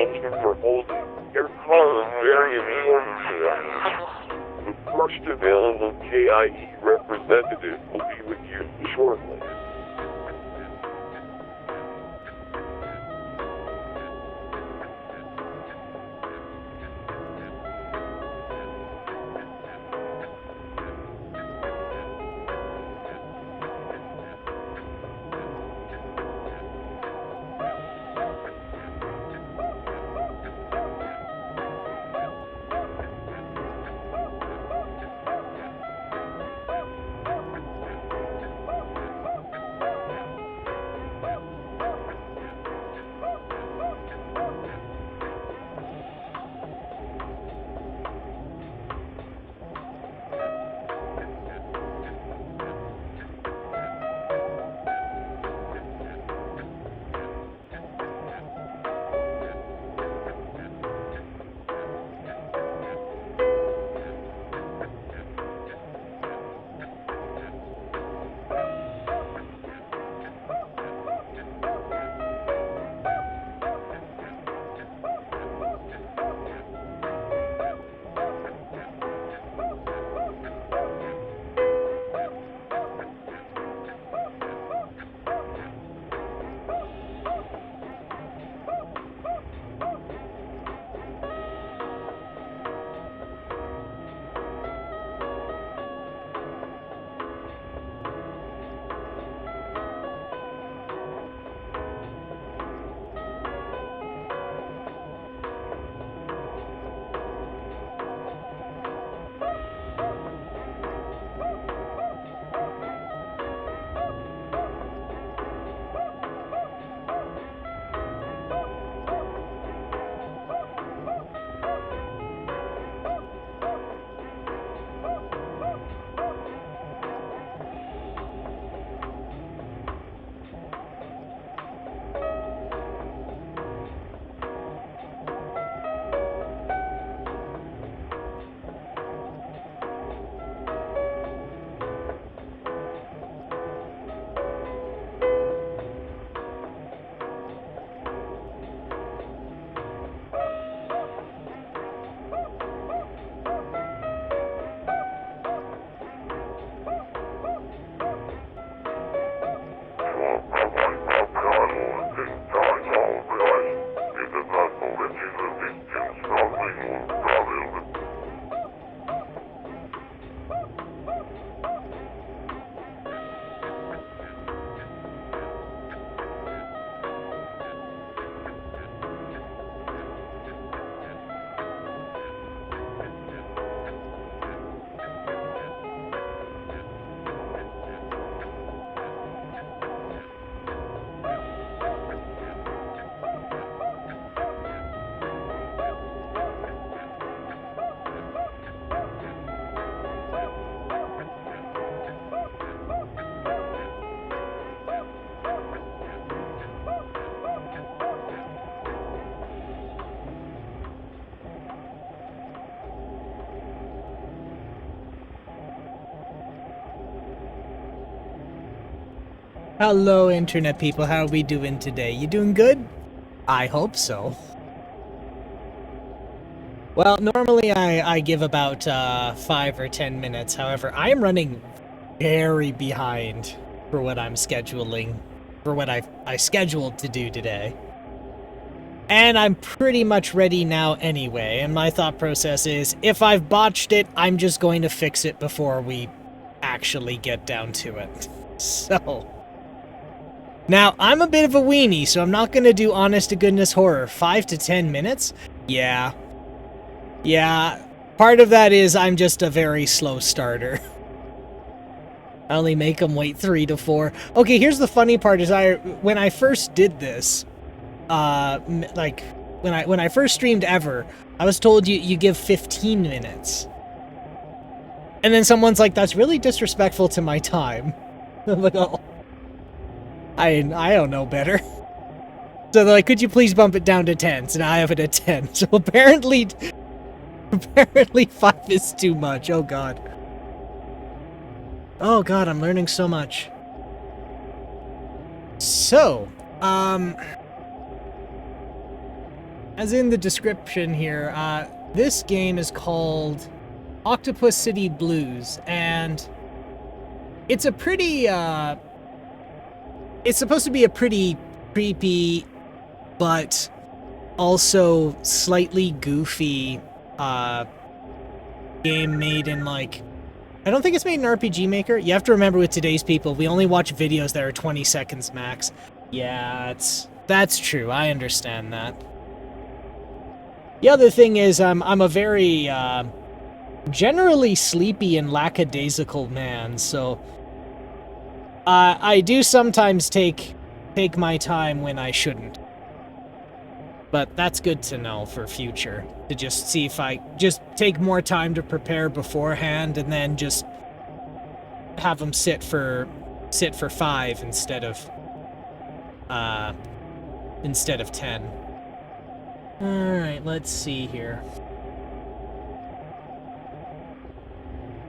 Thank you for holding. Your call is very important to us. The first available KIE representative will be with you shortly. Hello, internet people. How are we doing today? You doing good? I hope so. Well, normally I give about 5 or 10 minutes. However, I am running very behind for what I'm scheduling, for what I scheduled to do today. And I'm pretty much ready now anyway, and my thought process is, if I've botched it, I'm just going to fix it before we actually get down to it. So... Now, I'm a bit of a weenie, so I'm not gonna do honest-to-goodness horror. 5 to 10 minutes? Yeah. Yeah, part of that is I'm just a very slow starter. I only make them wait 3 to 4. Okay, here's the funny part is when I first did this, like, when I first streamed ever, I was told you give 15 minutes. And then someone's like, that's really disrespectful to my time. I'm like, oh. I don't know better. So they're like, could you please bump it down to 10? So now I have it at 10. So apparently 5 is too much. Oh god. Oh god, I'm learning so much. So, as in the description here, this game is called Octopus City Blues, and it's a pretty, it's supposed to be a pretty creepy, but also slightly goofy, game made in, like, I don't think it's made in RPG Maker. You have to remember with today's people, we only watch videos that are 20 seconds max. Yeah, that's true. I understand that. The other thing is, I'm a very, generally sleepy and lackadaisical man, so I do sometimes take my time when I shouldn't. But that's good to know for future, to just see if I just take more time to prepare beforehand and then just have them sit for 5 instead of 10. All right, let's see here.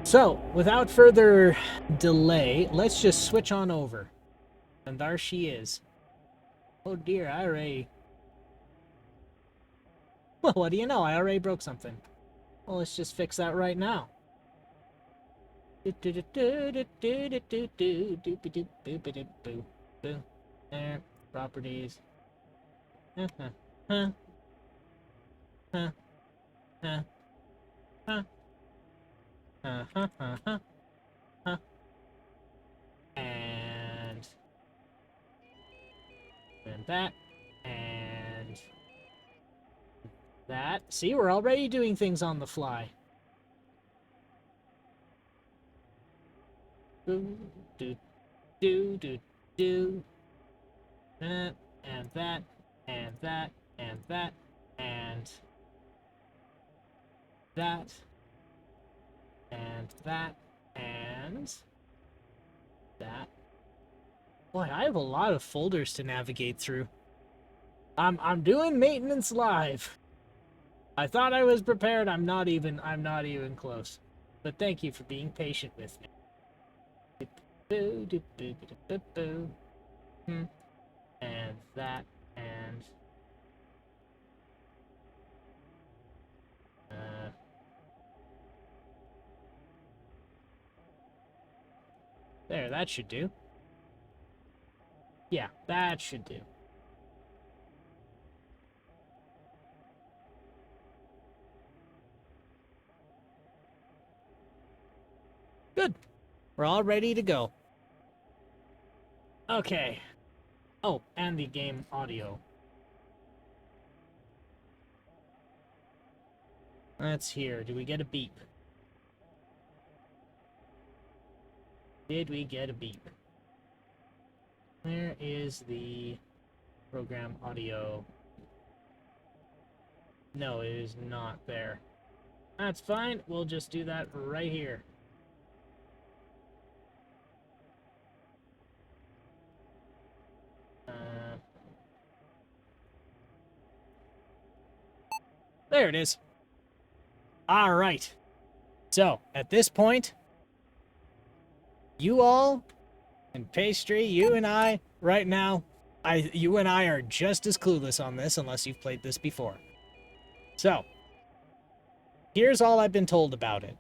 So, without further delay, let's just switch on over. And there she is. Oh dear, I already... Well, what do you know? I already broke something. Well, let's just fix that right now. There, properties. And that, and that. See, we're already doing things on the fly. Do, do, do, do, do. That, and that, and that, and that, and that, and that, and that. Boy, I have a lot of folders to navigate through. I'm doing maintenance live. I thought I was prepared. I'm not even close. But thank you for being patient with me. And that, and there, that should do. Yeah, that should do. Good. We're all ready to go. Okay. Oh, and the game audio. That's here. Do we get a beep? Did we get a beep? Where is the program audio? No, it is not there. That's fine. We'll just do that right here. There it is. All right. So, at this point, you all, and Pastry, you and I, right now, you and I are just as clueless on this unless you've played this before. So, here's all I've been told about it.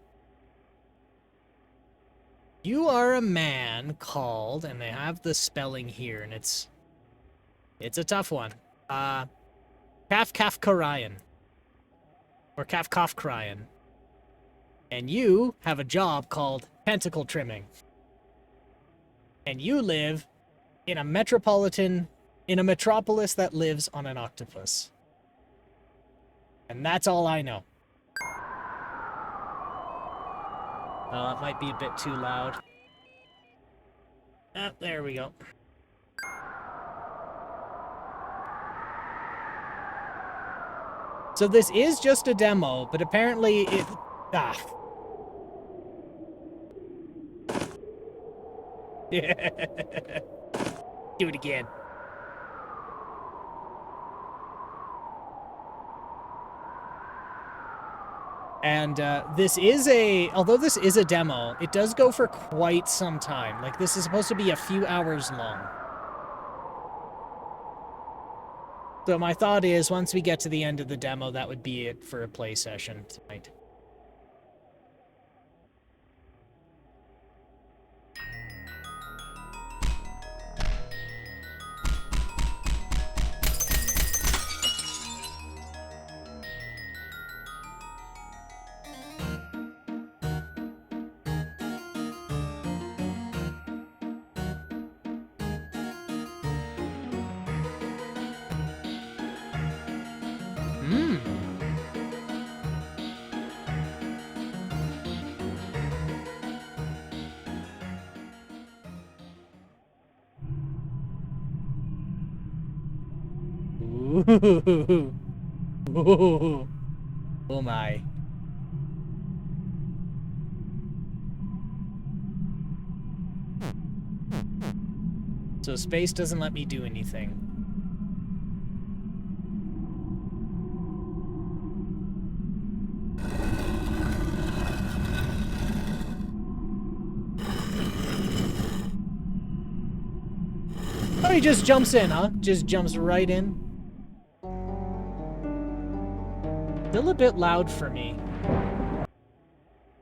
You are a man called, and they have the spelling here, and it's a tough one. Kafkafkarayan. Or Kafkafkarayan. And you have a job called tentacle trimming. And you live in a metropolis that lives on an octopus. And that's all I know. It might be a bit too loud. Ah, there we go. So this is just a demo, but apparently it... Ah. Do it again. And although this is a demo, it does go for quite some time. Like, this is supposed to be a few hours long. So my thought is, once we get to the end of the demo, that would be it for a play session tonight. Ooh. Ooh. Oh my. So space doesn't let me do anything. Oh, he just jumps in, huh? Just jumps right in. Still a bit loud for me.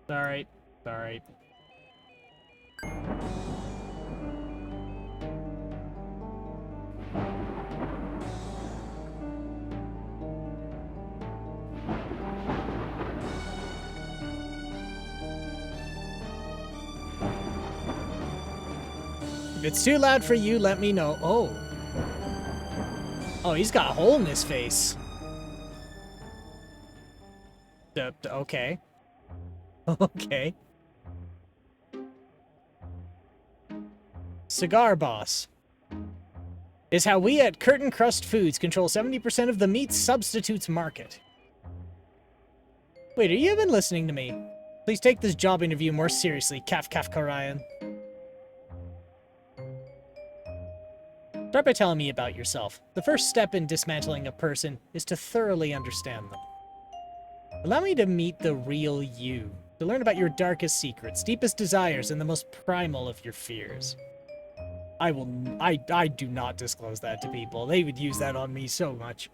Alright, alright. If it's too loud for you, let me know. Oh. Oh, he's got a hole in his face. Okay. Okay. Cigar Boss is how we at Curtain Crust Foods control 70% of the meat substitutes market. Wait, are you even listening to me? Please take this job interview more seriously, Kafka Ryan. Start by telling me about yourself. The first step in dismantling a person is to thoroughly understand them. Allow me to meet the real you, to learn about your darkest secrets, deepest desires, and the most primal of your fears. I do not disclose that to people. They would use that on me so much.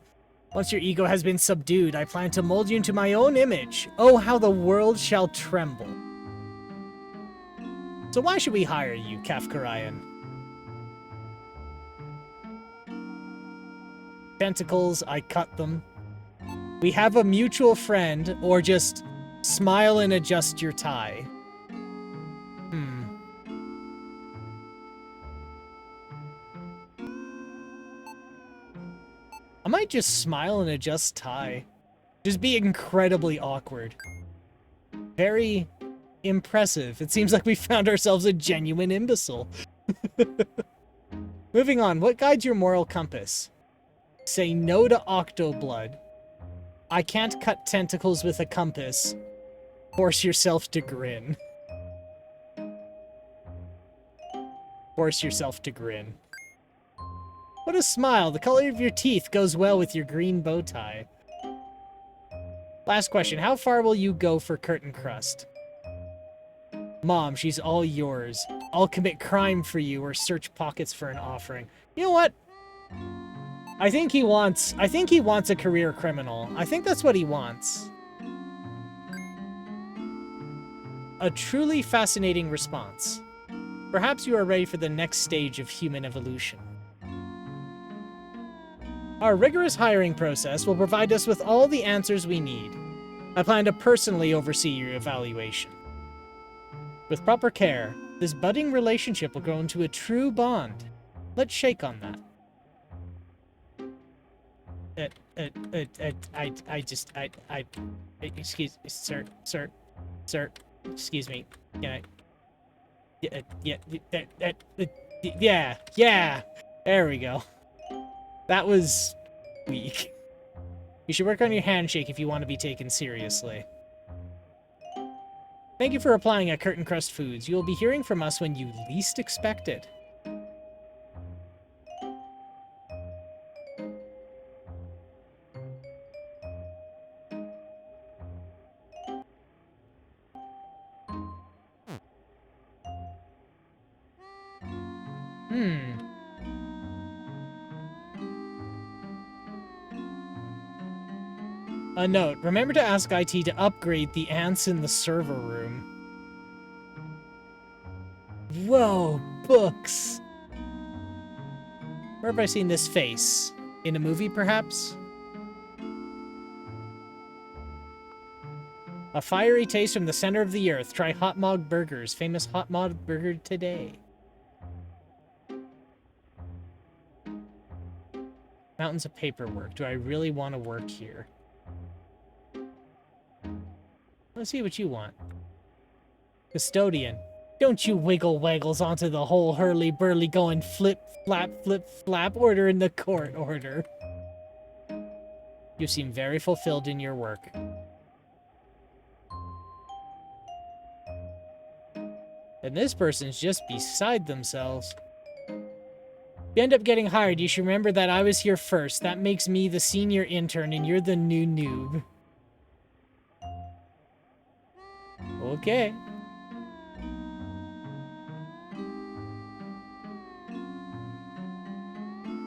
Once your ego has been subdued, I plan to mold you into my own image. Oh, how the world shall tremble. So why should we hire you, Kafkarian? Tentacles, I cut them. We have a mutual friend, or just smile and adjust your tie. I might just smile and adjust tie. Just be incredibly awkward. Very impressive. It seems like we found ourselves a genuine imbecile. Moving on, what guides your moral compass? Say no to Octoblood. I can't cut tentacles with a compass. Force yourself to grin. Force yourself to grin. What a smile. The color of your teeth goes well with your green bow tie. Last question. How far will you go for Curtain Crust? Mom, she's all yours. I'll commit crime for you or search pockets for an offering. You know what? I think he wants a career criminal. I think that's what he wants. A truly fascinating response. Perhaps you are ready for the next stage of human evolution. Our rigorous hiring process will provide us with all the answers we need. I plan to personally oversee your evaluation. With proper care, this budding relationship will grow into a true bond. Let's shake on that. Excuse, sir, excuse me. Can I? Yeah. There we go. That was weak. You should work on your handshake if you want to be taken seriously. Thank you for applying at Curtain Crust Foods. You will be hearing from us when you least expect it. A note. Remember to ask IT to upgrade the ants in the server room. Whoa, books. Where have I seen this face? In a movie, perhaps? A fiery taste from the center of the earth. Try Hot Mog Burgers. Famous Hot Mog Burger today. Mountains of paperwork. Do I really want to work here? Let's see what you want. Custodian. Don't you wiggle waggles onto the whole hurly-burly going flip-flap order in the court order. You seem very fulfilled in your work. And this person's just beside themselves. If you end up getting hired, you should remember that I was here first. That makes me the senior intern and you're the new noob. Okay.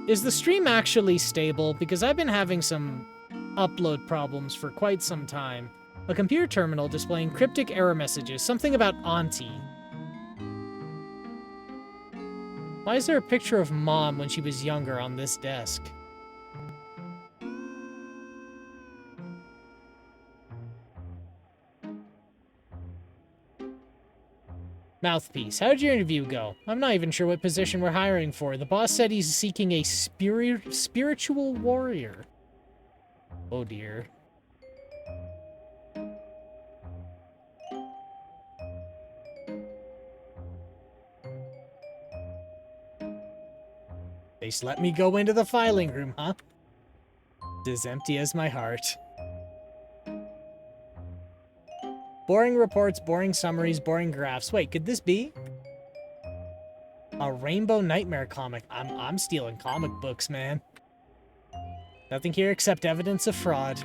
Is the stream actually stable? Because I've been having some upload problems for quite some time. A computer terminal displaying cryptic error messages. Something about Auntie. Why is there a picture of Mom when she was younger on this desk? Mouthpiece. How did your interview go? I'm not even sure what position we're hiring for. The boss said he's seeking a spiritual warrior. Oh dear. They just let me go into the filing room, huh? It's as empty as my heart. Boring reports, boring summaries, boring graphs. Wait, could this be a Rainbow Nightmare comic? I'm stealing comic books, man. Nothing here except evidence of fraud.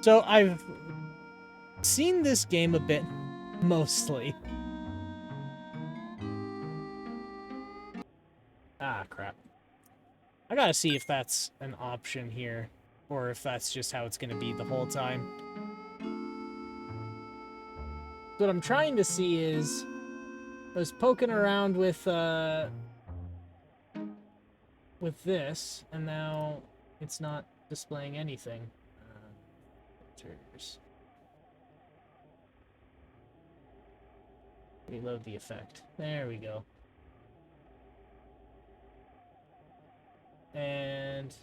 So I've seen this game a bit, mostly. Ah, crap. I gotta see if that's an option here, or if that's just how it's gonna be the whole time. What I'm trying to see is, I was poking around with this, and now it's not displaying anything. Filters. Reload the effect. There we go. And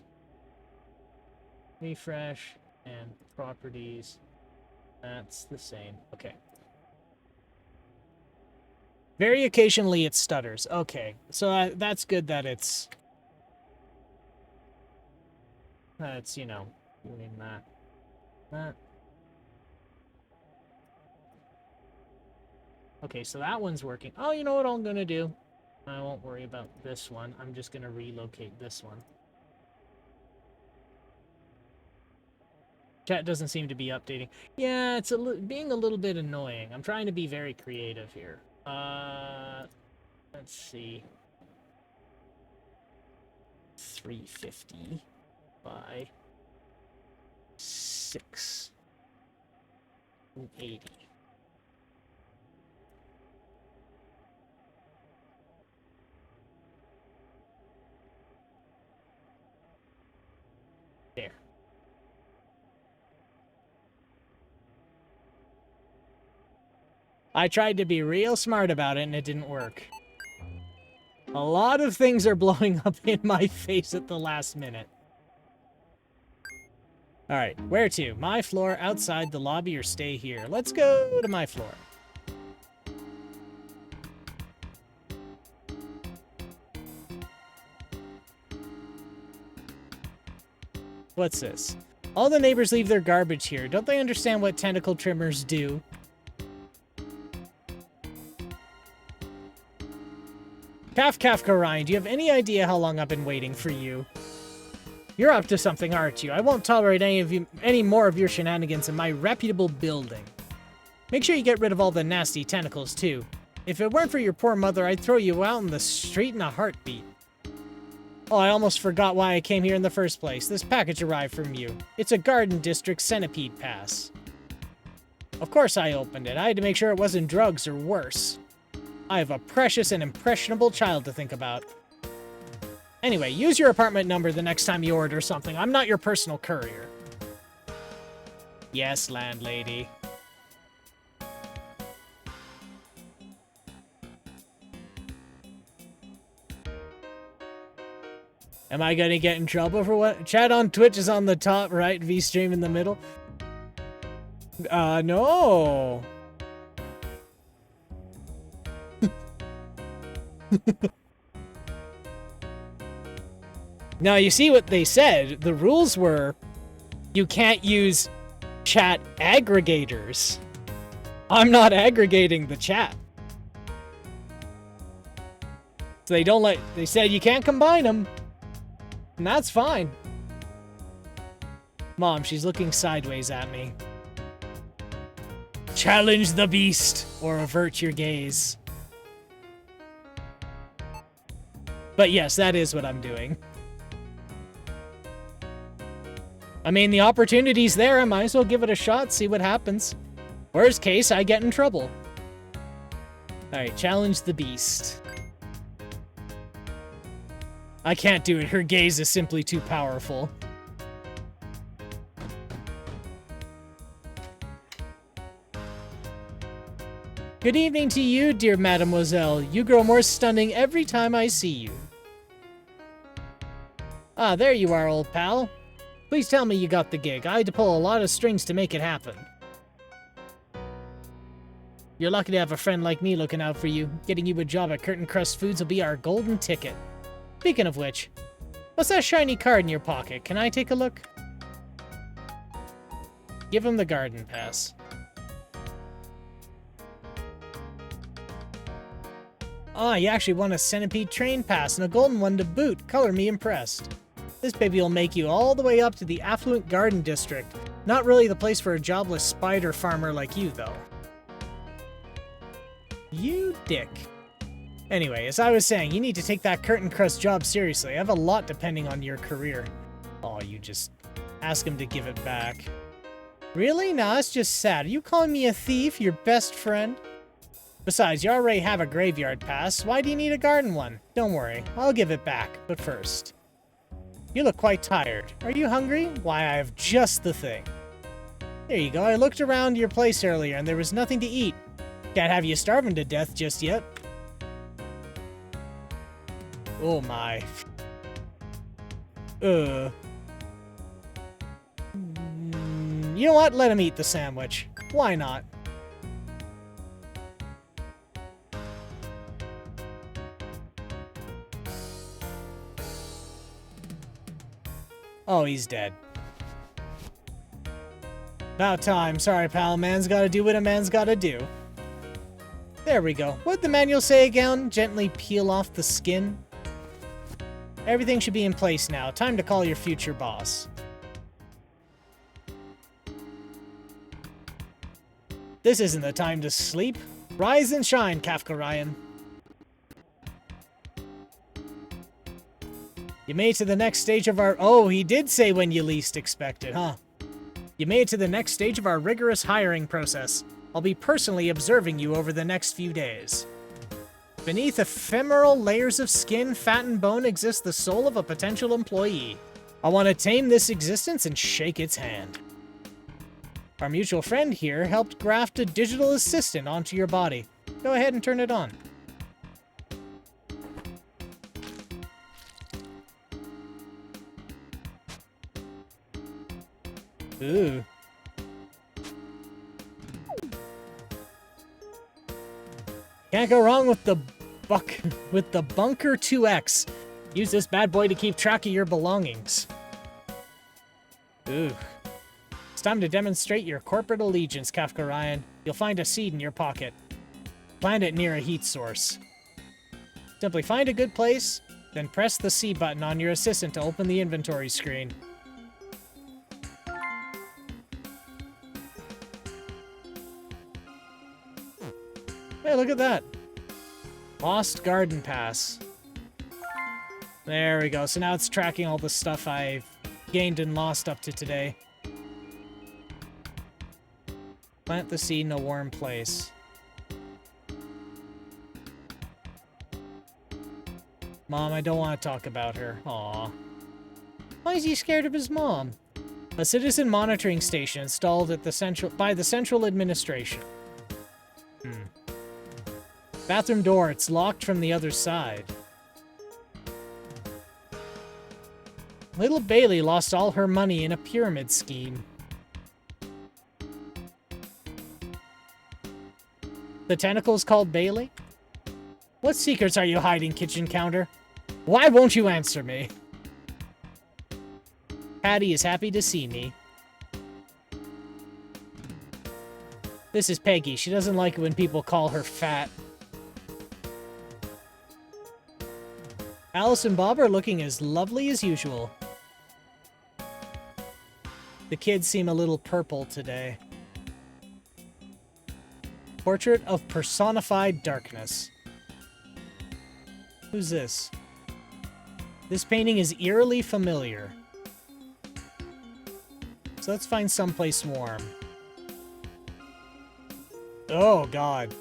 refresh and properties. That's the same. Okay. Very occasionally it stutters. Okay. So that's good that it's you know, doing that. Okay, so that one's working. Oh, you know what I'm gonna do? I won't worry about this one. I'm just gonna relocate this one. Chat doesn't seem to be updating. Yeah, it's being a little bit annoying. I'm trying to be very creative here. Let's see. 350 by 680. There. I tried to be real smart about it and it didn't work. A lot of things are blowing up in my face at the last minute. Alright, where to? My floor, outside the lobby, or stay here? Let's go to my floor. What's this? All the neighbors leave their garbage here. Don't they understand what tentacle trimmers do? Kafka Ryan, do you have any idea how long I've been waiting for you? You're up to something, aren't you? I won't tolerate any more of your shenanigans in my reputable building. Make sure you get rid of all the nasty tentacles, too. If it weren't for your poor mother, I'd throw you out in the street in a heartbeat. Oh, I almost forgot why I came here in the first place. This package arrived from you. It's a Garden District Centipede Pass. Of course I opened it. I had to make sure it wasn't drugs or worse. I have a precious and impressionable child to think about. Anyway, use your apartment number the next time you order something. I'm not your personal courier. Yes, landlady. Am I gonna get in trouble for what? Chat on Twitch is on the top right, V-Stream in the middle. No. Now, you see what they said. The rules were you can't use chat aggregators. I'm not aggregating the chat. So they said you can't combine them. And that's fine. Mom, she's looking sideways at me. Challenge the beast, or avert your gaze. But yes, that is what I'm doing. I mean, the opportunity's there, I might as well give it a shot, see what happens. Worst case, I get in trouble. Alright, challenge the beast. I can't do it, her gaze is simply too powerful. Good evening to you, dear mademoiselle. You grow more stunning every time I see you. Ah, there you are, old pal. Please tell me you got the gig. I had to pull a lot of strings to make it happen. You're lucky to have a friend like me looking out for you. Getting you a job at Curtain Crust Foods will be our golden ticket. Speaking of which, what's that shiny card in your pocket? Can I take a look? Give him the garden pass. Ah, you actually won a centipede train pass and a golden one to boot. Color me impressed. This baby will make you all the way up to the affluent garden district. Not really the place for a jobless spider farmer like you, though. You dick. Anyway, as I was saying, you need to take that curtain crust job seriously. I have a lot depending on your career. Oh, you just ask him to give it back. Really? Nah, it's just sad. Are you calling me a thief, your best friend? Besides, you already have a graveyard pass. Why do you need a garden one? Don't worry, I'll give it back, but first. You look quite tired. Are you hungry? Why, I have just the thing. There you go. I looked around your place earlier and there was nothing to eat. Can't have you starving to death just yet. Oh my. You know what? Let him eat the sandwich. Why not? Oh, he's dead. About time. Sorry, pal. Man's gotta do what a man's gotta do. There we go. What'd the manual say again? Gently peel off the skin? Everything should be in place now. Time to call your future boss. This isn't the time to sleep. Rise and shine, Kafka Ryan. You made it to the next stage of our... Oh, he did say when you least expect it, huh? You made it to the next stage of our rigorous hiring process. I'll be personally observing you over the next few days. Beneath ephemeral layers of skin, fat, and bone exists the soul of a potential employee. I want to tame this existence and shake its hand. Our mutual friend here helped graft a digital assistant onto your body. Go ahead and turn it on. Ooh. Can't go wrong with the Bunker 2X. Use this bad boy to keep track of your belongings. Ooh. It's time to demonstrate your corporate allegiance, Kafka Ryan. You'll find a seed in your pocket. Plant it near a heat source. Simply find a good place, then press the C button on your assistant to open the inventory screen. Hey, look at that. Lost Garden Pass. There we go. So now it's tracking all the stuff I've gained and lost up to today. Plant the seed in a warm place. Mom, I don't want to talk about her. Aww. Why is he scared of his mom? A citizen monitoring station installed at the by the Central Administration. Bathroom door, it's locked from the other side. Little Bailey lost all her money in a pyramid scheme. The tentacle's called Bailey? What secrets are you hiding, kitchen counter? Why won't you answer me? Patty is happy to see me. This is Peggy. She doesn't like it when people call her fat. Alice and Bob are looking as lovely as usual. The kids seem a little purple today. Portrait of personified darkness. Who's this? This painting is eerily familiar. So let's find someplace warm. Oh, God.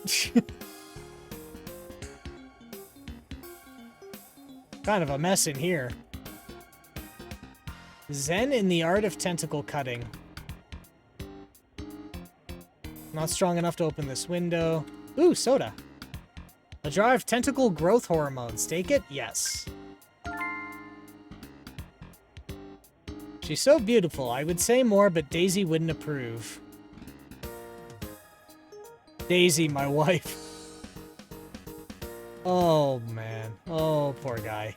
Kind of a mess in here. Zen in the art of tentacle cutting. Not strong enough to open this window. Ooh, soda. A jar of tentacle growth hormones. Take it? Yes. She's so beautiful. I would say more, but Daisy wouldn't approve. Daisy, my wife. Oh, man. Oh, poor guy.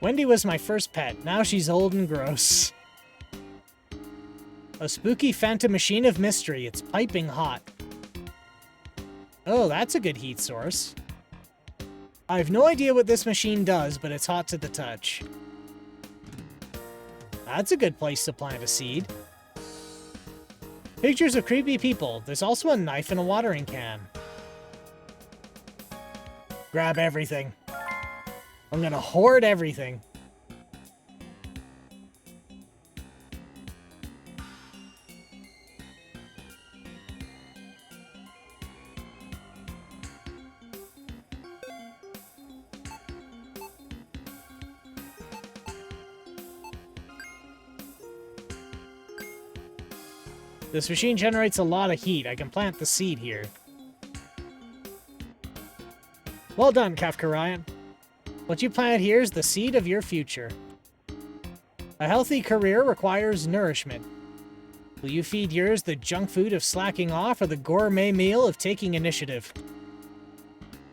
Wendy was my first pet. Now she's old and gross. A spooky phantom machine of mystery. It's piping hot. Oh, that's a good heat source. I have no idea what this machine does, but it's hot to the touch. That's a good place to plant a seed. Pictures of creepy people. There's also a knife and a watering can. Grab everything. I'm gonna hoard everything. This machine generates a lot of heat. I can plant the seed here. Well done, Kafka Ryan. What you plant here is the seed of your future. A healthy career requires nourishment. Will you feed yours the junk food of slacking off or the gourmet meal of taking initiative?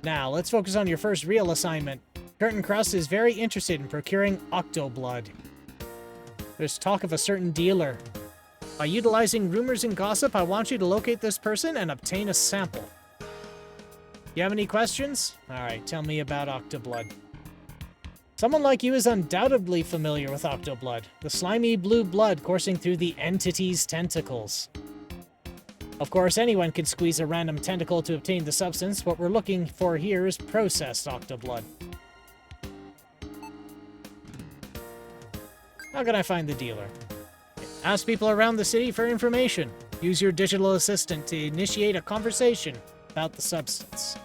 Now, let's focus on your first real assignment. Curtain Crust is very interested in procuring Octoblood. There's talk of a certain dealer. By utilizing rumors and gossip, I want you to locate this person and obtain a sample. You have any questions? Alright, tell me about Octoblood. Someone like you is undoubtedly familiar with Octoblood, the slimy blue blood coursing through the entity's tentacles. Of course, anyone can squeeze a random tentacle to obtain the substance. What we're looking for here is processed Octoblood. How can I find the dealer? Ask people around the city for information. Use your digital assistant to initiate a conversation about the substance.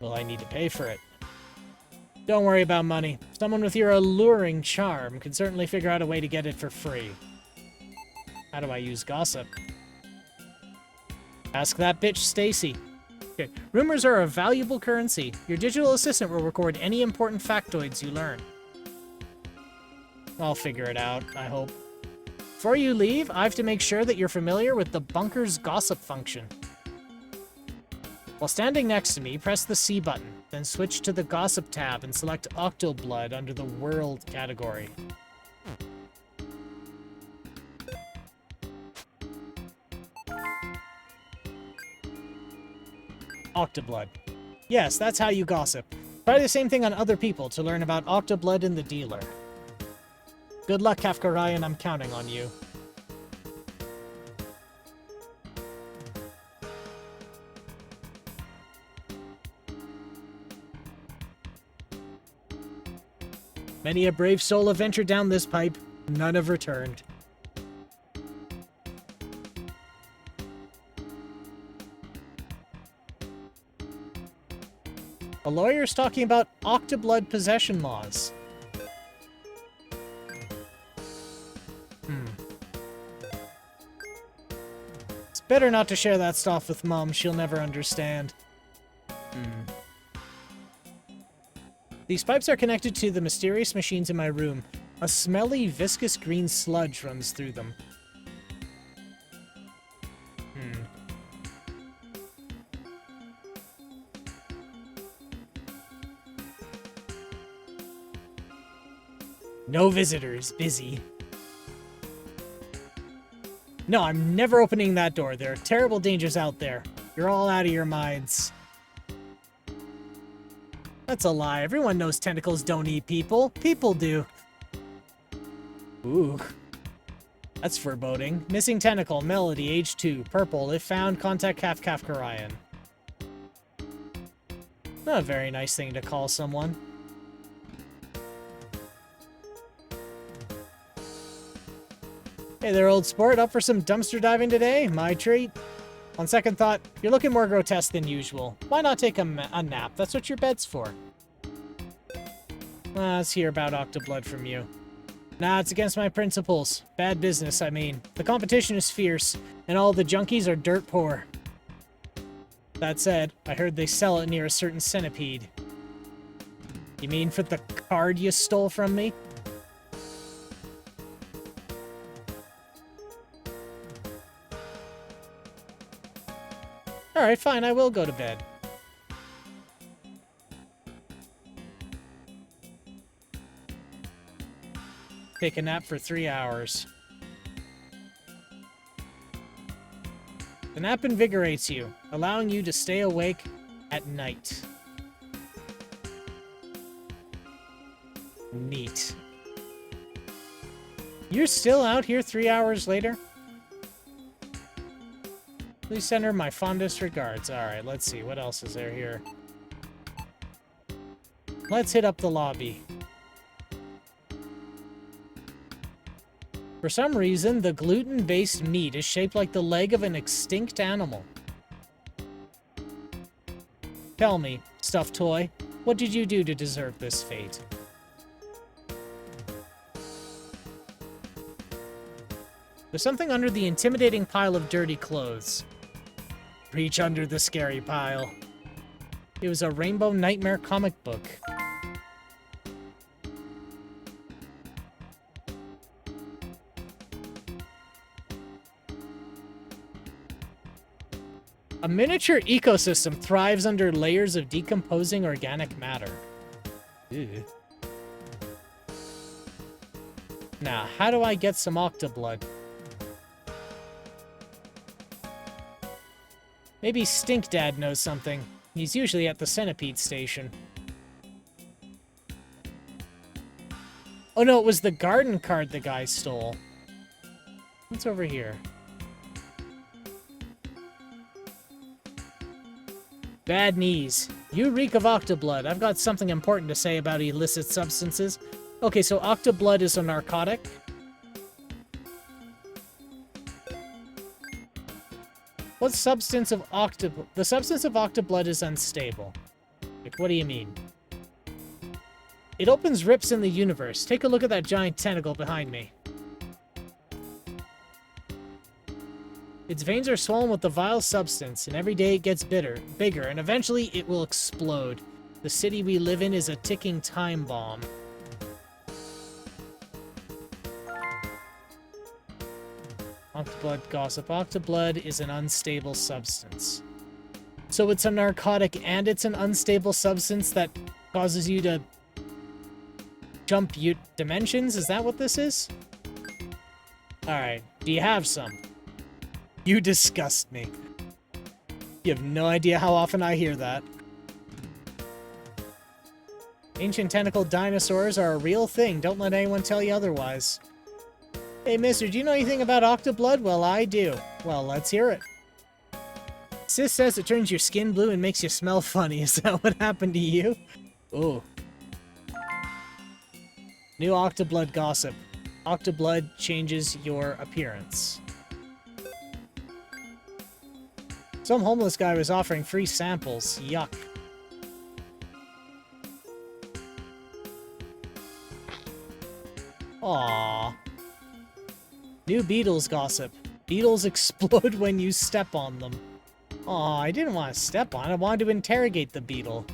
Will I need to pay for it? Don't worry about money. Someone with your alluring charm can certainly figure out a way to get it for free. How do I use gossip? Ask that bitch Stacy. Okay. Rumors are a valuable currency. Your digital assistant will record any important factoids you learn. I'll figure it out, I hope. Before you leave, I have to make sure that you're familiar with the bunker's gossip function. While standing next to me, press the C button, then switch to the Gossip tab and select Octoblood under the World category. Octoblood. Yes, that's how you gossip. Try the same thing on other people to learn about Octoblood and the dealer. Good luck, Kafka Ryan. I'm counting on you. Many a brave soul have ventured down this pipe. None have returned. A lawyer's talking about octoblood possession laws. It's better not to share that stuff with Mom. She'll never understand. These pipes are connected to the mysterious machines in my room. A smelly, viscous green sludge runs through them. No visitors. Busy. No, I'm never opening that door. There are terrible dangers out there. You're all out of your minds. That's a lie. Everyone knows tentacles don't eat people. People do. Ooh. That's foreboding. Missing tentacle. Melody. Age 2. Purple. If found, contact Kafkarian. Not a very nice thing to call someone. Hey there, old sport. Up for some dumpster diving today? My treat. On second thought, you're looking more grotesque than usual. Why not take a nap? That's what your bed's for. Let's hear about Octoblood from you. Nah, it's against my principles. Bad business, I mean. The competition is fierce, and all the junkies are dirt poor. That said, I heard they sell it near a certain centipede. You mean for the card you stole from me? Alright, fine, I will go to bed. Take a nap for 3 hours. The nap invigorates you, allowing you to stay awake at night. Neat. You're still out here 3 hours later? Please send her my fondest regards. Alright, let's see. What else is there here? Let's hit up the lobby. For some reason, the gluten-based meat is shaped like the leg of an extinct animal. Tell me, stuffed toy, what did you do to deserve this fate? There's something under the intimidating pile of dirty clothes. Reach under the scary pile. It was a Rainbow Nightmare comic book. A miniature ecosystem thrives under layers of decomposing organic matter. Ew. Now, how do I get some Octoblood? Maybe Stink Dad knows something. He's usually at the Centipede station. Oh no, it was the garden card the guy stole. What's over here? Bad knees. You reek of Octoblood. I've got something important to say about illicit substances. Okay, so Octoblood is a narcotic. What substance of Octoblood? The substance of Octoblood is unstable. Like, what do you mean? It opens rips in the universe. Take a look at that giant tentacle behind me. Its veins are swollen with the vile substance, and every day it gets bigger, and eventually it will explode. The city we live in is a ticking time bomb. Octoblood gossip. Octoblood is an unstable substance. So it's a narcotic and it's an unstable substance that causes you to jump dimensions? Is that what this is? Alright, do you have some? You disgust me. You have no idea how often I hear that. Ancient tentacled dinosaurs are a real thing. Don't let anyone tell you otherwise. Hey, mister, do you know anything about Octoblood? Well, I do. Well, let's hear it. Sis says it turns your skin blue and makes you smell funny. Is that what happened to you? Ooh. New Octoblood gossip. Octoblood changes your appearance. Some homeless guy was offering free samples. Yuck. Aww. New beetles gossip. Beetles explode when you step on them. Aw, I didn't want to step on it. I wanted to interrogate the beetle.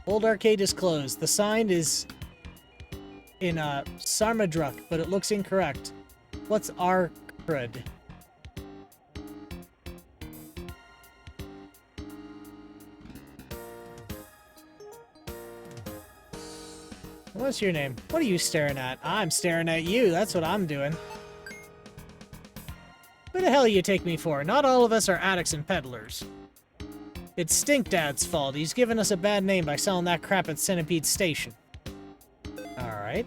Old arcade is closed. The sign is in Sarmadruk, but it looks incorrect. What's Arkrud? What's your name? What are you staring at? I'm staring at you. That's what I'm doing. What the hell you take me for? Not all of us are addicts and peddlers. It's Stink Dad's fault. He's given us a bad name by selling that crap at Centipede Station. Alright.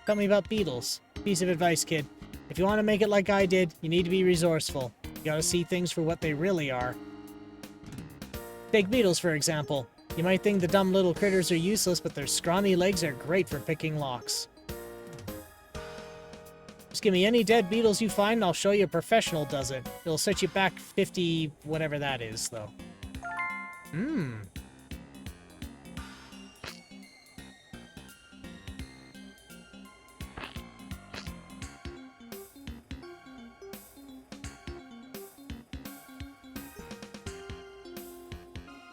Tell me about beetles. Piece of advice, kid. If you want to make it like I did, you need to be resourceful. You gotta see things for what they really are. Take beetles, for example. You might think the dumb little critters are useless, but their scrawny legs are great for picking locks. Just give me any dead beetles you find, and I'll show you a professional does it. It'll set you back 50... whatever that is, though.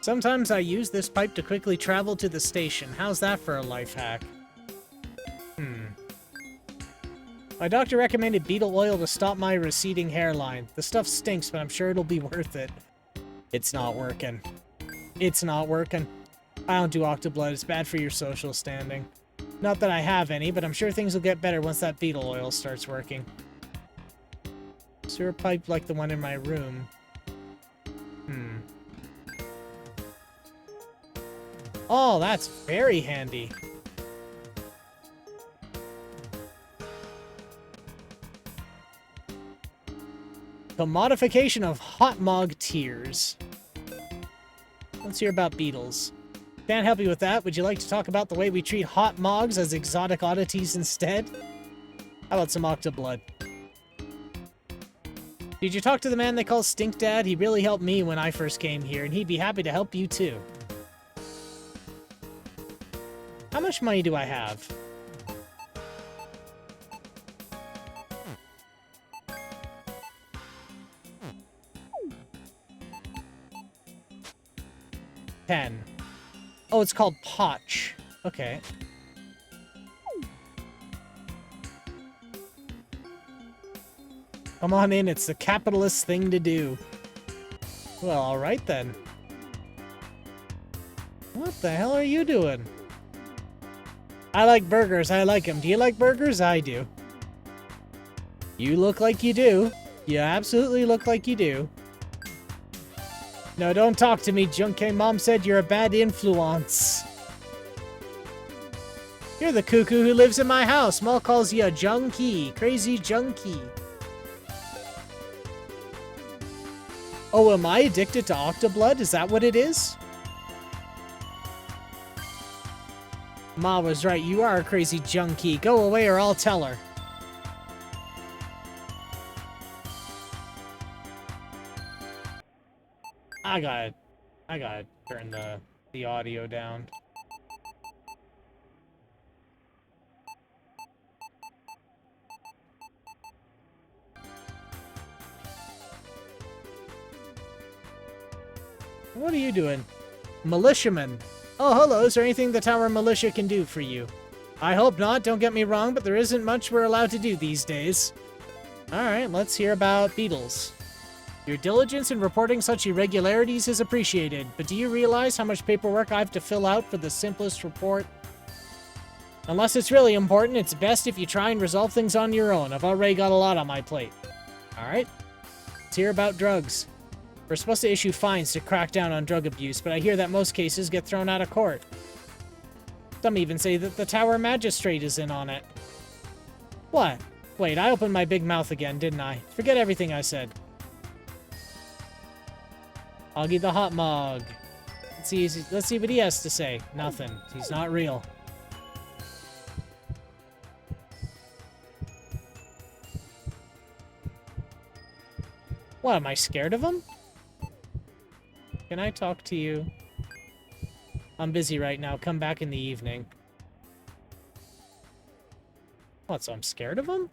Sometimes I use this pipe to quickly travel to the station. How's that for a life hack? My doctor recommended beetle oil to stop my receding hairline. The stuff stinks, but I'm sure it'll be worth it. It's not working. It's not working. I don't do Octoblood. It's bad for your social standing. Not that I have any, but I'm sure things will get better once that beetle oil starts working. Sewer pipe like the one in my room. Oh, that's very handy. The modification of hot mog tears. Let's hear about beetles. Can't help you with that. Would you like to talk about the way we treat hot mogs as exotic oddities instead? How about some Octoblood? Did you talk to the man they call Stink Dad? He really helped me when I first came here, and he'd be happy to help you too. How much money do I have? $10. Oh, it's called Potch. Okay. Come on in, it's the capitalist thing to do. Well, alright then. What the hell are you doing? I like burgers, I like them. Do you like burgers? I do. You look like you do. You absolutely look like you do. No, don't talk to me, Junkie. Mom said you're a bad influence. You're the cuckoo who lives in my house. Mom calls you a junkie. Crazy junkie. Oh, am I addicted to Octoblood? Is that what it is? Ma was right. You are a crazy junkie. Go away or I'll tell her. I gotta turn the audio down. What are you doing? Militiaman. Oh, hello. Is there anything the Tower Militia can do for you? I hope not. Don't get me wrong, but there isn't much we're allowed to do these days. Alright, let's hear about beetles. Your diligence in reporting such irregularities is appreciated, but do you realize how much paperwork I have to fill out for the simplest report? Unless it's really important, it's best if you try and resolve things on your own. I've already got a lot on my plate. Alright. Let's hear about drugs. We're supposed to issue fines to crack down on drug abuse, but I hear that most cases get thrown out of court. Some even say that the Tower Magistrate is in on it. What? Wait, I opened my big mouth again, didn't I? Forget everything I said. Augie the Hot Mog. Let's see what he has to say. Nothing. He's not real. What, am I scared of them? Can I talk to you? I'm busy right now. Come back in the evening. What, so I'm scared of them?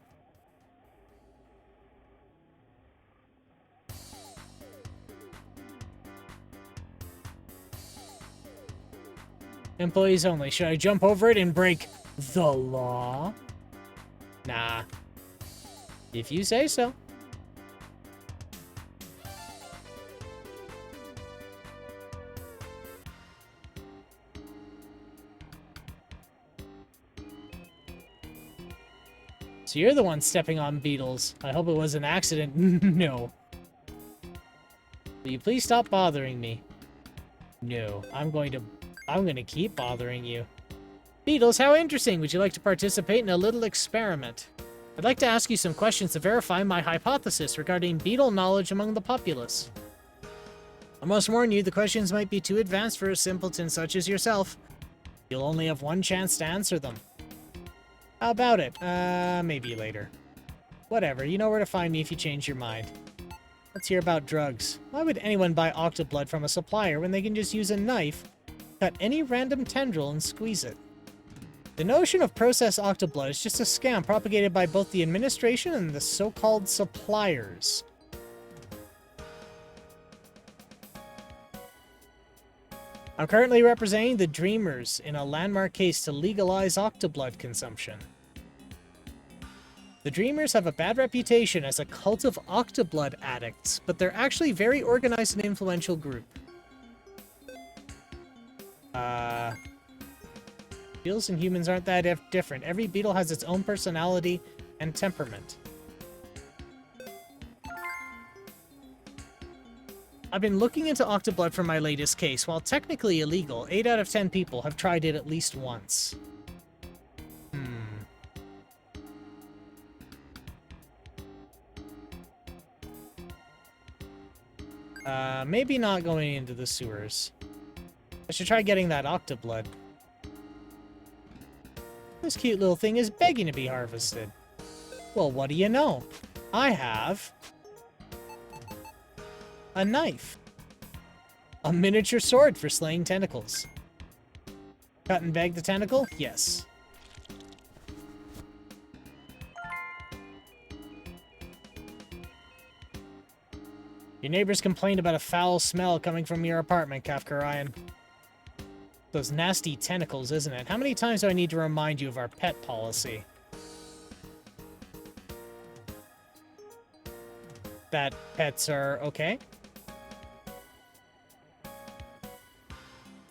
Employees only. Should I jump over it and break the law? Nah. If you say so. So you're the one stepping on beetles. I hope it was an accident. No. Will you please stop bothering me? No. I'm going to keep bothering you. Beetles, how interesting. Would you like to participate in a little experiment? I'd like to ask you some questions to verify my hypothesis regarding beetle knowledge among the populace. I must warn you, the questions might be too advanced for a simpleton such as yourself. You'll only have one chance to answer them. How about it? Maybe later. Whatever, you know where to find me if you change your mind. Let's hear about drugs. Why would anyone buy octoblood from a supplier when they can just use a knife, cut any random tendril, and squeeze it? The notion of processed octoblood is just a scam propagated by both the administration and the so-called suppliers. I'm currently representing the Dreamers in a landmark case to legalize octoblood consumption. The Dreamers have a bad reputation as a cult of octoblood addicts, but they're actually a very organized and influential group. Beetles and humans aren't that different. Every beetle has its own personality and temperament. I've been looking into octoblood for my latest case. While technically illegal, 8 out of 10 people have tried it at least once. Maybe not going into the sewers. I should try getting that octoblood. This cute little thing is begging to be harvested. Well, what do you know? I have a knife. A miniature sword for slaying tentacles. Cut and bag the tentacle? Yes. Your neighbors complained about a foul smell coming from your apartment, Kafka Ryan. Those nasty tentacles, isn't it? How many times do I need to remind you of our pet policy? That pets are okay?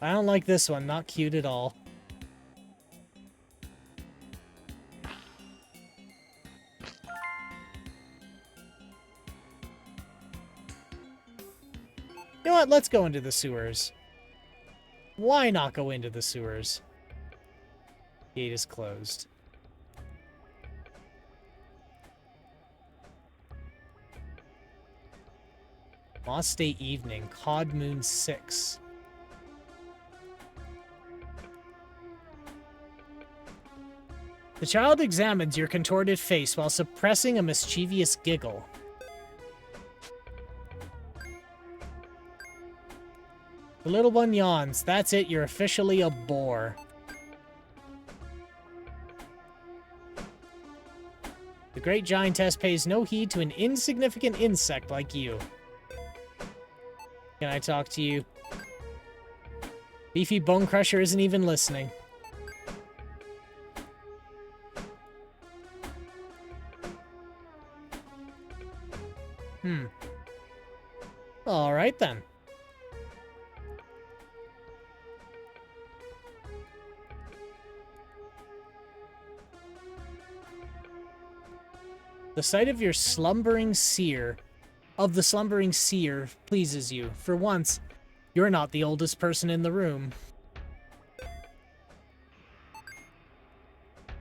I don't like this one. Not cute at all. You know what? Let's go into the sewers. Why not go into the sewers? Gate is closed. Moss Day Evening, Cod Moon 6. The child examines your contorted face while suppressing a mischievous giggle. The little one yawns. That's it, you're officially a bore. The great giantess pays no heed to an insignificant insect like you. Can I talk to you? Beefy Bone Crusher isn't even listening. Alright then. The sight of your slumbering seer, pleases you. For once, you're not the oldest person in the room.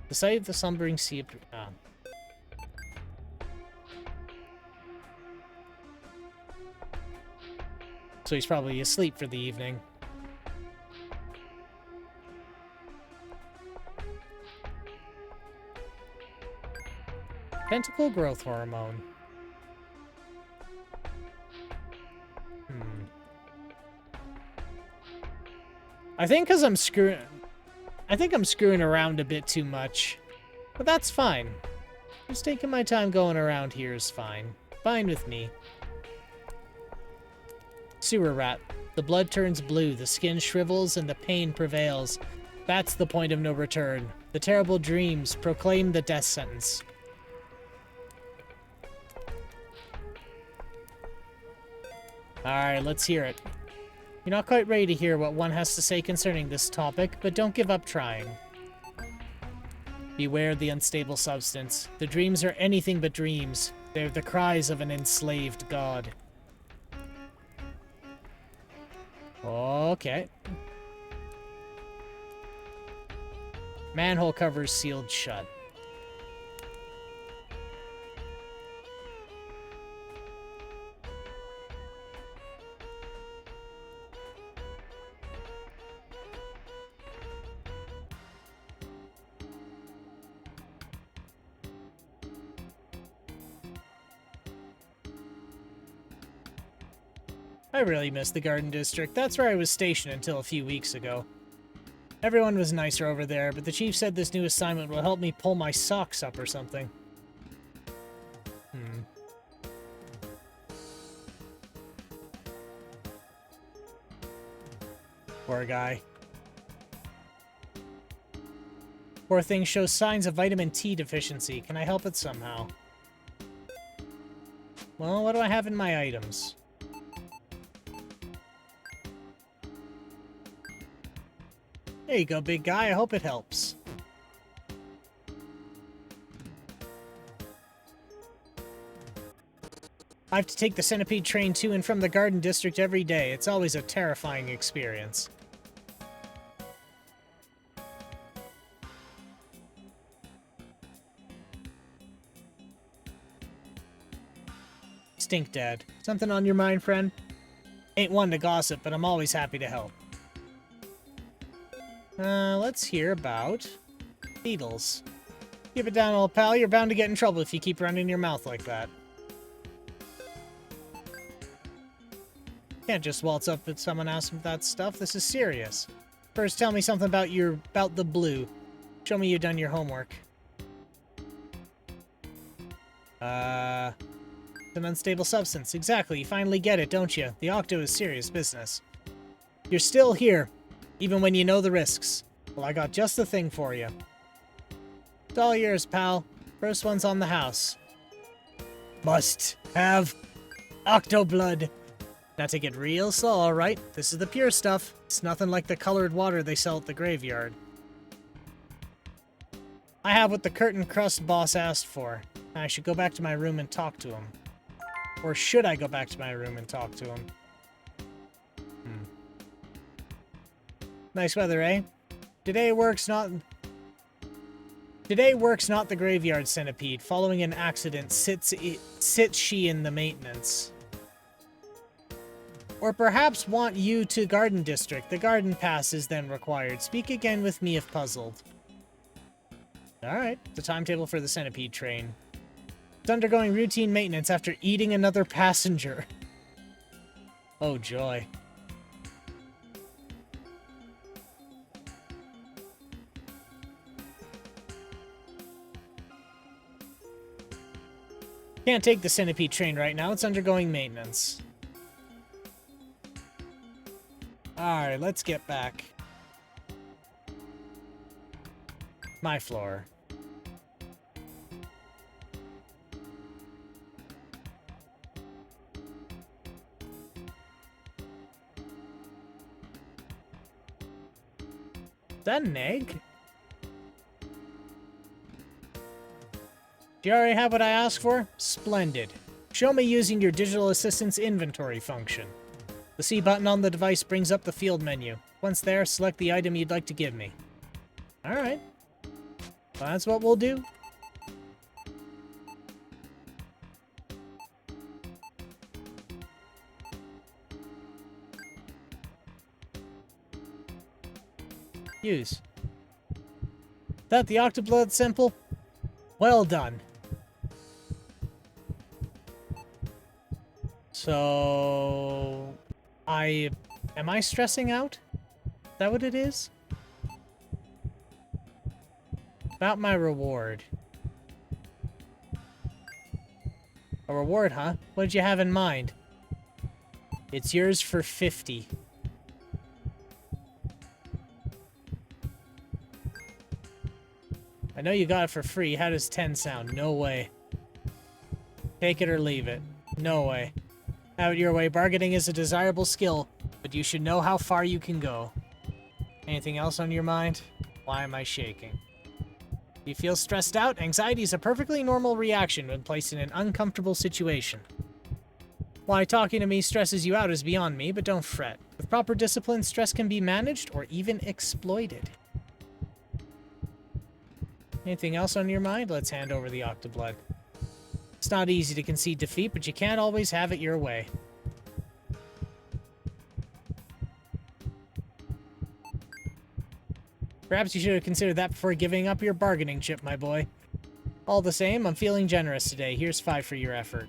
The sight of the slumbering seer... So he's probably asleep for the evening. Tentacle growth hormone. I think because I'm screwing... I think I'm screwing around a bit too much. But that's fine. Just taking my time going around here is fine. Fine with me. Sewer rat. The blood turns blue, the skin shrivels, and the pain prevails. That's the point of no return. The terrible dreams proclaim the death sentence. Alright, let's hear it. You're not quite ready to hear what one has to say concerning this topic, but don't give up trying. Beware the unstable substance. The dreams are anything but dreams. They're the cries of an enslaved god. Okay. Manhole covers sealed shut. I really miss the Garden District. That's where I was stationed until a few weeks ago. Everyone was nicer over there, but the chief said this new assignment will help me pull my socks up or something. Poor guy. Poor thing shows signs of vitamin T deficiency. Can I help it somehow? Well, what do I have in my items? There you go, big guy. I hope it helps. I have to take the Centipede train to and from the Garden District every day. It's always a terrifying experience. Stink Dad. Something on your mind, friend? Ain't one to gossip, but I'm always happy to help. Let's hear about beetles. Keep it down, old pal. You're bound to get in trouble if you keep running your mouth like that. Can't just waltz up if someone asks me that stuff. This is serious. First, tell me something about the blue. Show me you've done your homework. An unstable substance. Exactly. You finally get it, don't you? The Octo is serious business. You're still here, even when you know the risks. Well, I got just the thing for you. It's all yours, pal. First one's on the house. Must have Octo blood. Now take it real slow, alright? This is the pure stuff. It's nothing like the colored water they sell at the graveyard. I have what the curtain crust boss asked for. I should go back to my room and talk to him. Or should I go back to my room and talk to him? Nice weather, eh? Today work's not the graveyard centipede. Following an accident, sits she in the maintenance. Or perhaps want you to Garden District. The garden pass is then required. Speak again with me if puzzled. Alright, the timetable for the centipede train. It's undergoing routine maintenance after eating another passenger. Oh joy. Can't take the centipede train right now. It's undergoing maintenance. Alright, let's get back. My floor. Is that an egg? Do you already have what I asked for? Splendid. Show me using your digital assistant's inventory function. The C button on the device brings up the field menu. Once there, select the item you'd like to give me. Alright. Well, that's what we'll do. Use. That the Octoblood simple? Well done. So... am I stressing out? that what it is? About my reward. A reward, huh? What did you have in mind? It's yours for 50. I know you got it for free. How does 10 sound? No way. Take it or leave it. No way. Have it your way. Bargaining is a desirable skill, but you should know how far you can go. Anything else on your mind? Why am I shaking? You feel stressed out? Anxiety is a perfectly normal reaction when placed in an uncomfortable situation. Why talking to me stresses you out is beyond me, but don't fret. With proper discipline, stress can be managed or even exploited. Anything else on your mind? Let's hand over the Octoblood. It's not easy to concede defeat, but you can't always have it your way. Perhaps you should have considered that before giving up your bargaining chip, my boy. All the same, I'm feeling generous today. Here's 5 for your effort.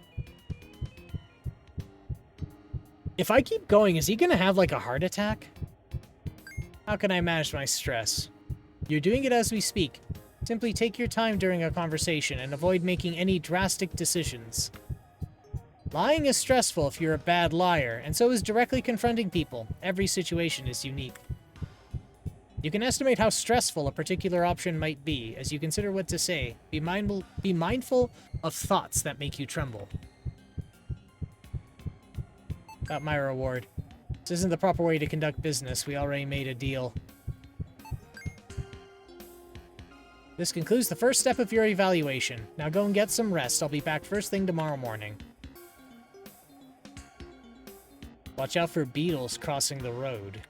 If I keep going, is he gonna have, like, a heart attack? How can I manage my stress? You're doing it as we speak. Simply take your time during a conversation and avoid making any drastic decisions. Lying is stressful if you're a bad liar, and so is directly confronting people. Every situation is unique. You can estimate how stressful a particular option might be as you consider what to say. Be mindful of thoughts that make you tremble. Got my reward. This isn't the proper way to conduct business. We already made a deal. This concludes the first step of your evaluation. Now go and get some rest. I'll be back first thing tomorrow morning. Watch out for beetles crossing the road.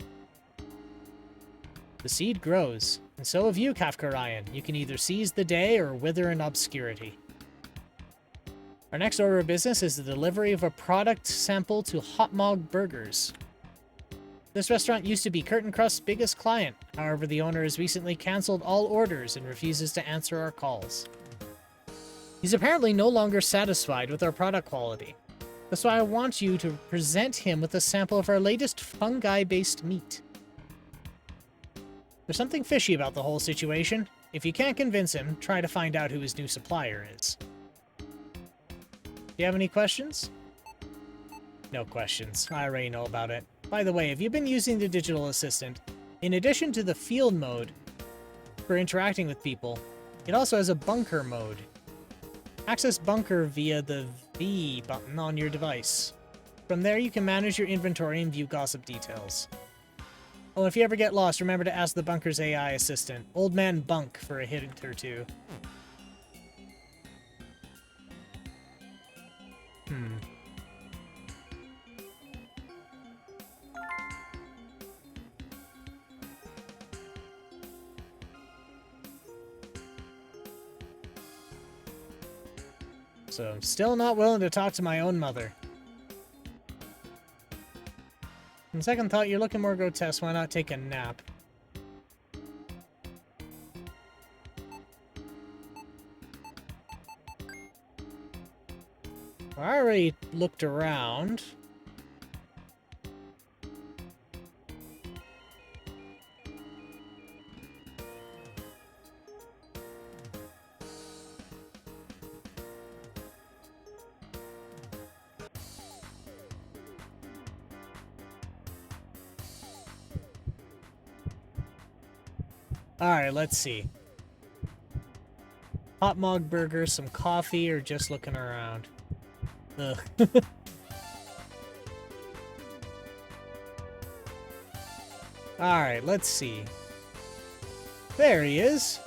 The seed grows, and so have you, Kafka Ryan. You can either seize the day or wither in obscurity. Our next order of business is the delivery of a product sample to Hot Mog Burgers. This restaurant used to be Curtain Crust's biggest client. However, the owner has recently canceled all orders and refuses to answer our calls. He's apparently no longer satisfied with our product quality. That's why I want you to present him with a sample of our latest fungi-based meat. There's something fishy about the whole situation. If you can't convince him, try to find out who his new supplier is. Do you have any questions? No questions. I already know about it. By the way, if you've been using the digital assistant, in addition to the field mode for interacting with people, it also has a bunker mode. Access bunker via the V button on your device. From there, you can manage your inventory and view gossip details. Oh, if you ever get lost, remember to ask the bunker's AI assistant, Old Man Bunk, for a hint or two. So I'm still not willing to talk to my own mother. On second thought, you're looking more grotesque. Why not take a nap? I already looked around. Alright, let's see. Hot Mog Burger, some coffee, or just looking around? Ugh. Alright, let's see. There he is.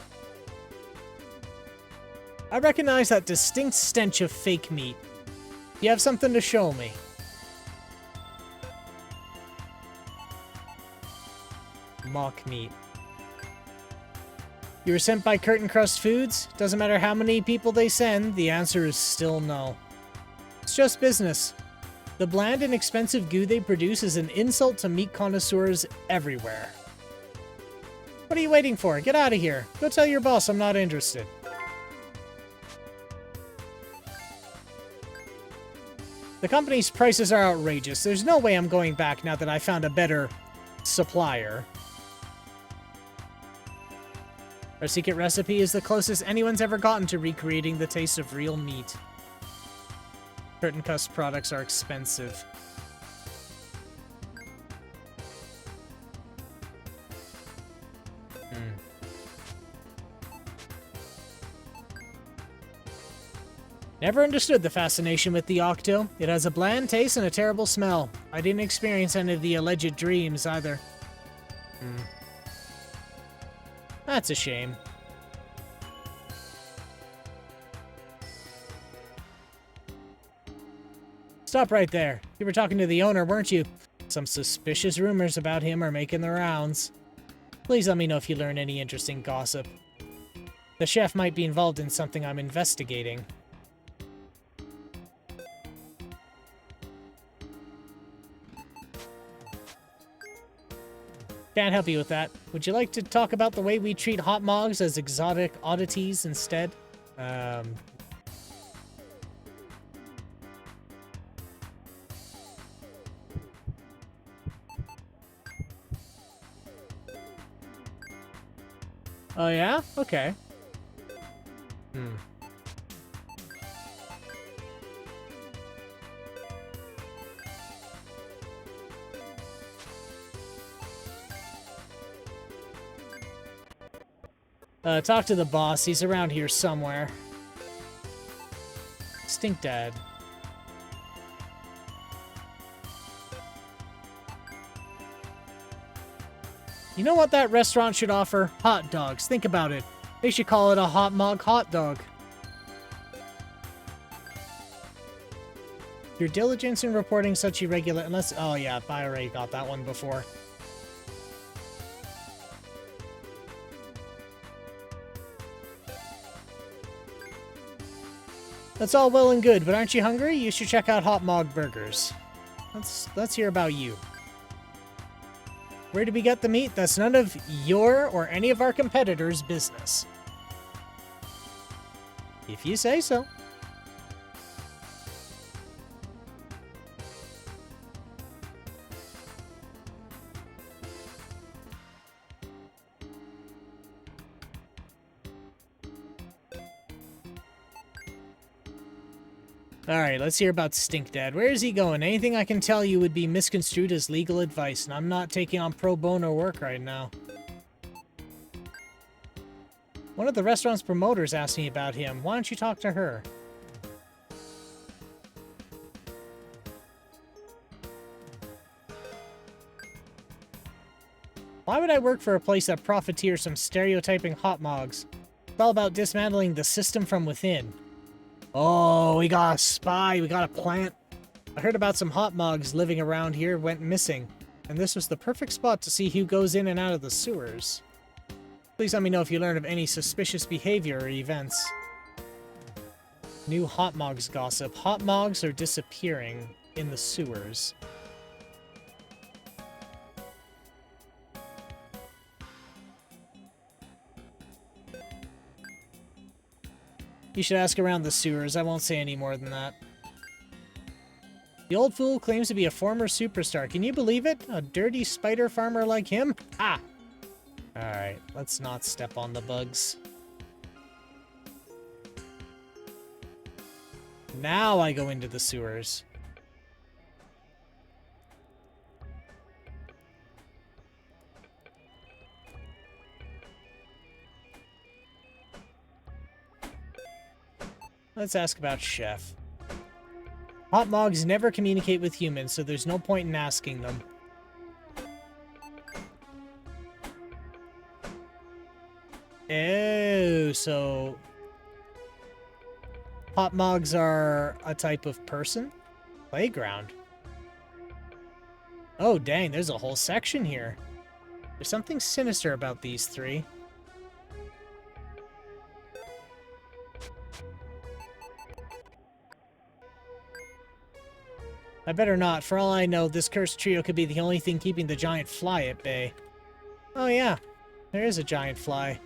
I recognize that distinct stench of fake meat. You have something to show me. Mock meat. You were sent by Curtain Crust Foods? Doesn't matter how many people they send, the answer is still no. It's just business. The bland and expensive goo they produce is an insult to meat connoisseurs everywhere. What are you waiting for? Get out of here. Go tell your boss I'm not interested. The company's prices are outrageous. There's no way I'm going back now that I found a better supplier. Our secret recipe is the closest anyone's ever gotten to recreating the taste of real meat. Curtain Cuss products are expensive. Never understood the fascination with the Octo. It has a bland taste and a terrible smell. I didn't experience any of the alleged dreams either. That's a shame. Stop right there. You were talking to the owner, weren't you? Some suspicious rumors about him are making the rounds. Please let me know if you learn any interesting gossip. The chef might be involved in something I'm investigating. Can't help you with that. Would you like to talk about the way we treat hot mogs as exotic oddities instead? Oh yeah? Okay. Talk to the boss. He's around here somewhere. Stink Dad. You know what that restaurant should offer? Hot dogs. Think about it. They should call it a hot mog hot dog. Your diligence in reporting such irregular... Unless... Oh yeah, I already got that one before. That's all well and good, but aren't you hungry? You should check out Hot Mog Burgers. Let's hear about you. Where did we get the meat? That's none of your or any of our competitors' business. If you say so. Alright, let's hear about Stink Dad. Where is he going? Anything I can tell you would be misconstrued as legal advice, and I'm not taking on pro bono work right now. One of the restaurant's promoters asked me about him. Why don't you talk to her? Why would I work for a place that profiteers from stereotyping hot mogs? It's all about dismantling the system from within. Oh, we got a spy. We got a plant. I heard about some hot mogs living around here went missing, and this was the perfect spot to see who goes in and out of the sewers. Please let me know if you learn of any suspicious behavior or events. New hot mogs gossip. Hot mogs are disappearing in the sewers. You should ask around the sewers. I won't say any more than that. The old fool claims to be a former superstar. Can you believe it? A dirty spider farmer like him? Ah! Alright, let's not step on the bugs. Now I go into the sewers. Let's ask about Chef. Hot mogs never communicate with humans, so there's no point in asking them. Oh, so... hot mogs are a type of person? Playground. Oh, dang, there's a whole section here. There's something sinister about these three. I better not. For all I know, this cursed trio could be the only thing keeping the giant fly at bay. Oh yeah, there is a giant fly.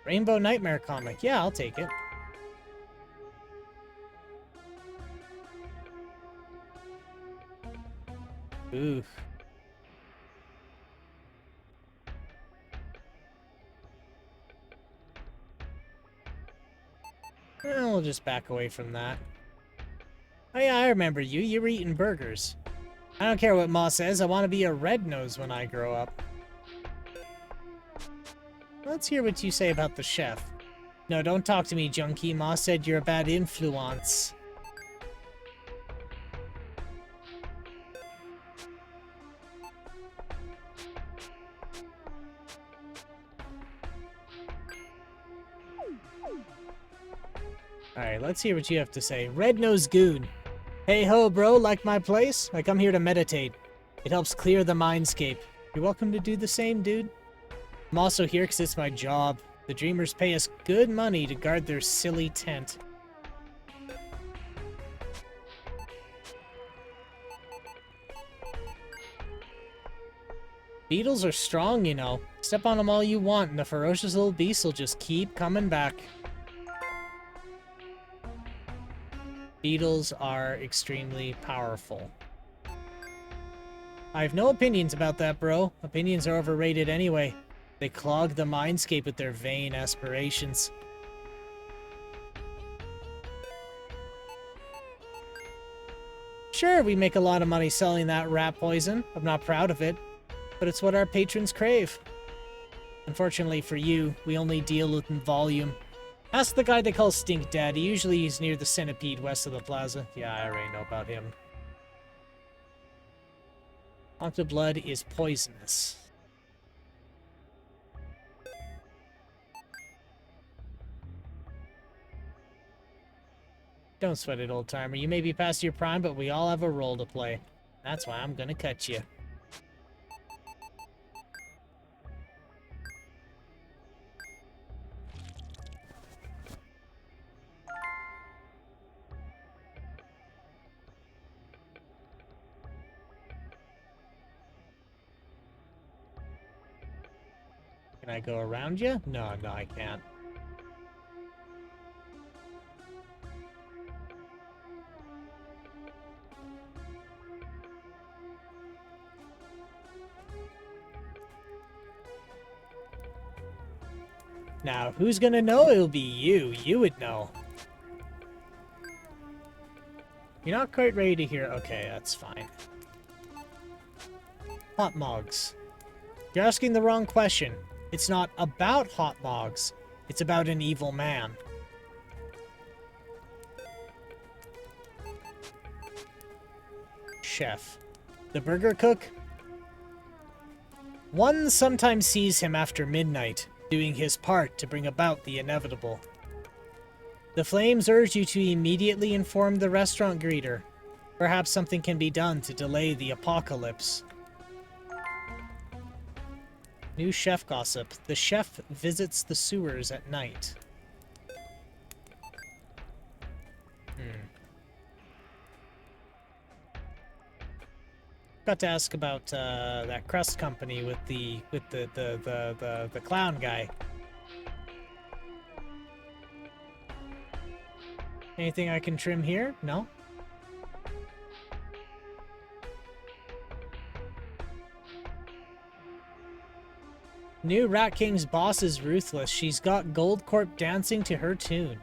Rainbow Nightmare comic. Yeah, I'll take it. Ooh. We'll just back away from that. Oh yeah, I remember you. You were eating burgers. I don't care what Ma says. I want to be a red nose when I grow up. Let's hear what you say about the chef. No, don't talk to me, junkie. Ma said you're a bad influence. Alright, let's hear what you have to say. Red-nosed goon. Hey ho, bro, like my place? I come here to meditate. It helps clear the mindscape. You're welcome to do the same, dude. I'm also here because it's my job. The Dreamers pay us good money to guard their silly tent. Beetles are strong, you know. Step on them all you want, and the ferocious little beasts will just keep coming back. Beetles are extremely powerful. I have no opinions about that, bro. Opinions are overrated anyway. They clog the mindscape with their vain aspirations. Sure, we make a lot of money selling that rat poison. I'm not proud of it, but it's what our patrons crave. Unfortunately for you, we only deal with in volume. Ask the guy they call Stink Daddy. Usually he's near the Centipede west of the plaza. Yeah, I already know about him. Octoblood is poisonous. Don't sweat it, old-timer. You may be past your prime, but we all have a role to play. That's why I'm gonna cut you. Can I go around you? No, I can't. Now, who's gonna know? It'll be you. You would know. You're not quite ready to hear. Okay, that's fine. Hot Mogs. You're asking the wrong question. It's not about Hot Mogs. It's about an evil man. Chef. The burger cook? One sometimes sees him after midnight, doing his part to bring about the inevitable. The flames urge you to immediately inform the restaurant greeter. Perhaps something can be done to delay the apocalypse. New chef gossip. The chef visits the sewers at night. Got to ask about that crust company with the clown guy. Anything I can trim here? No? New Rat King's boss is ruthless. She's got Goldcorp dancing to her tune.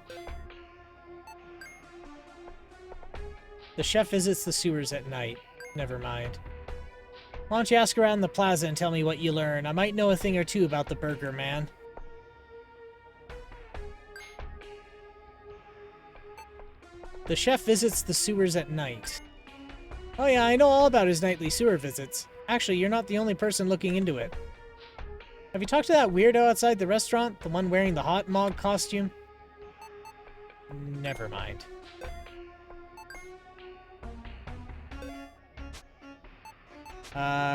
The chef visits the sewers at night. Never mind. Why don't you ask around the plaza and tell me what you learn? I might know a thing or two about the burger man. The chef visits the sewers at night. Oh yeah, I know all about his nightly sewer visits. Actually, you're not the only person looking into it. Have you talked to that weirdo outside the restaurant? The one wearing the hot mog costume? Never mind.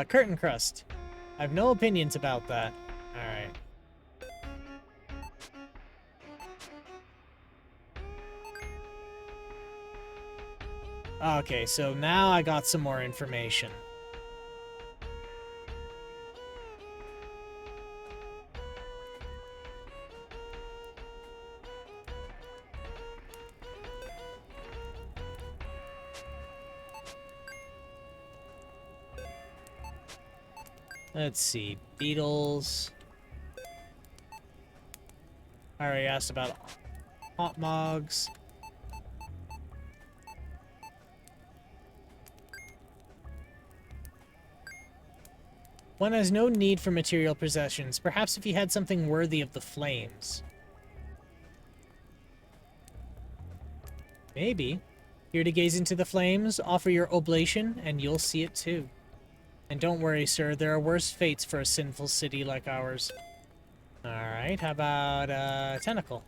Curtain crust. I have no opinions about that. Alright. Okay, so now I got some more information. Let's see. Beetles. I already asked about hot mogs. One has no need for material possessions. Perhaps if he had something worthy of the flames. Maybe. Here to gaze into the flames, offer your oblation, and you'll see it too. And don't worry, sir, there are worse fates for a sinful city like ours. Alright, how about, tentacle?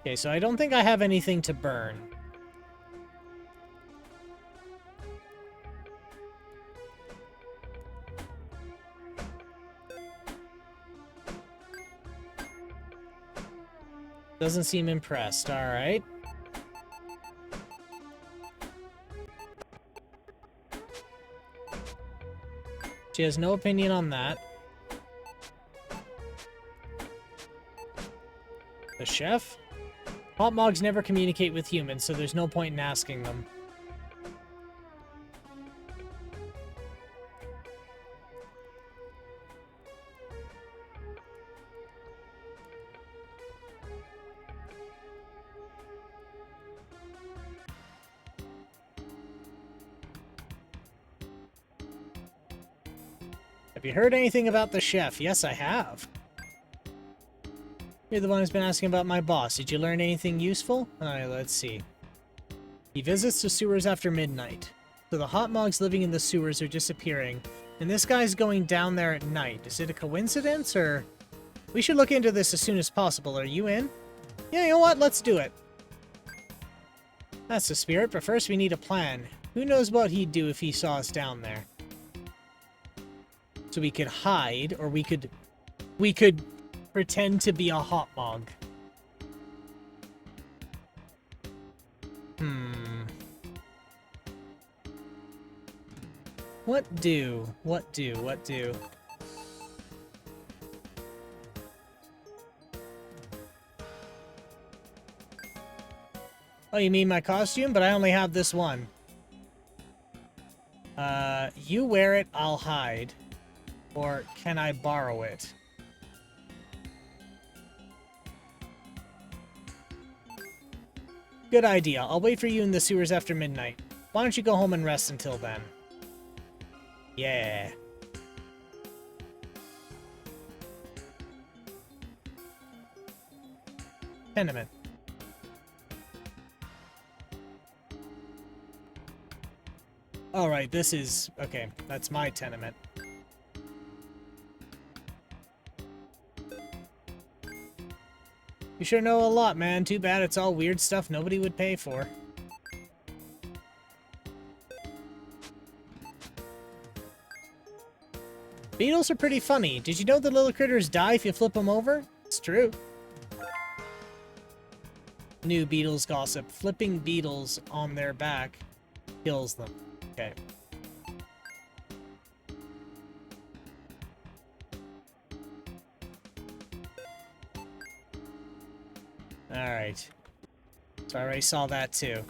Okay, so I don't think I have anything to burn. Doesn't seem impressed, alright. She has no opinion on that. The chef? Hot mogs never communicate with humans, so there's no point in asking them. Have you heard anything about the chef? Yes, I have. You're the one who's been asking about my boss. Did you learn anything useful? Alright, let's see. He visits the sewers after midnight. So the hot mogs living in the sewers are disappearing. And this guy's going down there at night. Is it a coincidence, or... We should look into this as soon as possible. Are you in? Yeah, you know what? Let's do it. That's the spirit, but first we need a plan. Who knows what he'd do if he saw us down there? So we could hide, or we could pretend to be a hot mog. What do? What do? What do? Oh, you mean my costume? But I only have this one. You wear it, I'll hide. Or can I borrow it? Good idea. I'll wait for you in the sewers after midnight. Why don't you go home and rest until then? Yeah. Tenement. Alright, this is... Okay, that's my tenement. You sure know a lot, man. Too bad it's all weird stuff nobody would pay for. Beetles are pretty funny. Did you know the little critters die if you flip them over? It's true. New Beatles gossip. Flipping beetles on their back kills them. Okay. Alright. So I already saw that too.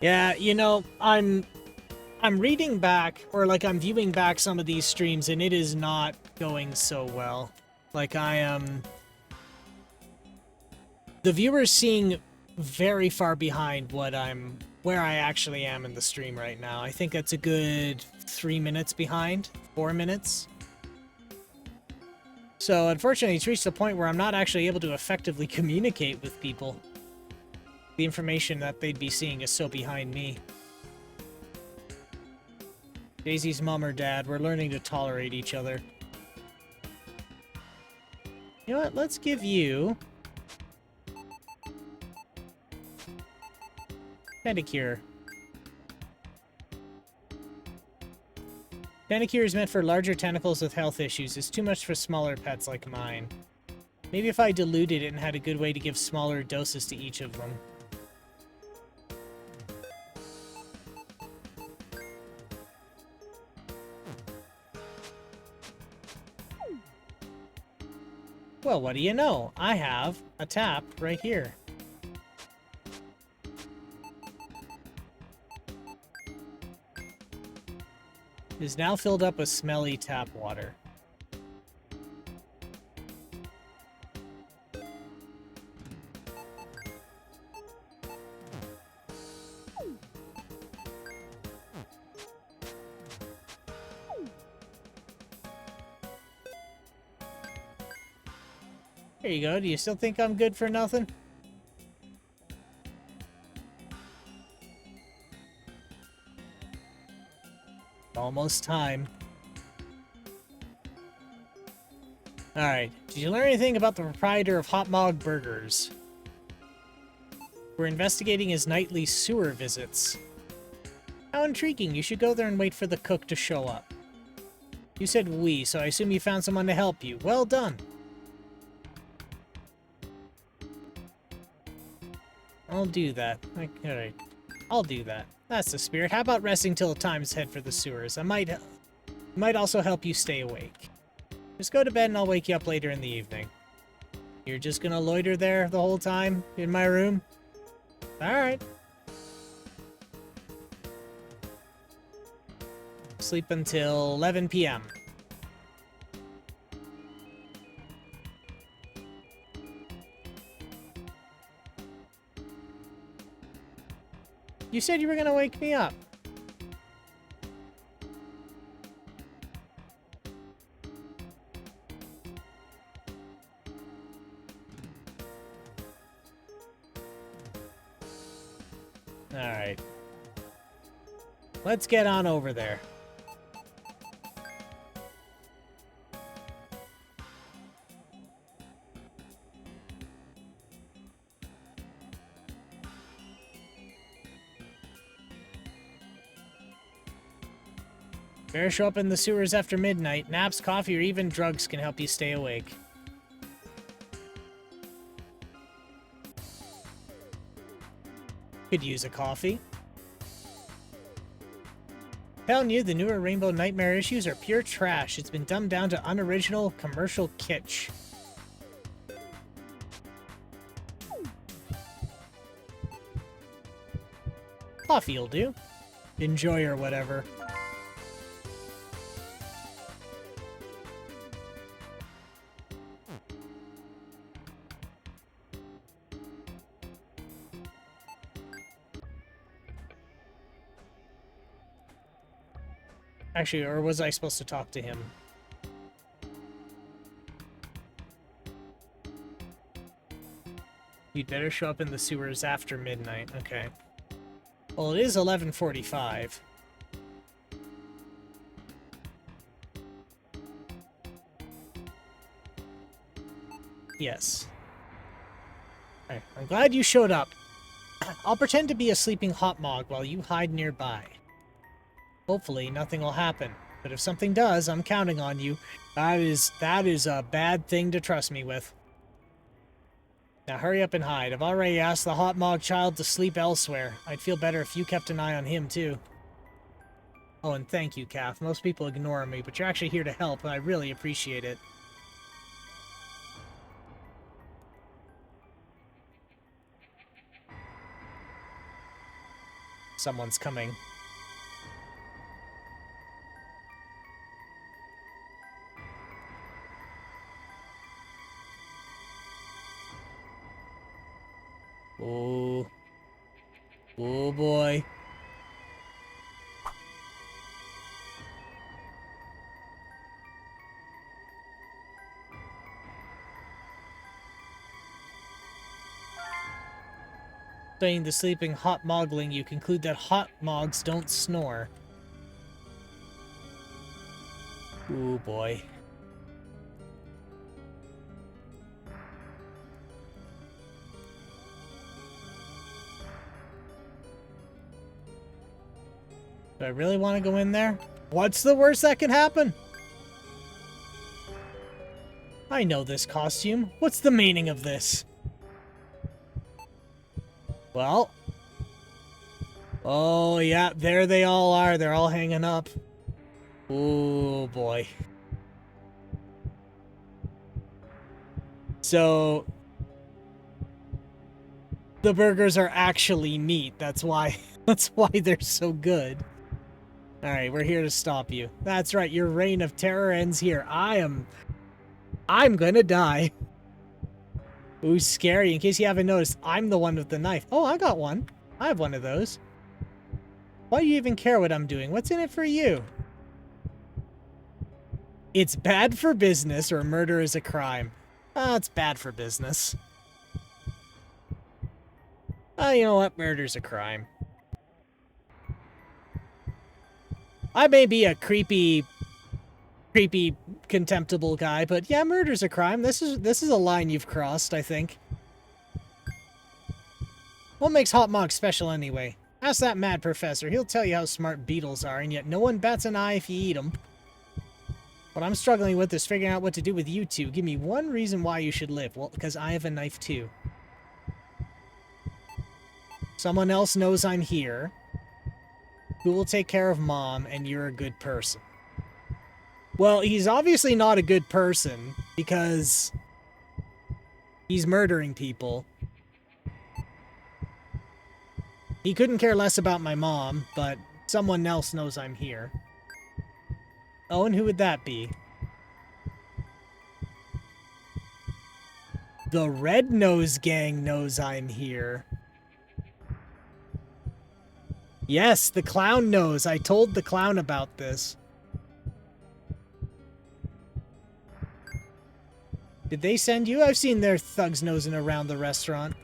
Yeah, you know, I'm reading back, or like I'm viewing back some of these streams, and it is not going so well. Like I am... The viewer's seeing very far behind where I actually am in the stream right now. I think that's a good 3 minutes behind, 4 minutes. So unfortunately, it's reached the point where I'm not actually able to effectively communicate with people. The information that they'd be seeing is so behind me. Daisy's mom or dad, we're learning to tolerate each other. You know what? Let's give you... pedicure. Pedicure is meant for larger tentacles with health issues. It's too much for smaller pets like mine. Maybe if I diluted it and had a good way to give smaller doses to each of them. Well, what do you know? I have a tap right here. It is now filled up with smelly tap water. There you go. Do you still think I'm good for nothing? Almost time. Alright. Did you learn anything about the proprietor of Hot Mog Burgers? We're investigating his nightly sewer visits. How intriguing. You should go there and wait for the cook to show up. You said we, so I assume you found someone to help you. Well done. I'll do that. Alright. I'll do that. That's the spirit. How about resting till time's head for the sewers? I might also help you stay awake. Just go to bed and I'll wake you up later in the evening. You're just gonna loiter there the whole time in my room? Alright. Sleep until 11 p.m. You said you were gonna wake me up. Alright. Let's get on over there. Better show up in the sewers after midnight. Naps, coffee, or even drugs can help you stay awake. Could use a coffee. Telling you, the newer Rainbow Nightmare issues are pure trash. It's been dumbed down to unoriginal commercial kitsch. Coffee'll do. Enjoy or whatever. Actually, or was I supposed to talk to him? You'd better show up in the sewers after midnight. Okay. Well, it is 11:45. Yes. Okay. I'm glad you showed up. I'll pretend to be a sleeping hot mog while you hide nearby. Hopefully, nothing will happen. But if something does, I'm counting on you. That is a bad thing to trust me with. Now hurry up and hide. I've already asked the hot mog child to sleep elsewhere. I'd feel better if you kept an eye on him, too. Oh, and thank you, Kath. Most people ignore me, but you're actually here to help, and I really appreciate it. Someone's coming. Oh. Oh boy. Studying the sleeping hot mogling, you conclude that hot mogs don't snore. Oh boy. Do I really want to go in there? What's the worst that can happen? I know this costume. What's the meaning of this? Well. Oh, yeah, there they all are. They're all hanging up. Oh, boy. So the burgers are actually meat. That's why they're so good. All right, we're here to stop you. That's right. Your reign of terror ends here. I'm going to die. Ooh, scary. In case you haven't noticed, I'm the one with the knife. Oh, I got one. I have one of those. Why do you even care what I'm doing? What's in it for you? It's bad for business, or murder is a crime. It's bad for business. You know what? Murder's a crime. I may be a creepy, contemptible guy, but yeah, murder's a crime. This is a line you've crossed, I think. What makes hot mog special anyway? Ask that mad professor. He'll tell you how smart beetles are, and yet no one bats an eye if you eat them. What I'm struggling with is figuring out what to do with you two. Give me one reason why you should live. Well, because I have a knife too. Someone else knows I'm here. Who will take care of Mom, and you're a good person. Well, he's obviously not a good person, because he's murdering people. He couldn't care less about my mom, but someone else knows I'm here. Oh, and who would that be? The Red Nose Gang knows I'm here. Yes, the clown knows. I told the clown about this. Did they send you? I've seen their thugs nosing around the restaurant.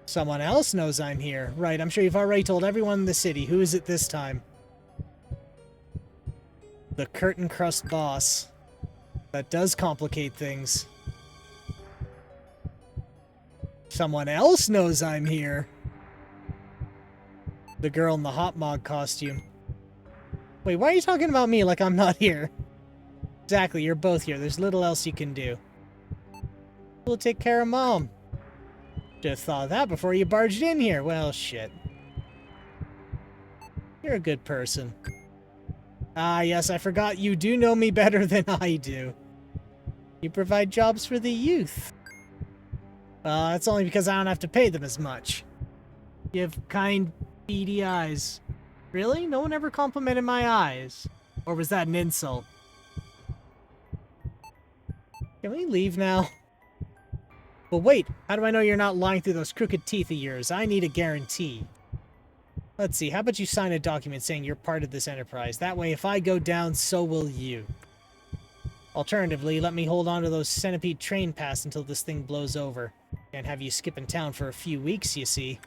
Someone else knows I'm here. Right, I'm sure you've already told everyone in the city. Who is it this time? The curtain crust boss. That does complicate things. Someone else knows I'm here. The girl in the hot mog costume. Wait, why are you talking about me like I'm not here? Exactly, you're both here. There's little else you can do. We'll take care of Mom. Should have thought of that before you barged in here. Well, shit. You're a good person. Ah, yes, I forgot you do know me better than I do. You provide jobs for the youth. Well, that's only because I don't have to pay them as much. You have kind, beady eyes. Really? No one ever complimented my eyes. Or was that an insult? Can we leave now? But wait, how do I know you're not lying through those crooked teeth of yours? I need a guarantee. Let's see, how about you sign a document saying you're part of this enterprise? That way, if I go down, so will you. Alternatively, let me hold on to those centipede train pass until this thing blows over. Can't have you skipping town for a few weeks, you see.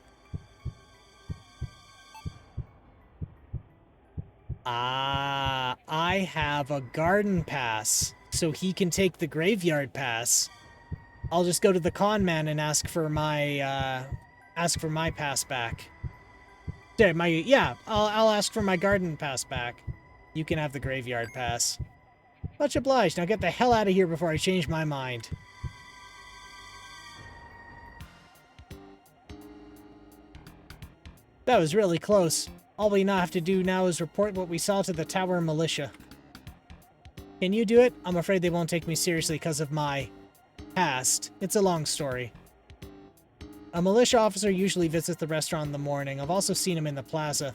Ah, I have a garden pass, so he can take the graveyard pass. I'll just go to the con man and ask for my pass back. Yeah, I'll ask for my garden pass back. You can have the graveyard pass. Much obliged. Now get the hell out of here before I change my mind. That was really close. All we now have to do now is report what we saw to the Tower Militia. Can you do it? I'm afraid they won't take me seriously because of my past. It's a long story. A militia officer usually visits the restaurant in the morning. I've also seen him in the plaza.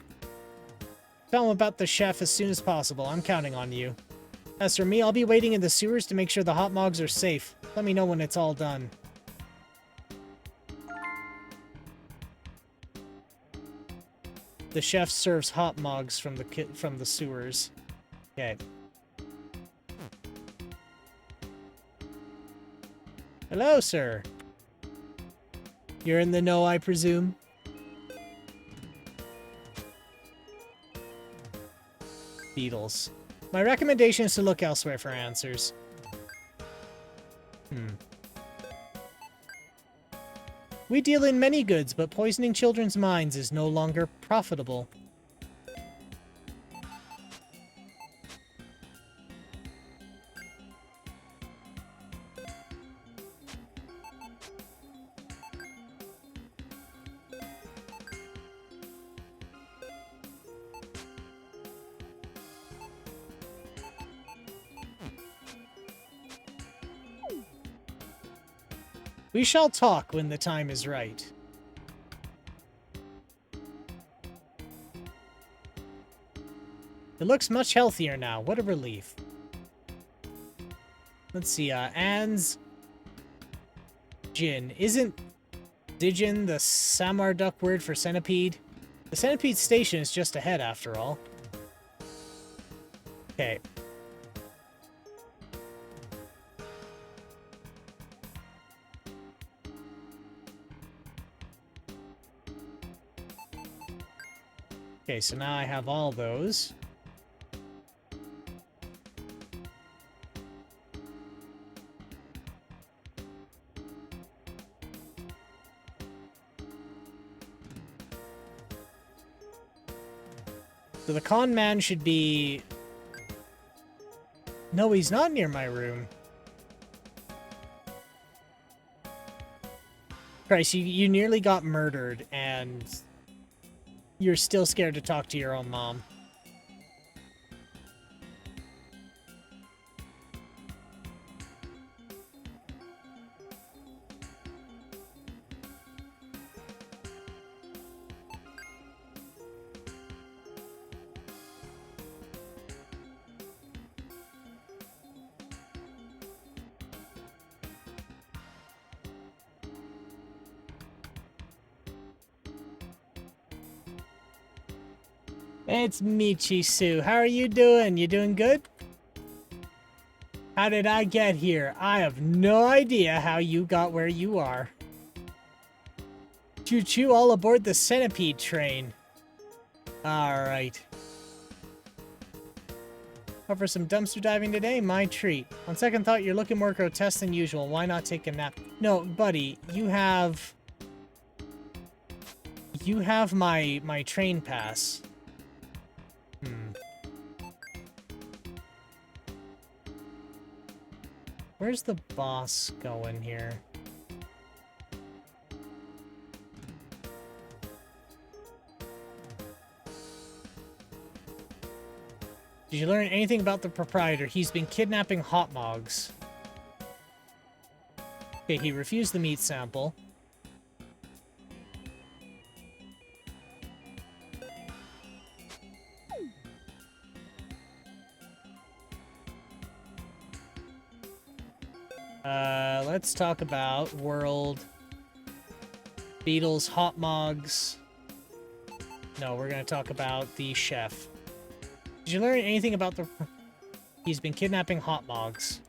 Tell him about the chef as soon as possible. I'm counting on you. As for me, I'll be waiting in the sewers to make sure the hot mogs are safe. Let me know when it's all done. The chef serves hot mogs from the sewers. Okay. Hello, sir. You're in the know, I presume? Beetles. My recommendation is to look elsewhere for answers. We deal in many goods, but poisoning children's minds is no longer profitable. We shall talk when the time is right. It looks much healthier now. What a relief. Let's see, Anne's Jin. Isn't Dijin the Samarduk word for centipede? The centipede station is just ahead, after all. Okay. Okay, so now I have all those. So the con man should be... No, he's not near my room. Christ, you nearly got murdered, and you're still scared to talk to your own mom. It's Michi Sue. How are you doing? You doing good? How did I get here? I have no idea how you got where you are. Choo-choo, all aboard the centipede train. Alright. Up for some dumpster diving today? My treat. On second thought, you're looking more grotesque than usual. Why not take a nap? No, buddy, you have... You have my train pass. Where's the boss going here? Did you learn anything about the proprietor? He's been kidnapping hot mogs. Okay, he refused the meat sample. Let's talk about World Beatles Hot Mogs. No, we're going to talk about the chef. Did you learn anything about the... He's been kidnapping hot mogs.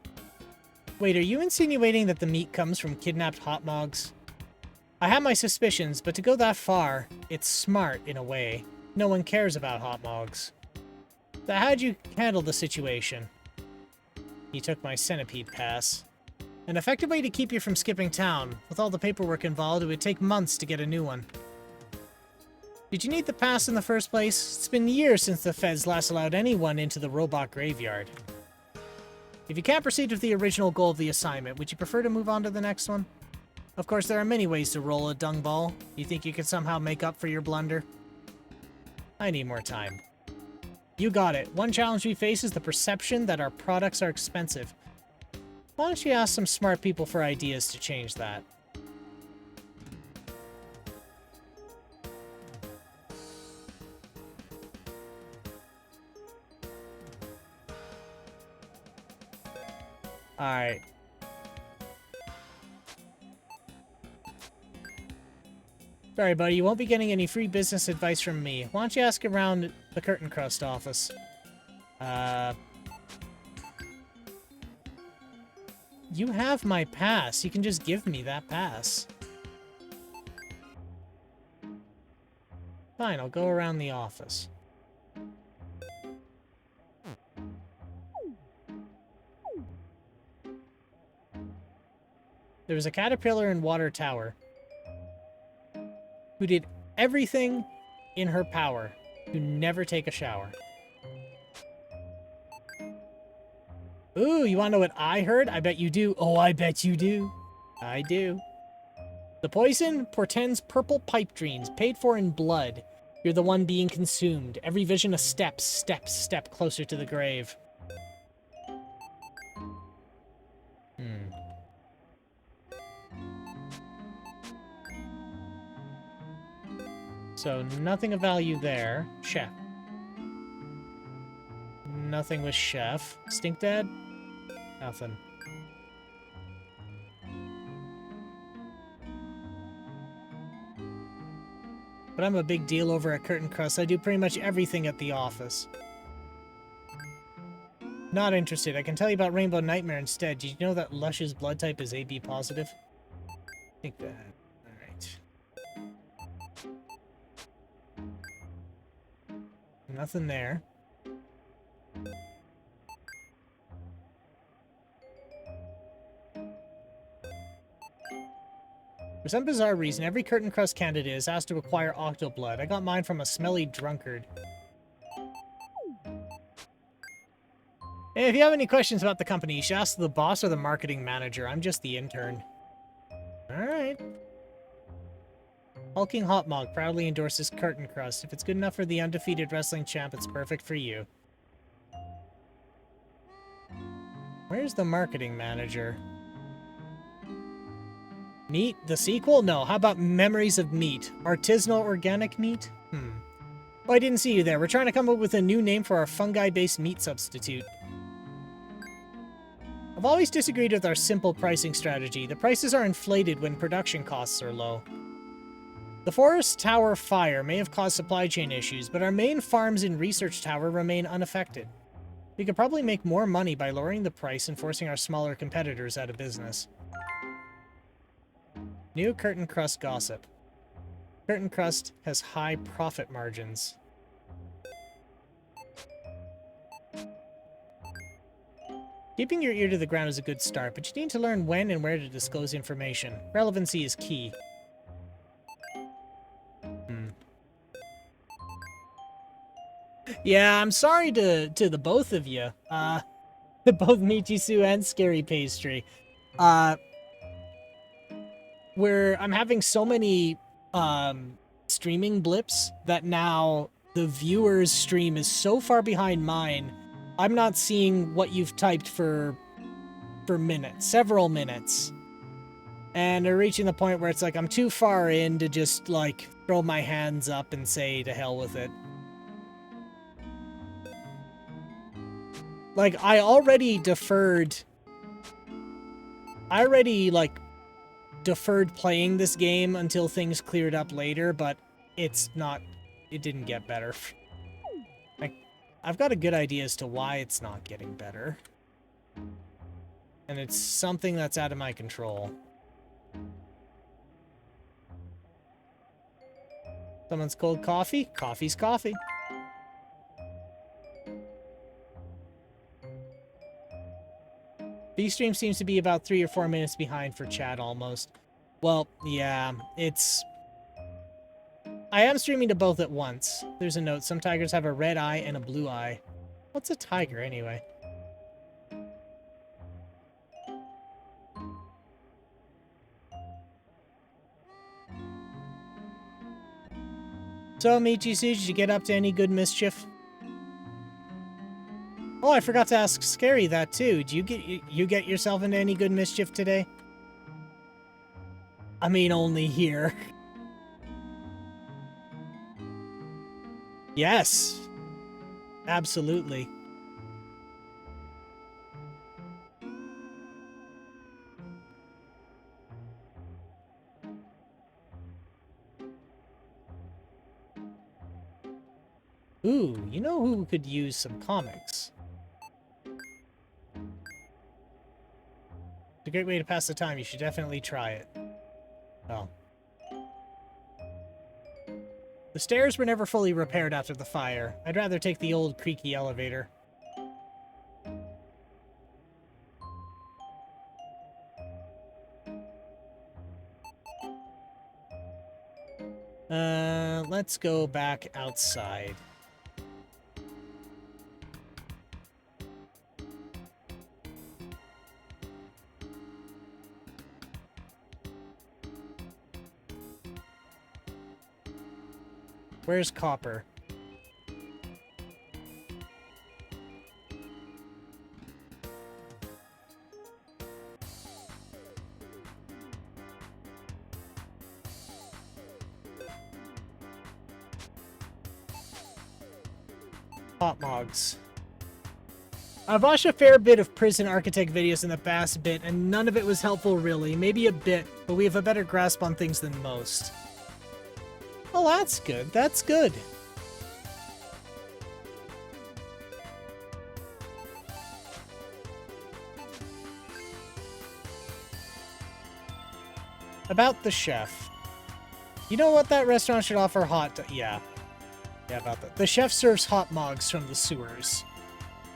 Wait, are you insinuating that the meat comes from kidnapped hot mogs? I have my suspicions, but to go that far, it's smart in a way. No one cares about hot mogs. So how'd you handle the situation? He took my centipede pass. An effective way to keep you from skipping town. With all the paperwork involved, it would take months to get a new one. Did you need the pass in the first place? It's been years since the feds last allowed anyone into the robot graveyard. If you can't proceed with the original goal of the assignment, would you prefer to move on to the next one? Of course, there are many ways to roll a dung ball. You think you could somehow make up for your blunder? I need more time. You got it. One challenge we face is the perception that our products are expensive. Why don't you ask some smart people for ideas to change that? Alright. Sorry, buddy, you won't be getting any free business advice from me. Why don't you ask around the Curtain Crust office? You have my pass. You can just give me that pass. Fine, I'll go around the office. There was a caterpillar in Water Tower who did everything in her power to never take a shower. Ooh, you want to know what I heard? I bet you do. Oh, I bet you do. I do. The poison portends purple pipe dreams, paid for in blood. You're the one being consumed. Every vision a step closer to the grave. So nothing of value there. Chef. Nothing with chef. Stink Dad? Nothing. But I'm a big deal over at Curtain Crust. I do pretty much everything at the office. Not interested. I can tell you about Rainbow Nightmare instead. Did you know that Lush's blood type is AB positive? Think that. Alright. Nothing there. For some bizarre reason, every Curtain Crust candidate is asked to acquire Octoblood. I got mine from a smelly drunkard. Hey, if you have any questions about the company, you should ask the boss or the marketing manager. I'm just the intern. Alright. Hulking Hotmog proudly endorses Curtain Crust. If it's good enough for the undefeated wrestling champ, it's perfect for you. Where's the marketing manager? Meat? The sequel? No. How about Memories of Meat? Artisanal organic meat? Oh, I didn't see you there. We're trying to come up with a new name for our fungi-based meat substitute. I've always disagreed with our simple pricing strategy. The prices are inflated when production costs are low. The Forest Tower fire may have caused supply chain issues, but our main farms in Research Tower remain unaffected. We could probably make more money by lowering the price and forcing our smaller competitors out of business. New Curtain Crust gossip. Curtain Crust has high profit margins. Keeping your ear to the ground is a good start, but you need to learn when and where to disclose information. Relevancy is key. Yeah, I'm sorry to the both of you. To both Michisu and Scary Pastry. I'm having so many streaming blips that now the viewer's stream is so far behind mine. I'm not seeing what you've typed for minutes, several minutes. And they're reaching the point where it's like I'm too far in to just like throw my hands up and say to hell with it. Like I already deferred playing this game until things cleared up later, but it didn't get better. Like, I've got a good idea as to why it's not getting better. And it's something that's out of my control. Someone's cold coffee? Coffee's coffee. B-Stream seems to be about 3 or 4 minutes behind for chat almost. Well, yeah, I am streaming to both at once. There's a note. Some tigers have a red eye and a blue eye. What's a tiger, anyway? So, Michisu, did you get up to any good mischief? Oh, I forgot to ask Scary that, too. Did you get yourself into any good mischief today? I mean, only here. Yes. Absolutely. Ooh, you know who could use some comics? It's a great way to pass the time. You should definitely try it. Oh. The stairs were never fully repaired after the fire. I'd rather take the old creaky elevator. Let's go back outside. Where's Copper? Hot mogs. I've watched a fair bit of prison architect videos in the past bit, and none of it was helpful really. Maybe a bit, but we have a better grasp on things than most. Oh, that's good. That's good. About the chef. You know what? That restaurant should offer hot... Yeah. Yeah, about that. The chef serves hot mogs from the sewers.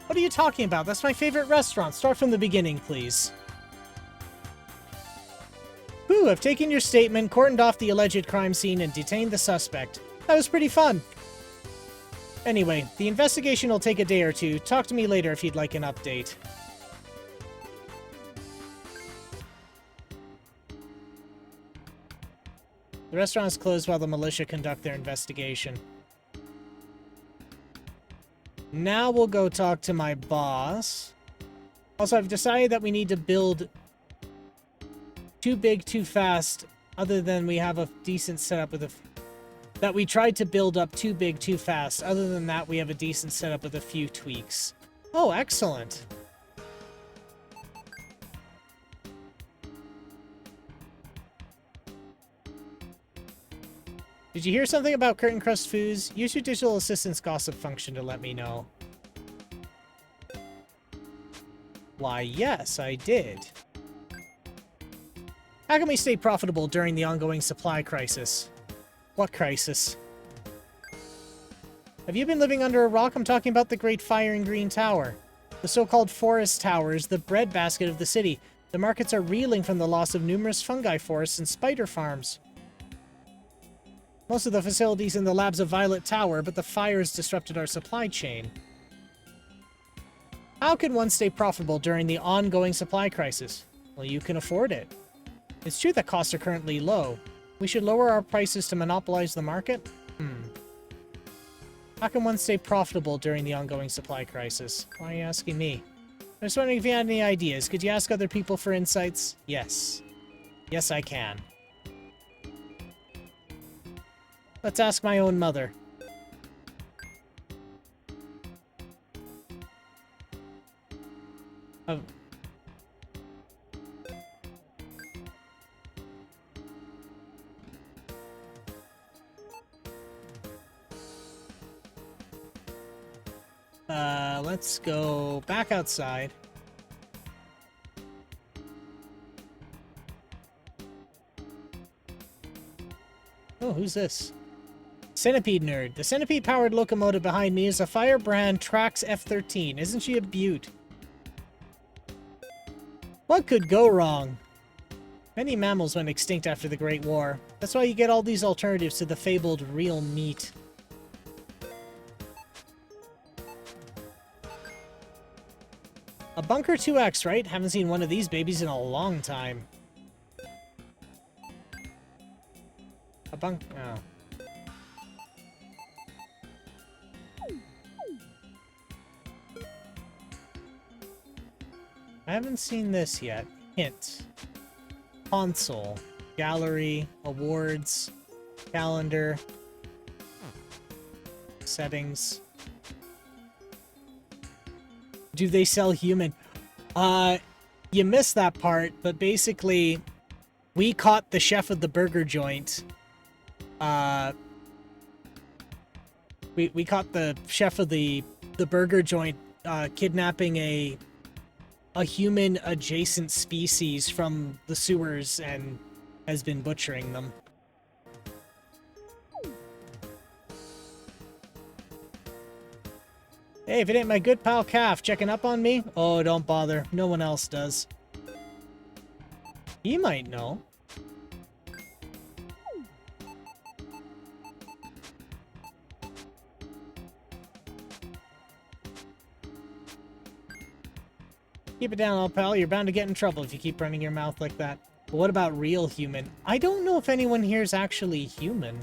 What are you talking about? That's my favorite restaurant. Start from the beginning, please. Whew, I've taken your statement, cordoned off the alleged crime scene, and detained the suspect. That was pretty fun. Anyway, the investigation will take a day or two. Talk to me later if you'd like an update. The restaurant is closed while the militia conduct their investigation. Now we'll go talk to my boss. Also, I've decided that we need to build too big, too fast, other than we have a decent setup with a... That we tried to build up too big, too fast. Other than that, we have a decent setup with a few tweaks. Oh, excellent. Did you hear something about Curtain Crust Foods? Use your digital assistant's gossip function to let me know. Why, yes, I did. How can we stay profitable during the ongoing supply crisis? What crisis? Have you been living under a rock? I'm talking about the Great Fire in Green Tower. The so-called Forest Tower is the breadbasket of the city. The markets are reeling from the loss of numerous fungi forests and spider farms. Most of the facilities in the labs of Violet Tower, but the fires disrupted our supply chain. How can one stay profitable during the ongoing supply crisis? Well, you can afford it. It's true that costs are currently low. We should lower our prices to monopolize the market? How can one stay profitable during the ongoing supply crisis? Why are you asking me? I was wondering if you had any ideas. Could you ask other people for insights? Yes. Yes, I can. Let's ask my own mother. Oh. Let's go back outside. Oh, who's this? Centipede Nerd. The centipede-powered locomotive behind me is a Firebrand Trax F-13. Isn't she a beaut? What could go wrong? Many mammals went extinct after the Great War. That's why you get all these alternatives to the fabled real meat. A Bunker 2X, right? Haven't seen one of these babies in a long time. A bunk... Oh. I haven't seen this yet. Hint. Console. Gallery. Awards. Calendar. Settings. Do they sell human? You missed that part, but basically, we caught the chef of the burger joint. We caught the chef of the burger joint kidnapping a human adjacent species from the sewers and has been butchering them. Hey, if it ain't my good pal Calf checking up on me, oh, don't bother. No one else does. He might know. Keep it down, old pal. You're bound to get in trouble if you keep running your mouth like that. But what about real human? I don't know if anyone here is actually human.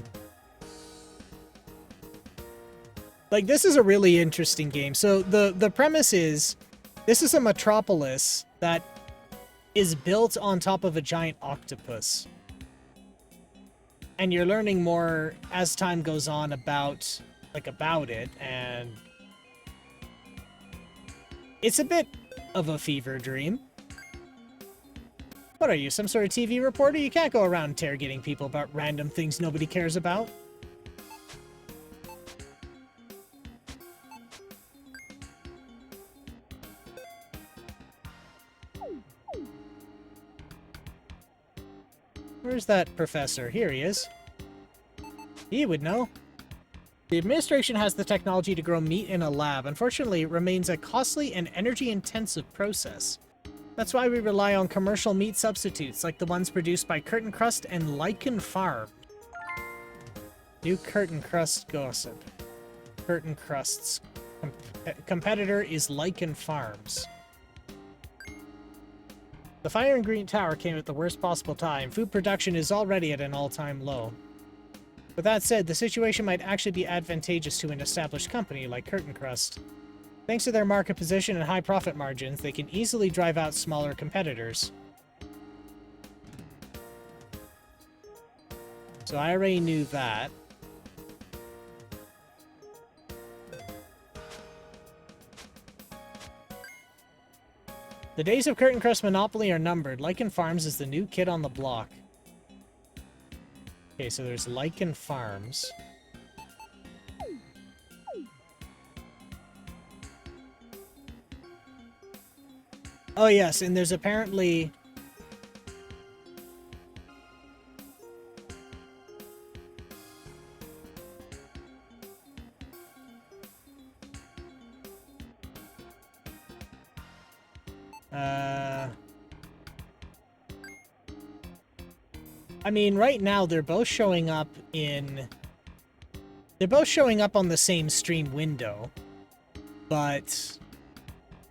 Like, this is a really interesting game. So the premise is, this is a metropolis that is built on top of a giant octopus. And you're learning more as time goes on about it, and It's a bit of a fever dream. What are you, some sort of TV reporter? You can't go around interrogating people about random things nobody cares about. Where's that professor? Here he is. He would know. The administration has the technology to grow meat in a lab. Unfortunately, it remains a costly and energy-intensive process. That's why we rely on commercial meat substitutes, like the ones produced by Curtain Crust and Lichen Farm. New Curtain Crust gossip. Curtain Crust's competitor is Lichen Farms. The fire in Green Tower came at the worst possible time. Food production is already at an all-time low. With that said, the situation might actually be advantageous to an established company like Curtain Crust. Thanks to their market position and high profit margins, they can easily drive out smaller competitors. So I already knew that. The days of Curtain Crust monopoly are numbered. Lichen Farms is the new kid on the block. Okay, so there's Lichen Farms. Oh yes, and there's apparently... I mean, right now they're both showing up in... They're both showing up on the same stream window, but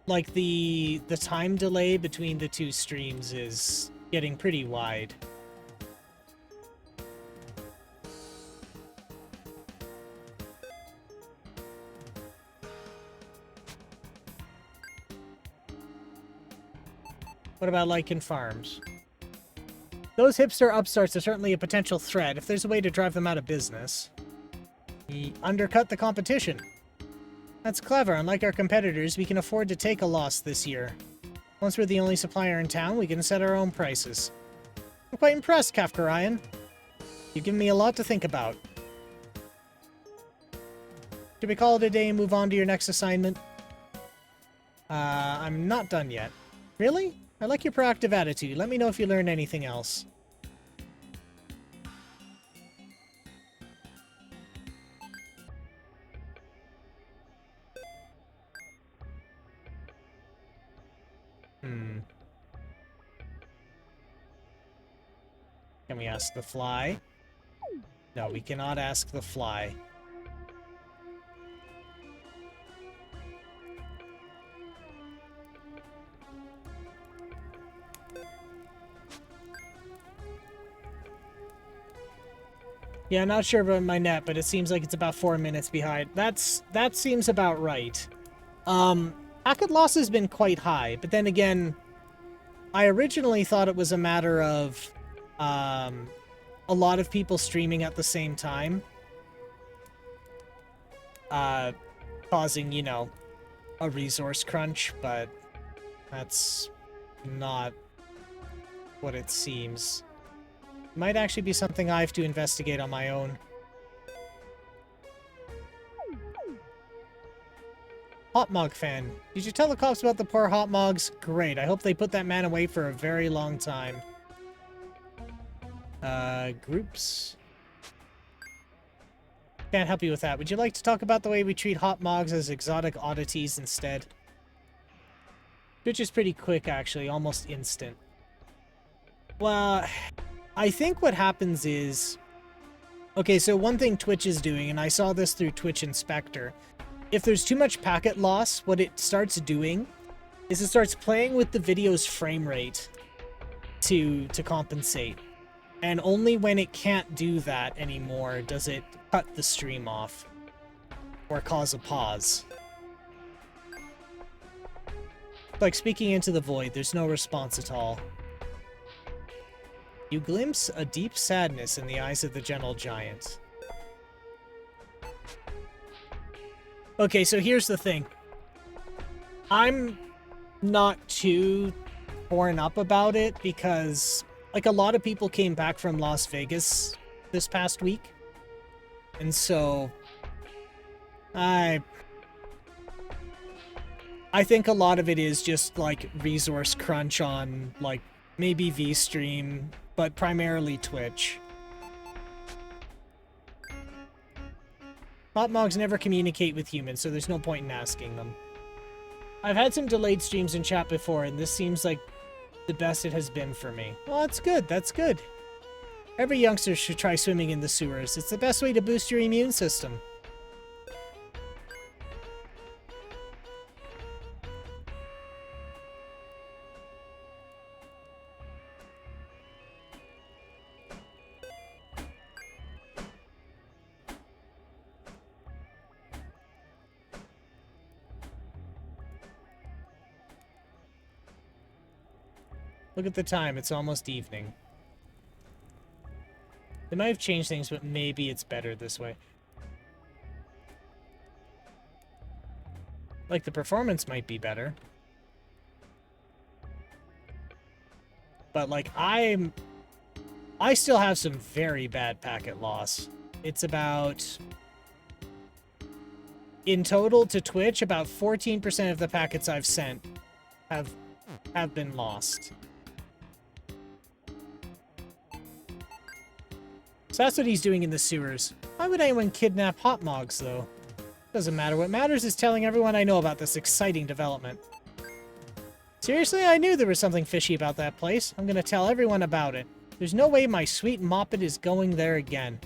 like the time delay between the two streams is getting pretty wide. What about Lichen Farms? Those hipster upstarts are certainly a potential threat if there's a way to drive them out of business. Undercut the competition. That's clever. Unlike our competitors, we can afford to take a loss this year. Once we're the only supplier in town, we can set our own prices. I'm quite impressed, Kafkarian. You've given me a lot to think about. Should we call it a day and move on to your next assignment? I'm not done yet. Really? I like your proactive attitude. Let me know if you learn anything else. Can we ask the fly? No, we cannot ask the fly. Yeah, I'm not sure about my net, but it seems like it's about 4 minutes behind. That seems about right. Packet loss has been quite high, but then again, I originally thought it was a matter of a lot of people streaming at the same time, causing, you know, a resource crunch, but that's not what it seems. Might actually be something I have to investigate on my own. Hot Mog fan. Did you tell the cops about the poor Hot Mogs? Great. I hope they put that man away for a very long time. Groups. Can't help you with that. Would you like to talk about the way we treat Hot Mogs as exotic oddities instead? Which is pretty quick, actually. Almost instant. Well, I think what happens is... Okay, so one thing Twitch is doing, and I saw this through Twitch Inspector, if there's too much packet loss, what it starts doing is it starts playing with the video's frame rate to compensate. And only when it can't do that anymore does it cut the stream off or cause a pause. Like speaking into the void, there's no response at all. You glimpse a deep sadness in the eyes of the gentle giant. Okay, so here's the thing. I'm not too torn up about it because, like, a lot of people came back from Las Vegas this past week. And so I think a lot of it is just, like, resource crunch on, like, maybe VStream, but primarily Twitch. Hotmogs never communicate with humans, so there's no point in asking them. I've had some delayed streams in chat before, and this seems like the best it has been for me. Well, that's good, that's good. Every youngster should try swimming in the sewers. It's the best way to boost your immune system. Look at the time, it's almost evening. They might have changed things, but maybe it's better this way. Like, the performance might be better. But, like, I still have some very bad packet loss. It's about... In total to Twitch, about 14% of the packets I've sent have been lost. So that's what he's doing in the sewers. Why would anyone kidnap Hotmogs, though? Doesn't matter. What matters is telling everyone I know about this exciting development. Seriously, I knew there was something fishy about that place. I'm gonna tell everyone about it. There's no way my sweet Moppet is going there again.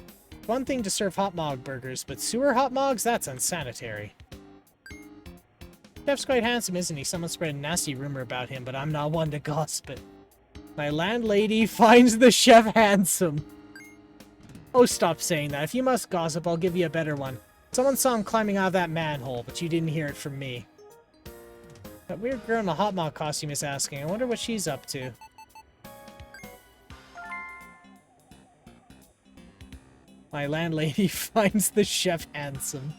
One thing to serve Hotmog burgers, but sewer Hotmogs? That's unsanitary. Chef's quite handsome, isn't he? Someone spread a nasty rumor about him, but I'm not one to gossip it. My landlady finds the chef handsome. Oh, stop saying that. If you must gossip, I'll give you a better one. Someone saw him climbing out of that manhole, but you didn't hear it from me. That weird girl in the Hotmog costume is asking. I wonder what she's up to. My landlady finds the chef handsome.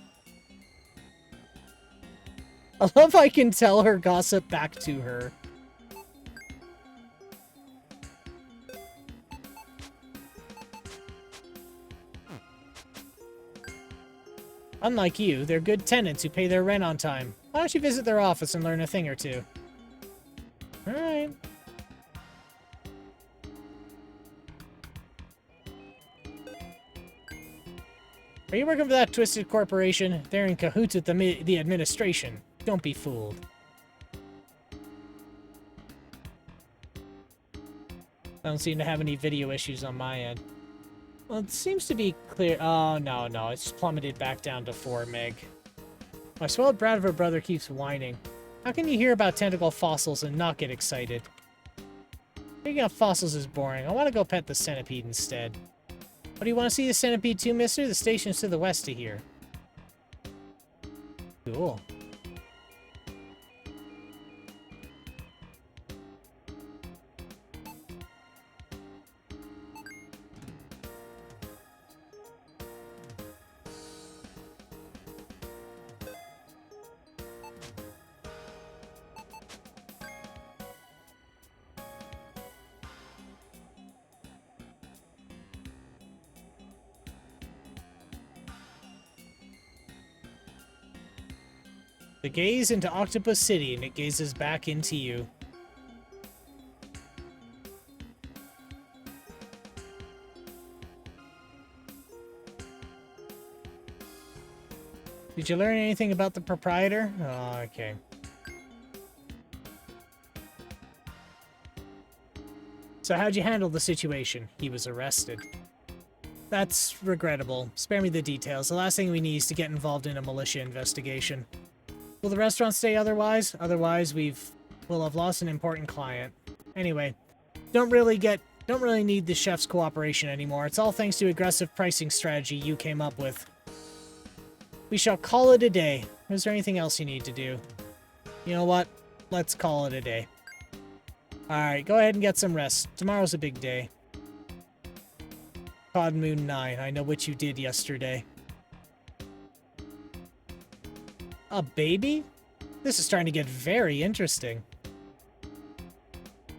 I love I can tell her gossip back to her. Unlike you, they're good tenants who pay their rent on time. Why don't you visit their office and learn a thing or two? Alright. Are you working for that twisted corporation? They're in cahoots with the administration. Don't be fooled. I don't seem to have any video issues on my end. Well, it seems to be clear. Oh, no, it's plummeted back down to 4 meg. My swelled brat of a brother keeps whining. How can you hear about tentacle fossils and not get excited? Picking up fossils is boring. I want to go pet the centipede instead. What, do you want to see the centipede too, mister? The station's to the west of here. Cool. The gaze into Octopus City, and it gazes back into you. Did you learn anything about the proprietor? Oh, okay. So how'd you handle the situation? He was arrested. That's regrettable. Spare me the details. The last thing we need is to get involved in a militia investigation. Will the restaurant stay otherwise? Otherwise, we'll have lost an important client. Anyway, don't really need the chef's cooperation anymore. It's all thanks to aggressive pricing strategy you came up with. We shall call it a day. Is there anything else you need to do? You know what? Let's call it a day. Alright, go ahead and get some rest. Tomorrow's a big day. Cod Moon 9, I know what you did yesterday. A baby? This is starting to get very interesting.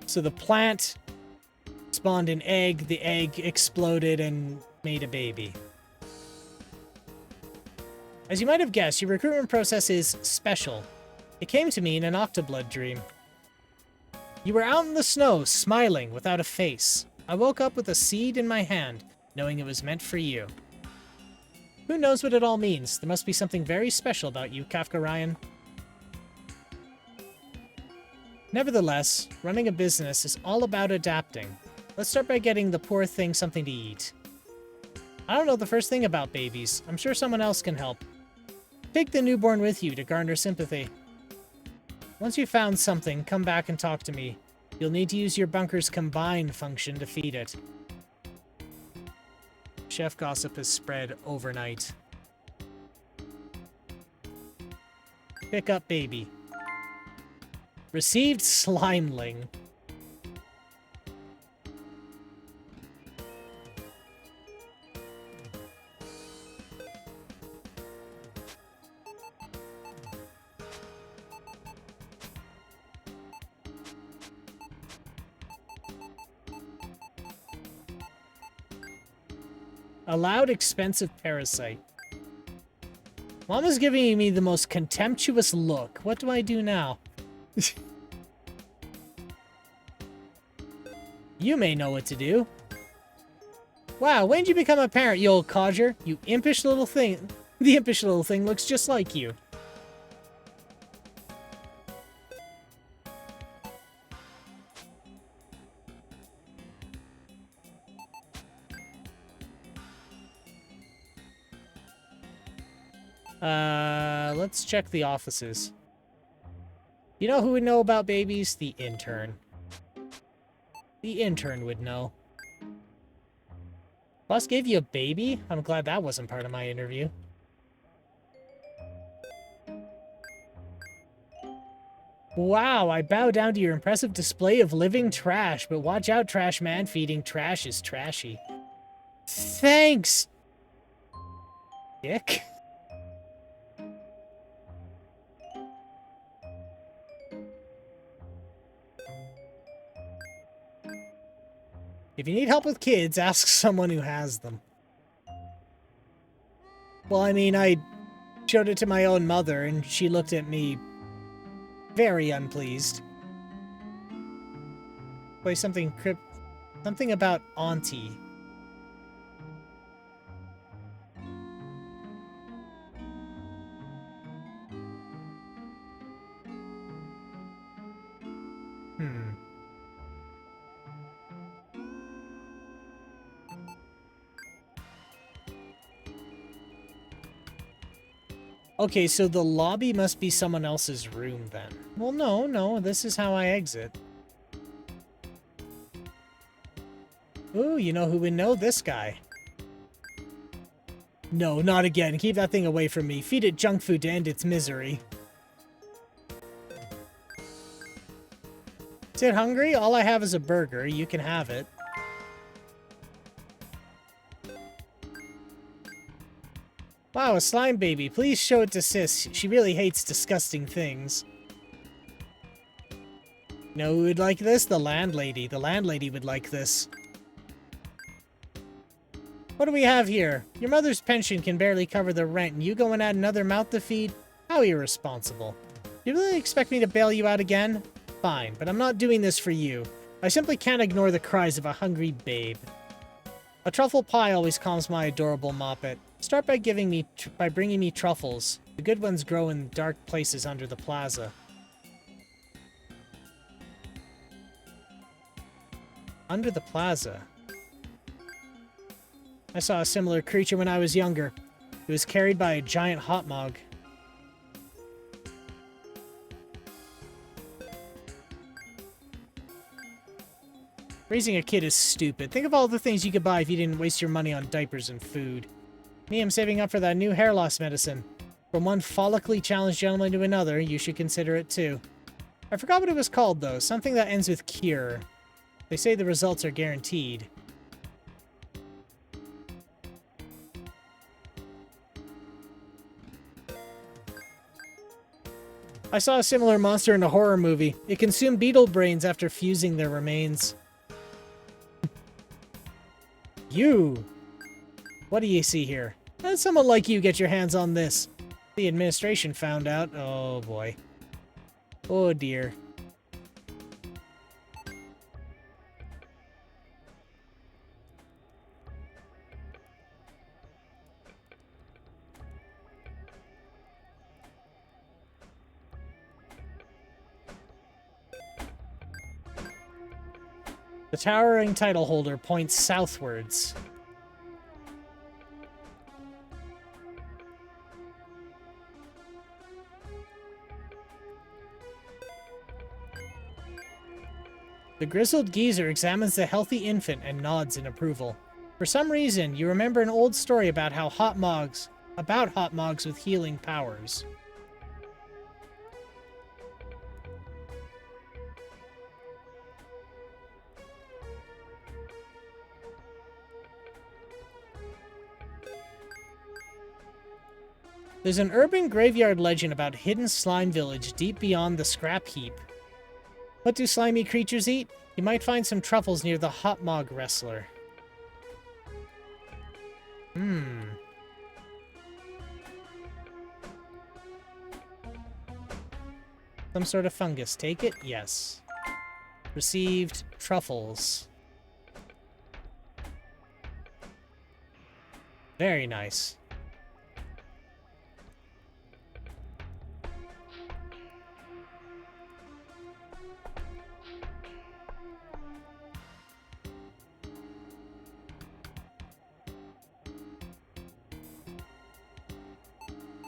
So the plant spawned an egg, the egg exploded and made a baby. As you might have guessed, your recruitment process is special. It came to me in an Octoblood dream. You were out in the snow, smiling, without a face. I woke up with a seed in my hand, knowing it was meant for you. Who knows what it all means? There must be something very special about you, Kafka Ryan. Nevertheless, running a business is all about adapting. Let's start by getting the poor thing something to eat. I don't know the first thing about babies. I'm sure someone else can help. Take the newborn with you to garner sympathy. Once you've found something, come back and talk to me. You'll need to use your bunker's combine function to feed it. Chef gossip has spread overnight. Pick up baby. Received slimeling. A loud, expensive parasite. Mama's giving me the most contemptuous look. What do I do now? You may know what to do. Wow, when did you become a parent, you old codger? You impish little thing. The impish little thing looks just like you. Let's check the offices. You know who would know about babies? The intern. The intern would know. Boss gave you a baby? I'm glad that wasn't part of my interview. Wow, I bow down to your impressive display of living trash, but watch out, trash man. Feeding trash is trashy. Thanks, Dick. If you need help with kids, ask someone who has them. Well, I mean, I showed it to my own mother, and she looked at me very unpleased. Play something something about Auntie. Okay, so the lobby must be someone else's room then. Well, no, this is how I exit. Ooh, you know who would know? This guy. No, not again. Keep that thing away from me. Feed it junk food to end its misery. Is it hungry? All I have is a burger. You can have it. Wow, a slime baby. Please show it to Sis. She really hates disgusting things. Know who would like this? The landlady. The landlady would like this. What do we have here? Your mother's pension can barely cover the rent, and you go and add another mouth to feed? How irresponsible. You really expect me to bail you out again? Fine, but I'm not doing this for you. I simply can't ignore the cries of a hungry babe. A truffle pie always calms my adorable moppet. Start by bringing me truffles. The good ones grow in dark places under the plaza. Under the plaza? I saw a similar creature when I was younger. It was carried by a giant hotmog. Raising a kid is stupid. Think of all the things you could buy if you didn't waste your money on diapers and food. Me, I'm saving up for that new hair loss medicine. From one follically challenged gentleman to another, you should consider it too. I forgot what it was called, though. Something that ends with cure. They say the results are guaranteed. I saw a similar monster in a horror movie. It consumed beetle brains after fusing their remains. You! What do you see here? How did someone like you get your hands on this? The administration found out. Oh boy. Oh dear. The towering title holder points southwards. The grizzled geezer examines the healthy infant and nods in approval. For some reason, you remember an old story about hot mogs with healing powers. There's an urban graveyard legend about hidden slime village deep beyond the scrap heap. What do slimy creatures eat? You might find some truffles near the hot mog wrestler. Some sort of fungus. Take it? Yes. Received truffles. Very nice.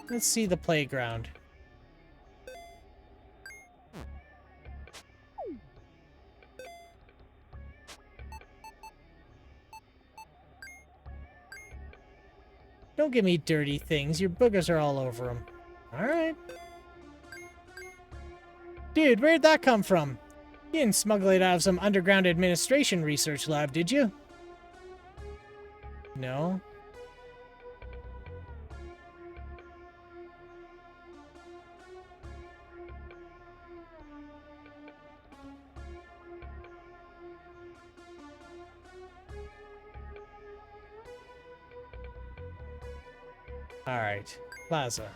Let's see the playground. Don't give me dirty things. Your boogers are all over them. Alright. Dude, where'd that come from? You didn't smuggle it out of some underground administration research lab, did you? No. Alright, Plaza.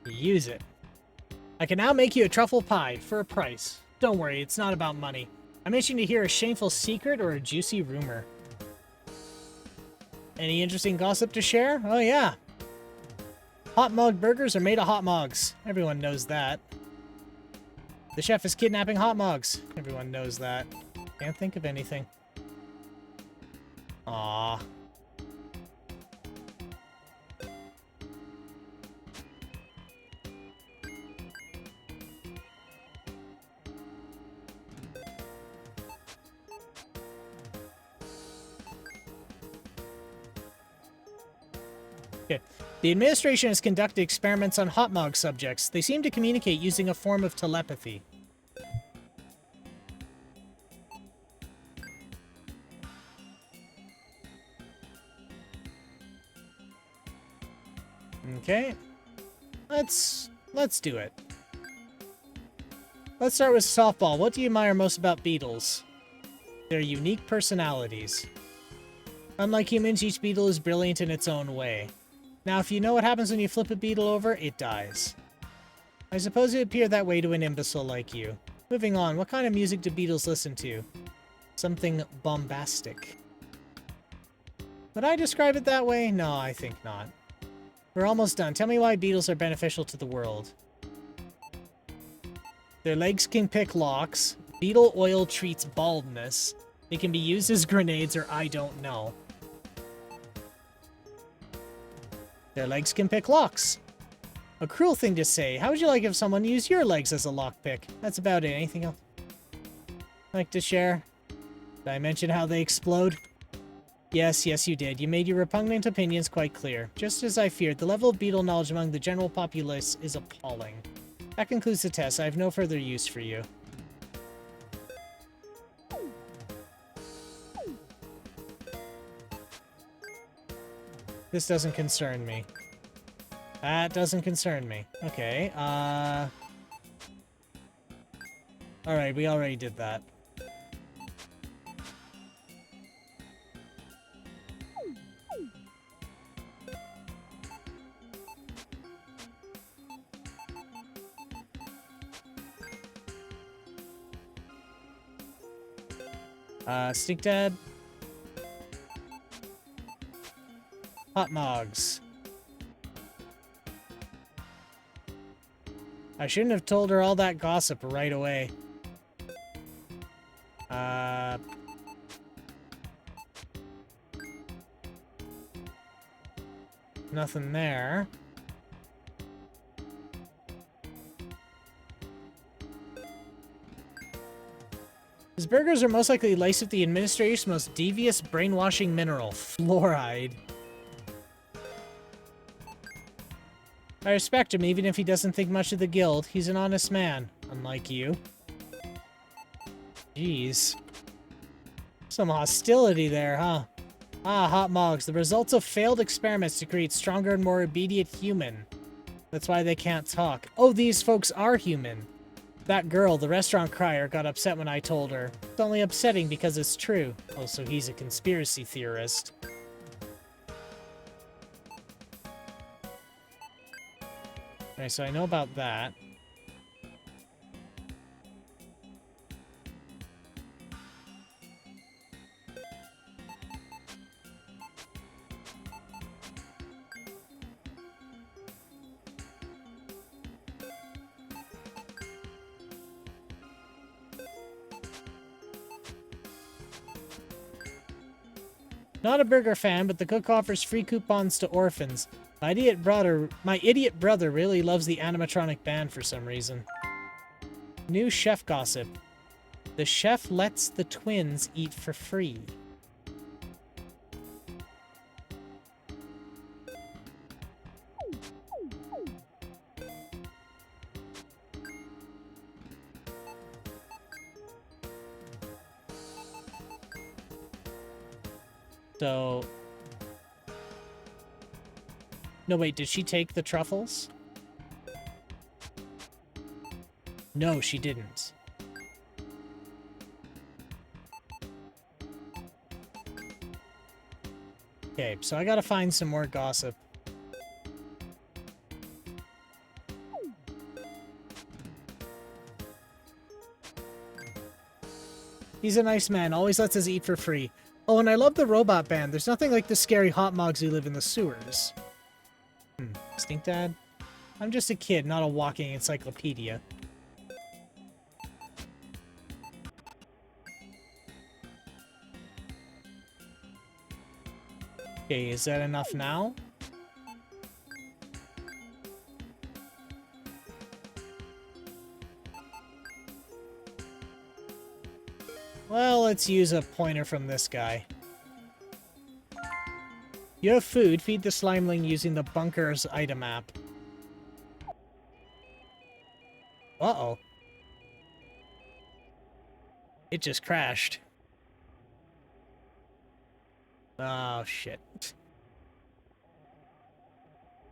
Use it. I can now make you a truffle pie for a price. Don't worry, it's not about money. I'm itching to hear a shameful secret or a juicy rumor. Any interesting gossip to share? Oh yeah. Hot mug burgers are made of hot mogs. Everyone knows that. The chef is kidnapping hot mogs. Everyone knows that. Can't think of anything. Aww. Okay. The administration has conducted experiments on hot mog subjects. They seem to communicate using a form of telepathy. Okay. Let's do it. Let's start with softball. What do you admire most about beetles? Their unique personalities. Unlike humans, each beetle is brilliant in its own way. Now, if you know what happens when you flip a beetle over, it dies. I suppose it appeared that way to an imbecile like you. Moving on, what kind of music do beetles listen to? Something bombastic. Would I describe it that way? No, I think not. We're almost done. Tell me why beetles are beneficial to the world. Their legs can pick locks. Beetle oil treats baldness. It can be used as grenades, or I don't know. Their legs can pick locks. A cruel thing to say. How would you like if someone used your legs as a lockpick? That's about it. Anything else like to share? Did I mention how they explode? Yes, you did. You made your repugnant opinions quite clear. Just as I feared, the level of beetle knowledge among the general populace is appalling. That concludes the test. I have no further use for you. This doesn't concern me. That doesn't concern me. Okay, alright, we already did that. Stink Dad. Hot Mogs. I shouldn't have told her all that gossip right away. Nothing there. His burgers are most likely laced with the administrator's most devious brainwashing mineral, fluoride. I respect him even if he doesn't think much of the guild. He's an honest man, unlike you. Jeez. Some hostility there, huh? Ah, Hot Mogs. The results of failed experiments to create stronger and more obedient human. That's why they can't talk. Oh, these folks are human. That girl, the restaurant crier, got upset when I told her. It's only upsetting because it's true. Oh, so he's a conspiracy theorist. Okay, so I know about that. Not a burger fan, but the cook offers free coupons to orphans. My idiot brother really loves the animatronic band for some reason. New chef gossip. The chef lets the twins eat for free. So... No, wait, did she take the truffles? No, she didn't. Okay, so I gotta find some more gossip. He's a nice man, always lets us eat for free. Oh, and I love the robot band. There's nothing like the scary hot mogs who live in the sewers. Stink Dad? I'm just a kid, not a walking encyclopedia. Okay, is that enough now? Well, let's use a pointer from this guy. You have food. Feed the slimeling using the bunker's item app. Uh-oh. It just crashed. Oh, shit.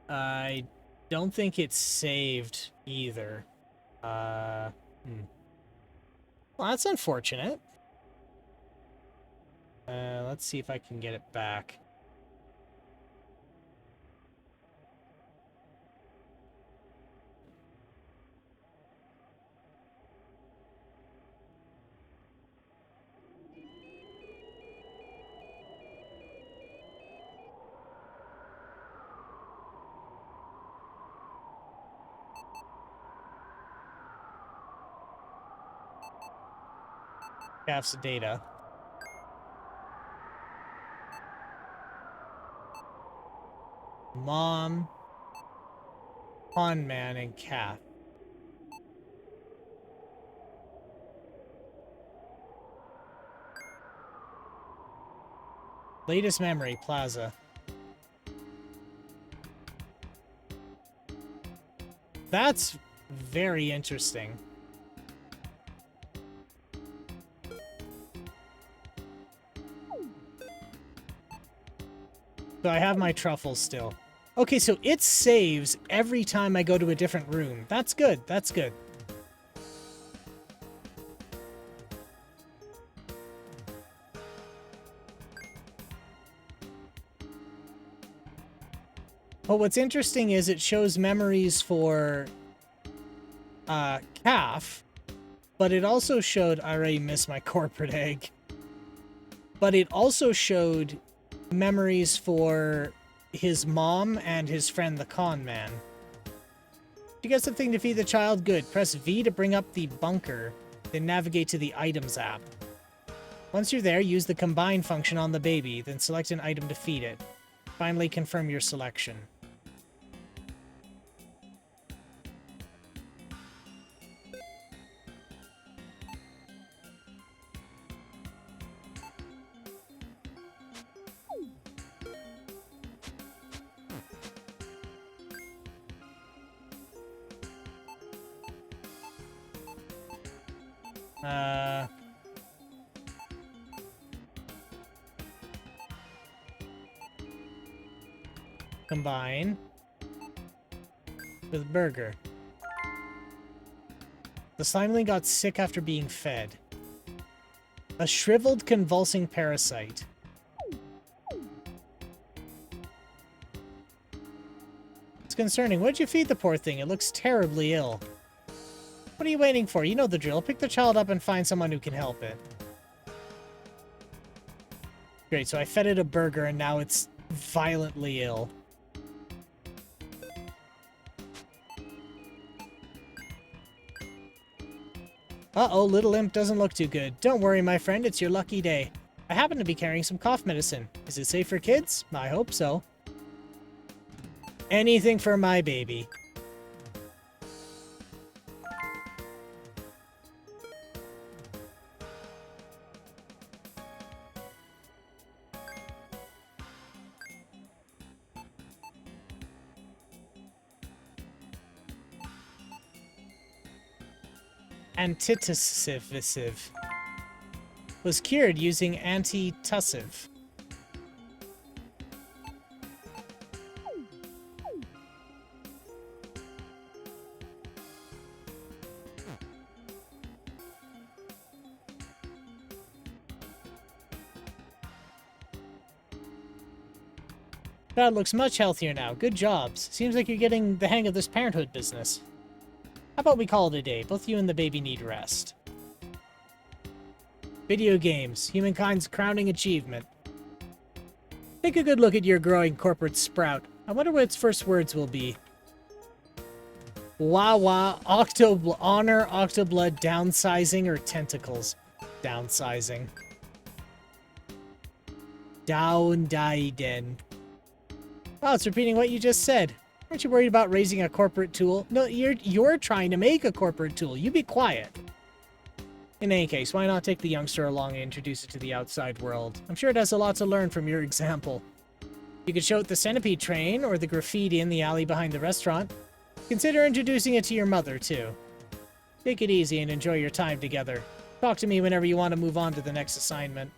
I don't think it's saved either. Well, that's unfortunate. Let's see if I can get it back. Calf's data. Mom, Pond Man, and Calf. Latest memory, Plaza. That's very interesting. So I have my truffles still. Okay, so it saves every time I go to a different room. That's good. That's good. But what's interesting is it shows memories for Calf, but it also showed, I already missed my corporate egg, but it also showed memories for his mom and his friend the con man. You get something to feed the child? Good. Press V to bring up the bunker, then navigate to the items app. Once you're there, use the combine function on the baby, then select an item to feed it. Finally, confirm your selection. Combine with burger. The slimeling got sick after being fed. A shriveled, convulsing parasite. It's concerning. What'd you feed the poor thing? It looks terribly ill. What are you waiting for? You know the drill. Pick the child up and find someone who can help it. Great, so I fed it a burger and now it's violently ill. Uh-oh, little imp doesn't look too good. Don't worry, my friend, it's your lucky day. I happen to be carrying some cough medicine. Is it safe for kids? I hope so. Anything for my baby. Antitussive was cured using antitussive. God looks much healthier now. Good jobs. Seems like you're getting the hang of this parenthood business. How about we call it a day? Both you and the baby need rest. Video games. Humankind's crowning achievement. Take a good look at your growing corporate sprout. I wonder what its first words will be. Wawa, honor, octoblood, downsizing, or tentacles? Downsizing. Down-diden. Oh, it's repeating what you just said. Aren't you worried about raising a corporate tool? No, you're trying to make a corporate tool. You be quiet. In any case, why not take the youngster along and introduce it to the outside world? I'm sure it has a lot to learn from your example. You could show it the centipede train or the graffiti in the alley behind the restaurant. Consider introducing it to your mother, too. Take it easy and enjoy your time together. Talk to me whenever you want to move on to the next assignment.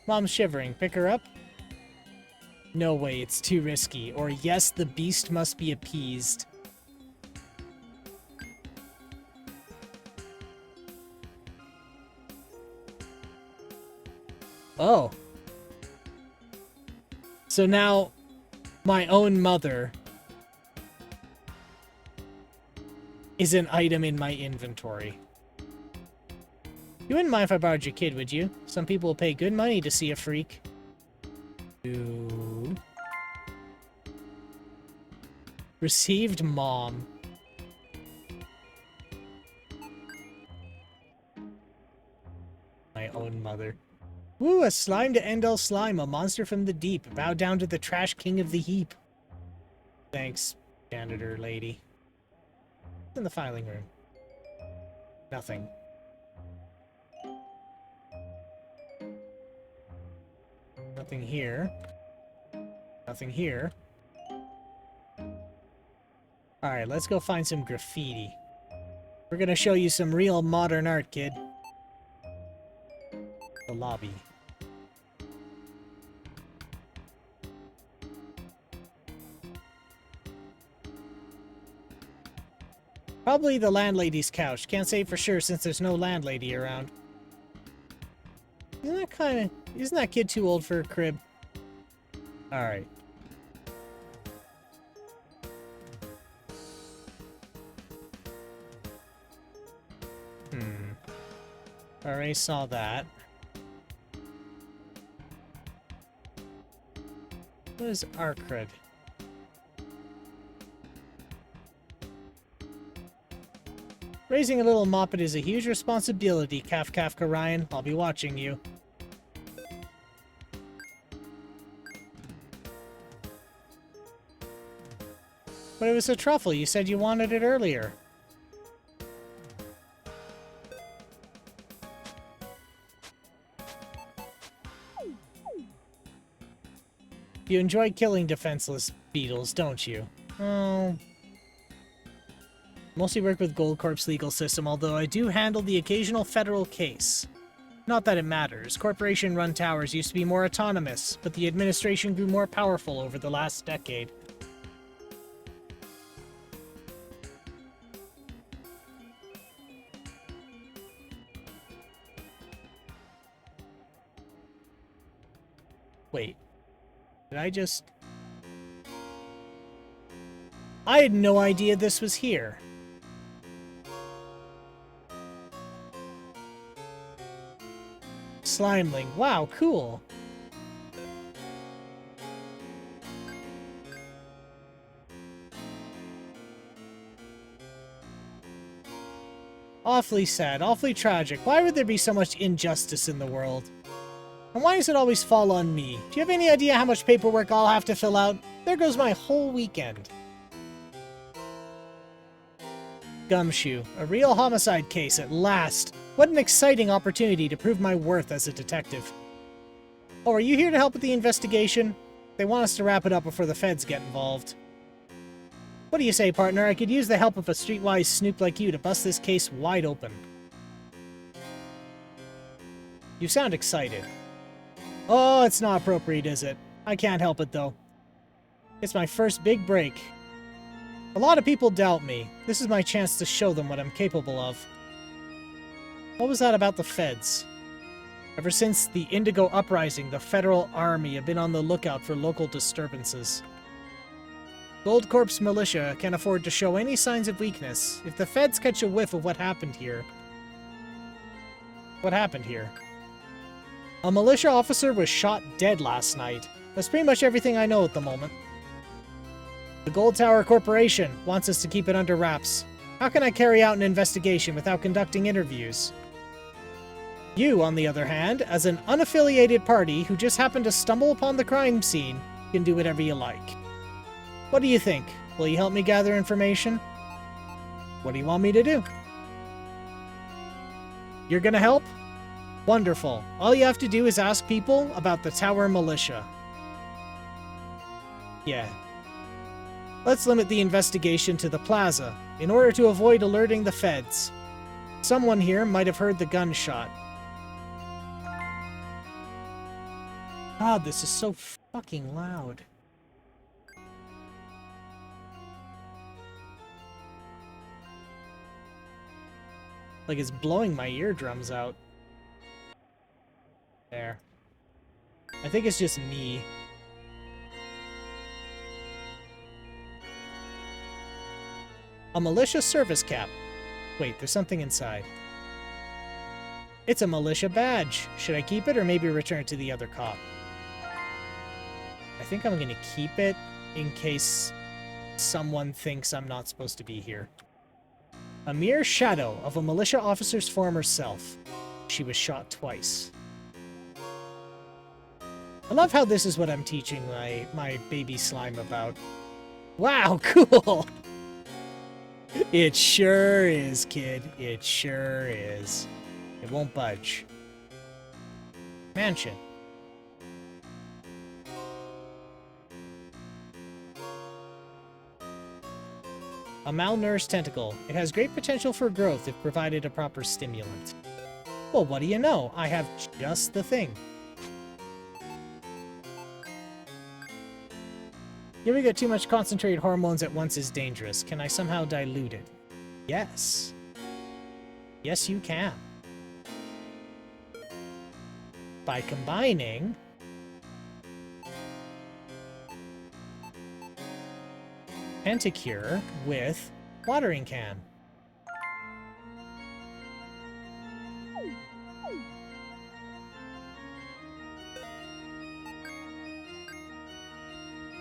Mom's shivering. Pick her up? No way, it's too risky. Or yes, the beast must be appeased. Oh. So now, my own mother is an item in my inventory. You wouldn't mind if I borrowed your kid, would you? Some people will pay good money to see a freak. Ooh. Received mom. My own mother. Woo, a slime to end all slime, a monster from the deep. Bow down to the trash king of the heap. Thanks, janitor lady. What's in the filing room? Nothing. Nothing here. Nothing here. Alright, let's go find some graffiti. We're gonna show you some real modern art, kid. The lobby. Probably the landlady's couch. Can't say for sure since there's no landlady around. Isn't that kid too old for a crib? Alright. Already saw that. What is Arcred? Raising a little moppet is a huge responsibility, Kafka Ryan. I'll be watching you. But it was a truffle. You said you wanted it earlier. You enjoy killing defenseless beetles, don't you? Oh. Mostly work with Goldcorp's legal system, although I do handle the occasional federal case. Not that it matters. Corporation-run towers used to be more autonomous, but the administration grew more powerful over the last decade. Wait. Did I just... I had no idea this was here. Slimeling. Wow, cool. Awfully sad, awfully tragic. Why would there be so much injustice in the world? And why does it always fall on me? Do you have any idea how much paperwork I'll have to fill out? There goes my whole weekend. Gumshoe. A real homicide case at last. What an exciting opportunity to prove my worth as a detective. Oh, are you here to help with the investigation? They want us to wrap it up before the feds get involved. What do you say, partner? I could use the help of a streetwise snoop like you to bust this case wide open. You sound excited. Oh, it's not appropriate, is it? I can't help it, though. It's my first big break. A lot of people doubt me. This is my chance to show them what I'm capable of. What was that about the feds? Ever since the Indigo Uprising, the Federal Army have been on the lookout for local disturbances. Goldcorp's militia can't afford to show any signs of weakness. If the feds catch a whiff of what happened here... What happened here? A militia officer was shot dead last night. That's pretty much everything I know at the moment. The Gold Tower Corporation wants us to keep it under wraps. How can I carry out an investigation without conducting interviews? You, on the other hand, as an unaffiliated party who just happened to stumble upon the crime scene, can do whatever you like. What do you think? Will you help me gather information? What do you want me to do? You're gonna help? Wonderful. All you have to do is ask people about the Tower Militia. Yeah. Let's limit the investigation to the plaza, in order to avoid alerting the feds. Someone here might have heard the gunshot. God, this is so fucking loud. Like it's blowing my eardrums out. There. I think it's just me. A militia service cap. Wait, there's something inside. It's a militia badge. Should I keep it or maybe return it to the other cop? I think I'm gonna keep it in case someone thinks I'm not supposed to be here. A mere shadow of a militia officer's former self. She was shot twice. I love how this is what I'm teaching my baby slime about. Wow, cool! It sure is, kid. It sure is. It won't budge. Mansion. A malnourished tentacle. It has great potential for growth if provided a proper stimulant. Well, what do you know? I have just the thing. Giving it too much concentrated hormones at once is dangerous. Can I somehow dilute it? Yes. Yes, you can. By combining Pentacure with watering can.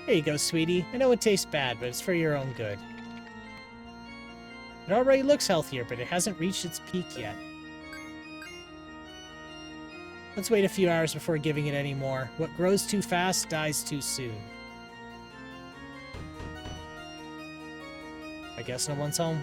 There you go, sweetie. I know it tastes bad, but it's for your own good. It already looks healthier, but it hasn't reached its peak yet. Let's wait a few hours before giving it any more. What grows too fast dies too soon. I guess no one's home.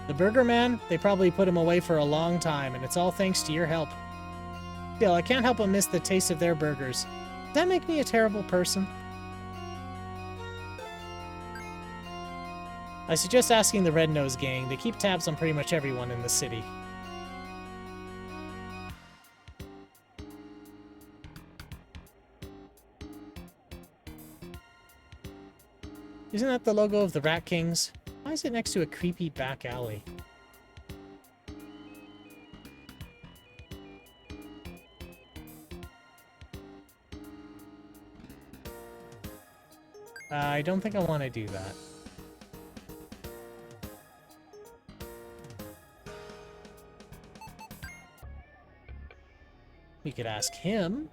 The Burger Man, they probably put him away for a long time, and it's all thanks to your help. Still, I can't help but miss the taste of their burgers. Does that make me a terrible person? I suggest asking the Red Nose Gang. They keep tabs on pretty much everyone in the city. Isn't that the logo of the Rat Kings? Why is it next to a creepy back alley? I don't think I want to do that. We could ask him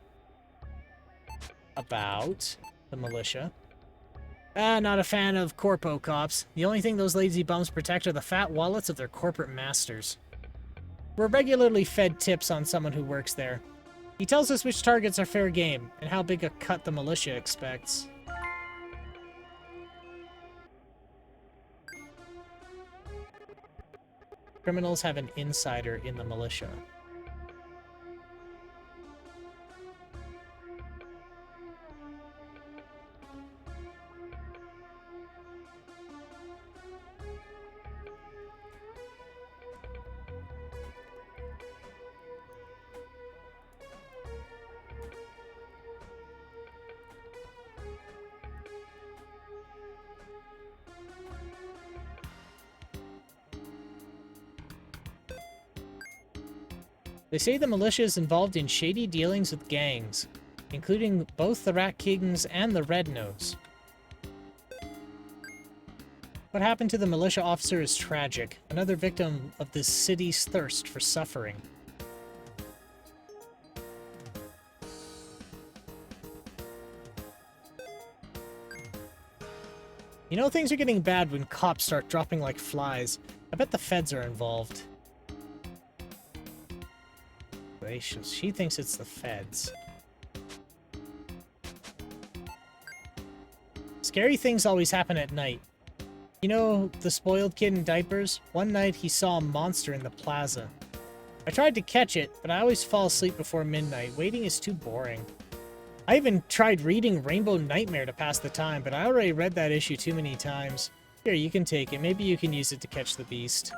about the militia. Not a fan of corpo cops. The only thing those lazy bums protect are the fat wallets of their corporate masters. We're regularly fed tips on someone who works there. He tells us which targets are fair game, and how big a cut the militia expects. Criminals have an insider in the militia. They say the militia is involved in shady dealings with gangs, including both the Rat Kings and the Red Nose. What happened to the militia officer is tragic, another victim of this city's thirst for suffering. You know, things are getting bad when cops start dropping like flies. I bet the feds are involved. Gracious, she thinks it's the feds. Scary things always happen at night. You know the spoiled kid in diapers? One night he saw a monster in the plaza. I tried to catch it, but I always fall asleep before midnight. Waiting is too boring. I even tried reading Rainbow Nightmare to pass the time, but I already read that issue too many times. Here, you can take it. Maybe you can use it to catch the beast.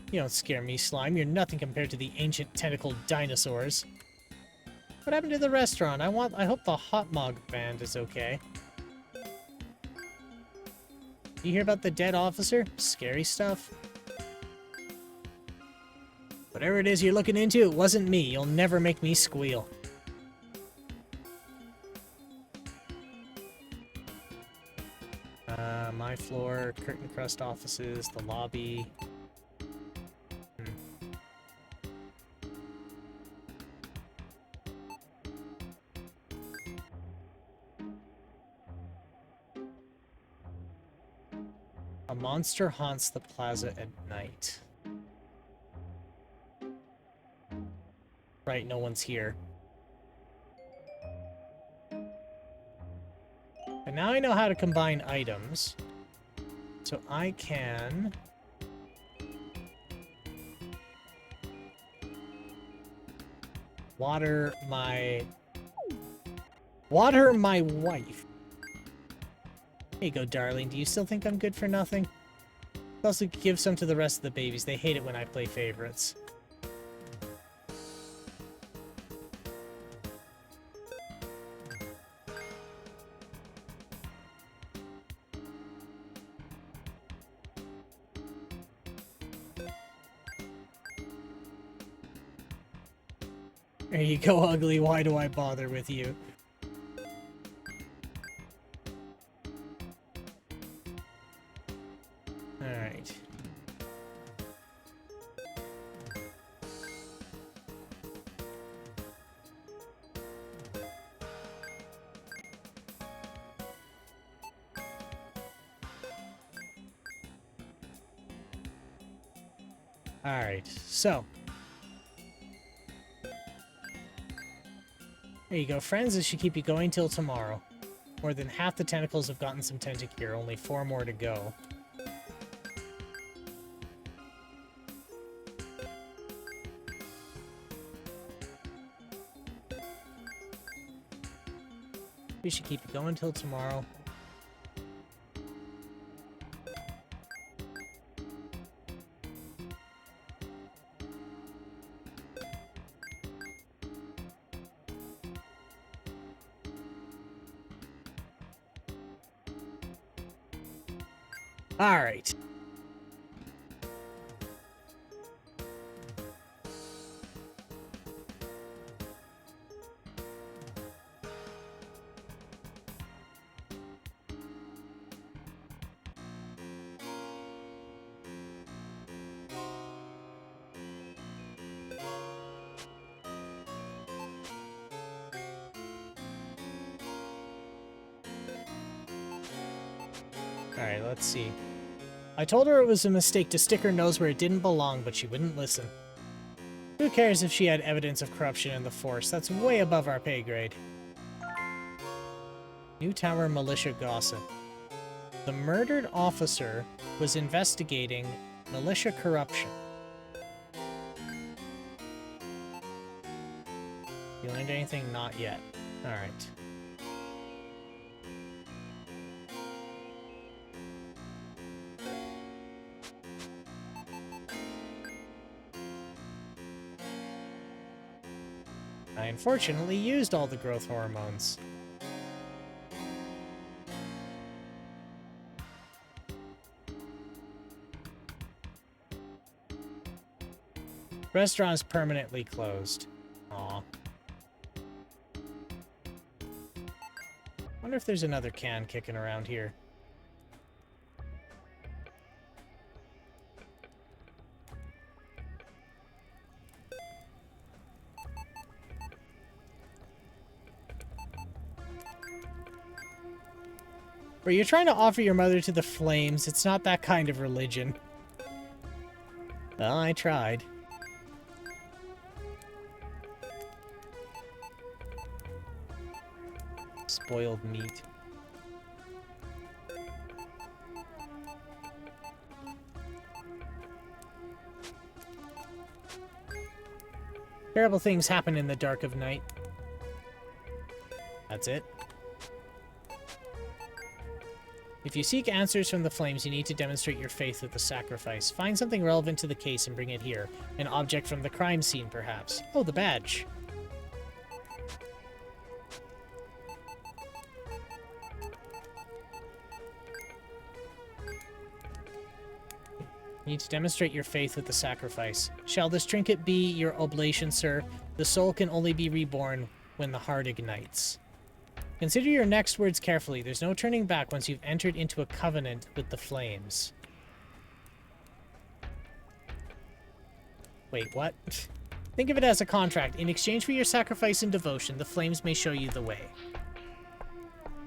You don't scare me, Slime. You're nothing compared to the ancient tentacled dinosaurs. What happened to the restaurant? I hope the Hot Mog band is okay. You hear about the dead officer? Scary stuff. Whatever it is you're looking into, it wasn't me. You'll never make me squeal. My floor, curtain crust offices, the lobby. A monster haunts the plaza at night. Right, no one's here. And now I know how to combine items. So I can... water my wife. There you go, darling. Do you still think I'm good for nothing? Also give some to the rest of the babies. They hate it when I play favorites. There you go, ugly. Why do I bother with you? Alright. Alright, so. There you go, friends. This should keep you going till tomorrow. More than half the tentacles have gotten some tentacure, only 4 more to go. We should keep it going till tomorrow. All right. All right, let's see. I told her it was a mistake to stick her nose where it didn't belong, but she wouldn't listen. Who cares if she had evidence of corruption in the force? That's way above our pay grade. New Tower militia gossip. The murdered officer was investigating militia corruption. You learned anything? Not yet. Alright. I unfortunately used all the growth hormones. Restaurant is permanently closed. Aw. Wonder if there's another can kicking around here. Or you're trying to offer your mother to the flames. It's not that kind of religion. Well, I tried. Spoiled meat. Terrible things happen in the dark of night. That's it. If you seek answers from the flames, you need to demonstrate your faith with the sacrifice. Find something relevant to the case and bring it here. An object from the crime scene, perhaps. Oh, the badge. You need to demonstrate your faith with the sacrifice. Shall this trinket be your oblation, sir? The soul can only be reborn when the heart ignites. Consider your next words carefully. There's no turning back once you've entered into a covenant with the flames. Wait, what? Think of it as a contract. In exchange for your sacrifice and devotion, the flames may show you the way.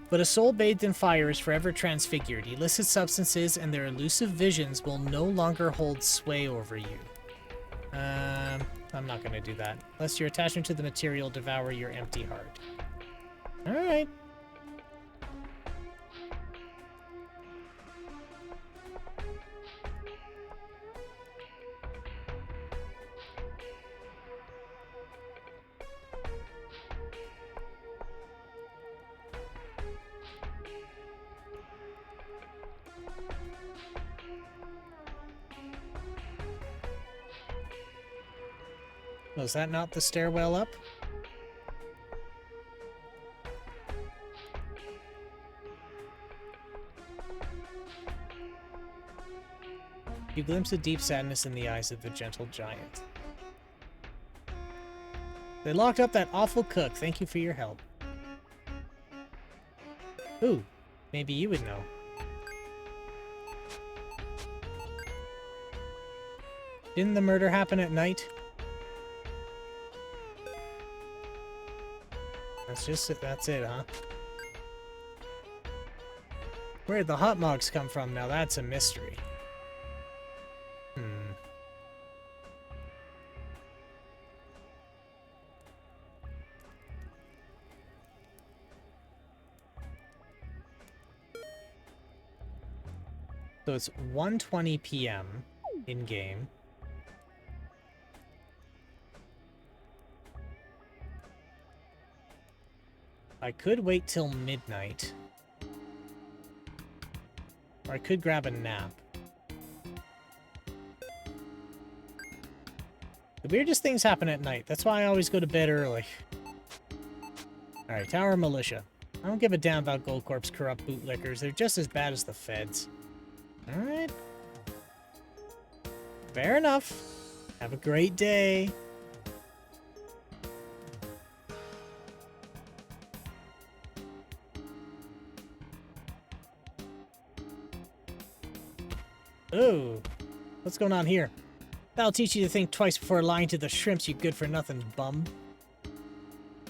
But a soul bathed in fire is forever transfigured. Illicit substances and their elusive visions will no longer hold sway over you. I'm not going to do that. Lest your attachment to the material devour your empty heart. Alright. Was that not the stairwell up? You glimpse a deep sadness in the eyes of the gentle giant. They locked up that awful cook. Thank you for your help. Ooh, maybe you would know. Didn't the murder happen at night? That's it, huh? Where'd the hot mugs come from? Now that's a mystery. So it's 1:20 p.m. in-game. I could wait till midnight. Or I could grab a nap. The weirdest things happen at night. That's why I always go to bed early. Alright, Tower Militia. I don't give a damn about Goldcorp's corrupt bootlickers. They're just as bad as the feds. Alright. Fair enough. Have a great day. Ooh. What's going on here? That'll teach you to think twice before lying to the shrimps, you good-for-nothing bum.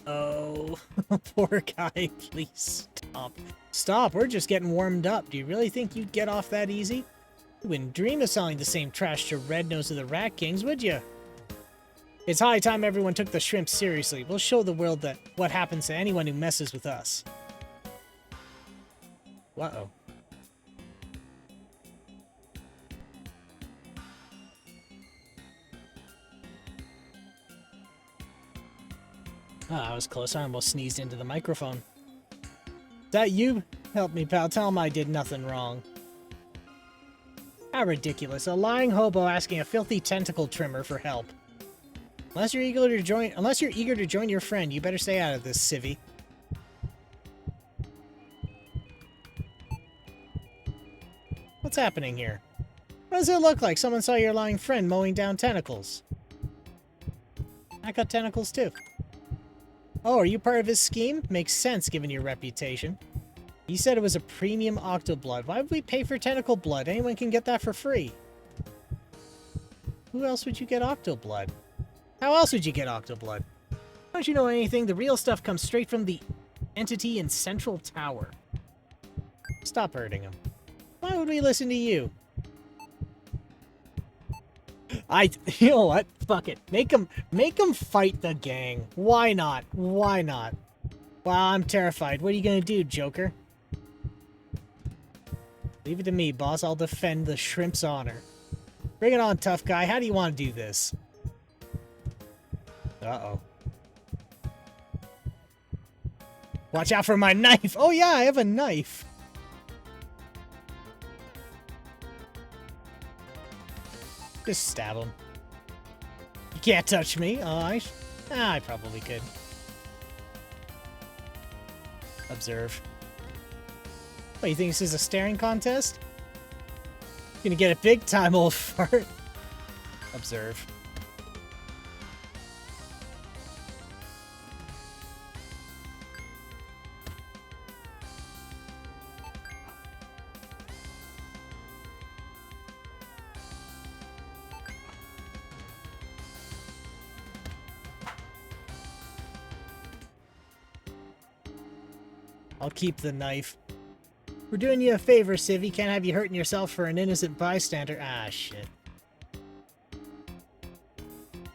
Oh, poor guy. Please stop. Stop, we're just getting warmed up. Do you really think you'd get off that easy? You wouldn't dream of selling the same trash to Red Nose of the Rat Kings, would you? It's high time everyone took the shrimps seriously. We'll show the world that what happens to anyone who messes with us. Uh-oh. Ah, I was close. I almost sneezed into the microphone. Is that you? Help me, pal. Tell him I did nothing wrong. How ridiculous. A lying hobo asking a filthy tentacle trimmer for help. Unless you're eager to join your friend, you better stay out of this, civvy. What's happening here? What does it look like? Someone saw your lying friend mowing down tentacles. I got tentacles too. Oh, are you part of his scheme? Makes sense given your reputation. He said it was a premium octoblood. Why would we pay for tentacle blood? Anyone can get that for free. Who else would you get octoblood? How else would you get octoblood? Don't you know anything? The real stuff comes straight from the entity in Central Tower. Stop hurting him. Why would we listen to you? You know what? Fuck it. Make him fight the gang. Why not? Why not? Wow, I'm terrified. What are you gonna do, Joker? Leave it to me, boss. I'll defend the shrimp's honor. Bring it on, tough guy. How do you want to do this? Uh-oh. Watch out for my knife! Oh yeah, I have a knife! Just stab him. You can't touch me. Oh, I probably could. Observe. What, you think this is a staring contest? Gonna get it big time, old fart. Observe. I'll keep the knife. We're doing you a favor, Civvy. Can't have you hurting yourself for an innocent bystander. Ah, shit.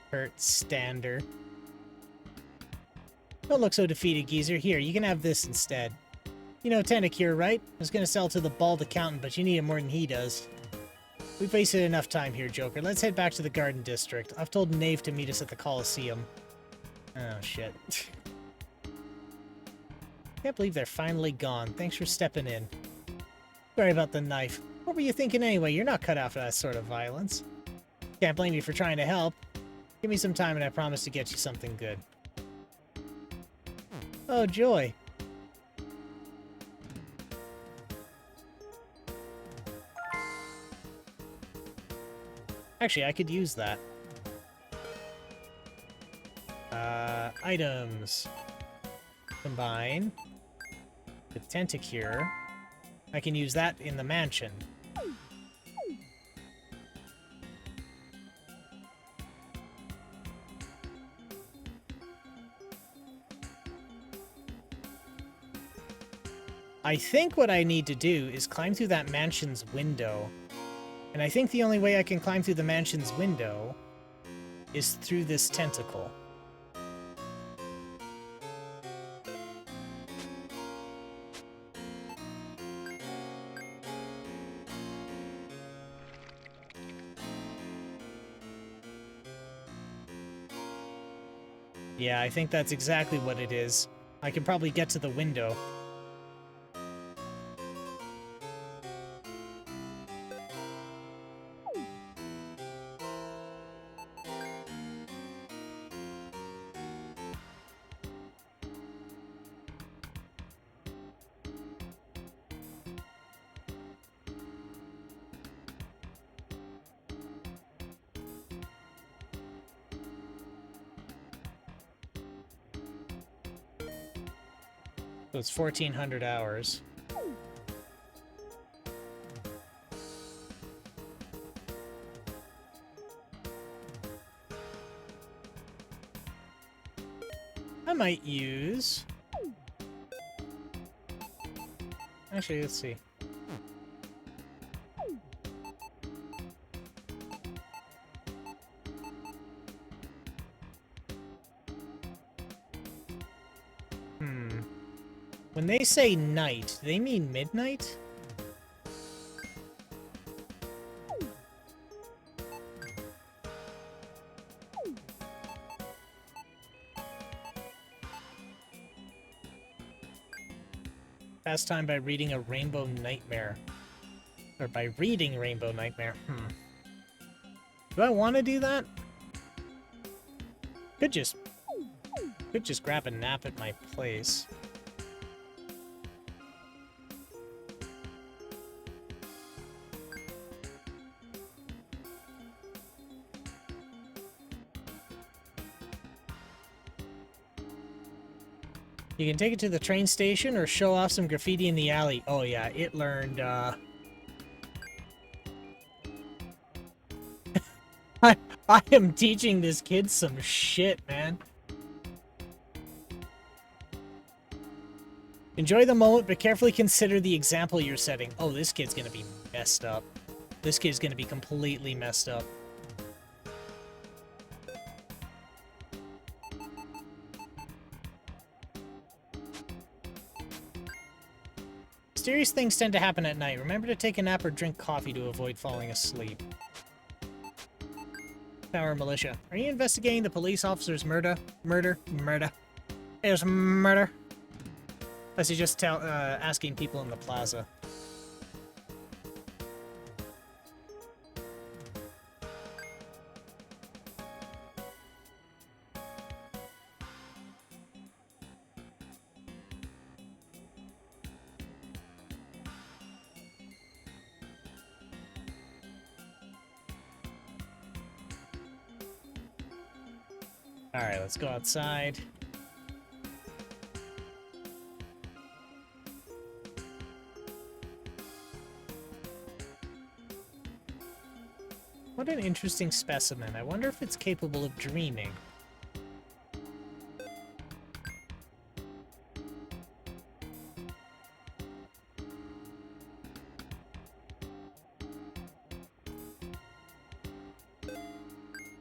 Hurt stander. Don't look so defeated, geezer. Here, you can have this instead. You know Tentacure, right? I was gonna sell to the bald accountant, but you need it more than he does. We've wasted enough time here, Joker. Let's head back to the Garden District. I've told Knave to meet us at the Coliseum. Oh, shit. Can't believe they're finally gone. Thanks for stepping in. Sorry about the knife. What were you thinking anyway? You're not cut out for that sort of violence. Can't blame you for trying to help. Give me some time and I promise to get you something good. Oh, joy. Actually, I could use that. Items. Combine. With Tentacure. I can use that in the mansion. I think what I need to do is climb through that mansion's window. And I think the only way I can climb through the mansion's window is through this tentacle. Yeah, I think that's exactly what it is. I can probably get to the window. So it's 1,400 hours. I might use... Actually, let's see. When they say night, do they mean midnight? Pass time by reading a Rainbow Nightmare. Or by reading Rainbow Nightmare. Do I want to do that? Could just grab a nap at my place. You can take it to the train station or show off some graffiti in the alley. Oh yeah, it learned, I am teaching this kid some shit, man. Enjoy the moment, but carefully consider the example you're setting. Oh, this kid's gonna be messed up. This kid's gonna be completely messed up. Mysterious things tend to happen at night. Remember to take a nap or drink coffee to avoid falling asleep. Power Militia. Are you investigating the police officer's murder? Murder. It was murder. Unless you're just asking people in the plaza. Alright, let's go outside. What an interesting specimen. I wonder if it's capable of dreaming.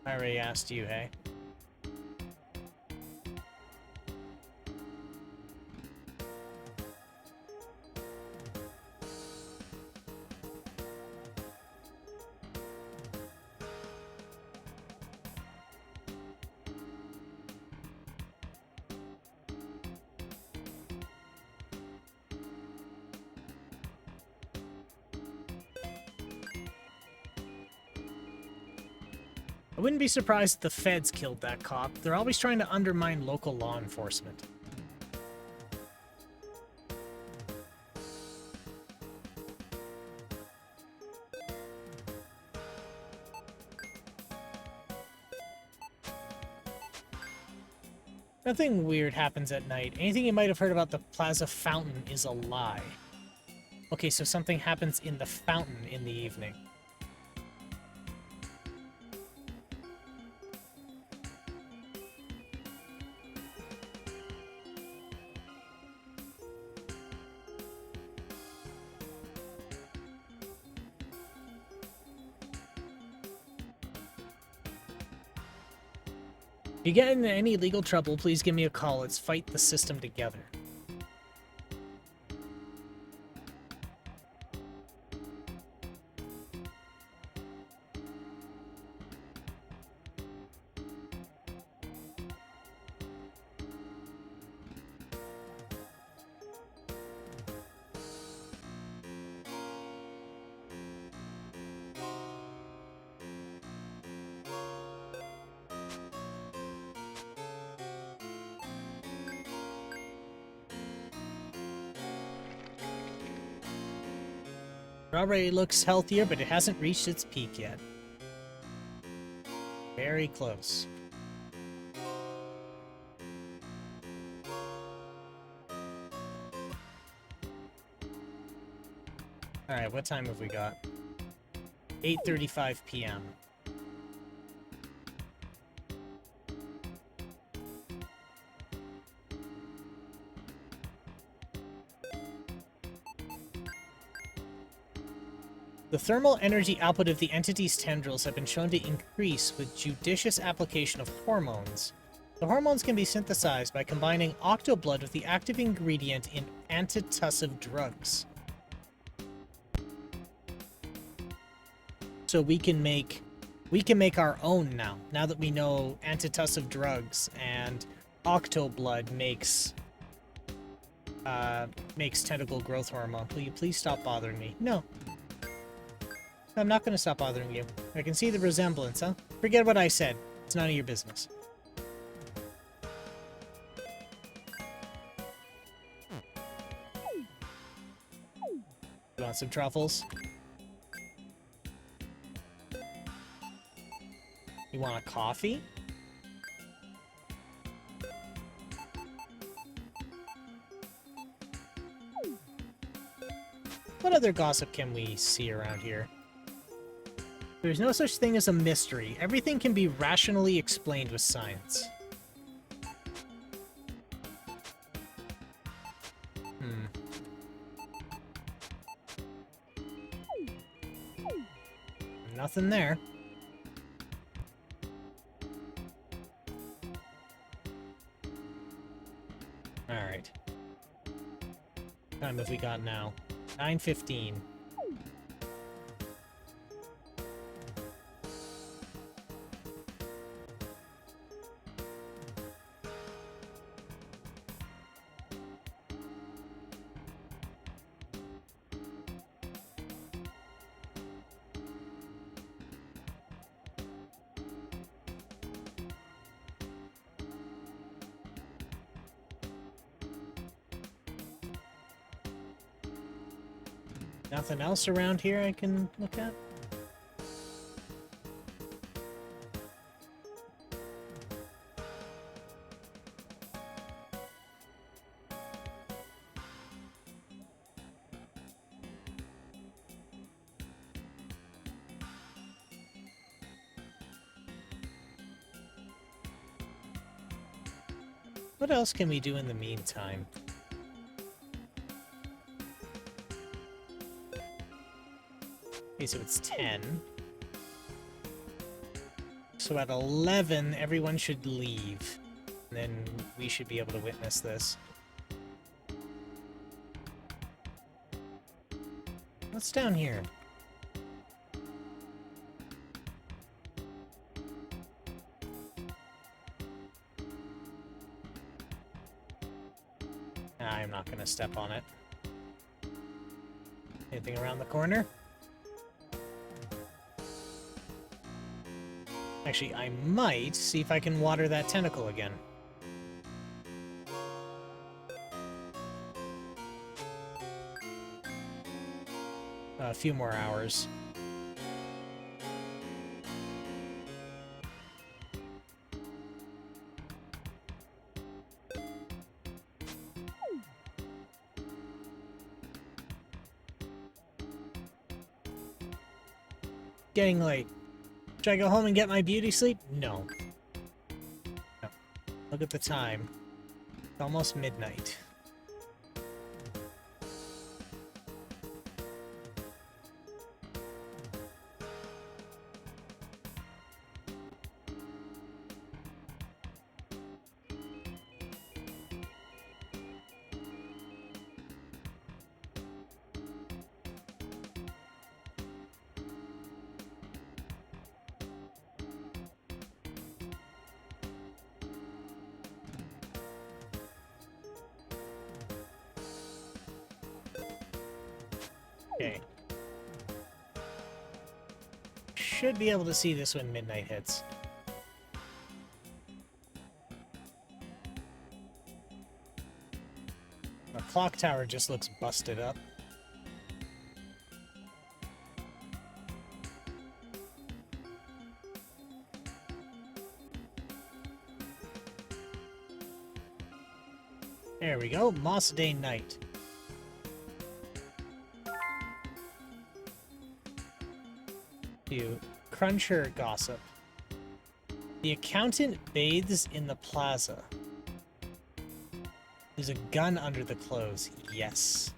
I already asked you, hey? I wouldn't be surprised if the feds killed that cop. They're always trying to undermine local law enforcement. Nothing weird happens at night. Anything you might have heard about the Plaza Fountain is a lie. Okay, so something happens in the fountain in the evening. If you get into any legal trouble, please give me a call. Let's fight the system together. Strawberry looks healthier, but it hasn't reached its peak yet. Very close. Alright, what time have we got? 8:35 p.m. The thermal energy output of the entity's tendrils have been shown to increase with judicious application of hormones. The hormones can be synthesized by combining octoblood with the active ingredient in antitussive drugs. So we can make our own now that we know antitussive drugs and octoblood makes tentacle growth hormone. Will you please stop bothering me? No. I'm not going to stop bothering you. I can see the resemblance, huh? Forget what I said. It's none of your business. You want some truffles? You want a coffee? What other gossip can we see around here? There's no such thing as a mystery. Everything can be rationally explained with science. Nothing there. Alright. What time have we got now? 9:15. Nothing else around here I can look at? What else can we do in the meantime? Okay, so it's 10. So at 11, everyone should leave. And then we should be able to witness this. What's down here? I'm not gonna step on it. Anything around the corner? Actually, I might see if I can water that tentacle again. A few more hours. Getting late. Should I go home and get my beauty sleep? No. No. Look at the time. It's almost midnight. Okay. Should be able to see this when midnight hits. The clock tower just looks busted up. There we go, Moss Day night. Cruncher gossip. The accountant bathes in the plaza. There's a gun under the clothes. Yes.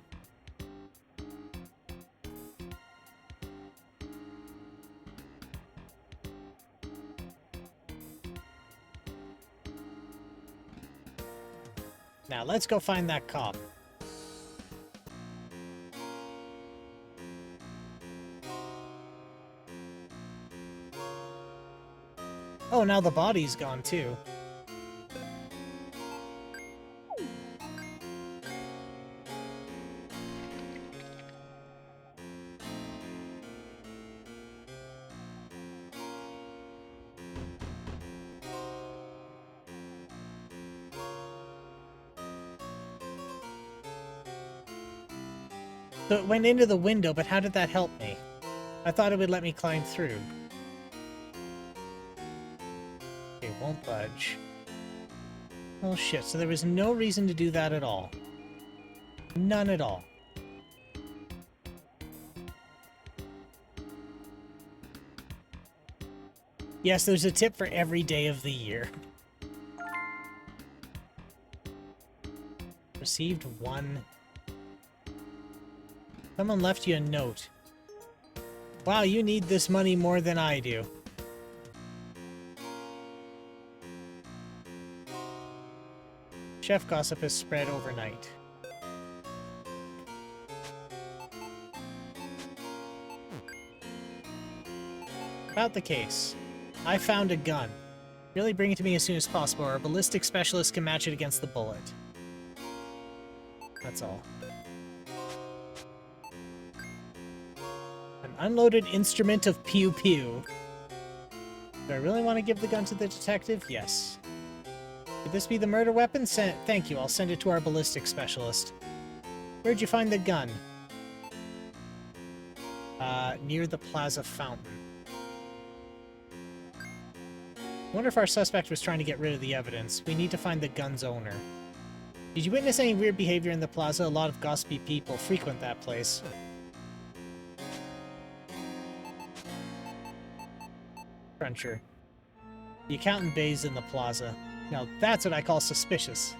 Now let's go find that cop. Oh, now the body's gone too. So it went into the window, but how did that help me? I thought it would let me climb through. Okay, won't budge. Oh shit, so there was no reason to do that at all. None at all. Yes, there's a tip for every day of the year. Received one. Someone left you a note. Wow, you need this money more than I do. Chef gossip has spread overnight. About the case. I found a gun. Really bring it to me as soon as possible, or a ballistic specialist can match it against the bullet. That's all. An unloaded instrument of pew pew. Do I really want to give the gun to the detective? Yes. Could this be the murder weapon? Thank you, I'll send it to our ballistic specialist. Where'd you find the gun? Near the plaza fountain. Wonder if our suspect was trying to get rid of the evidence. We need to find the gun's owner. Did you witness any weird behavior in the plaza? A lot of gossipy people frequent that place. Cruncher. The accountant bathes in the plaza. Now that's what I call suspicious.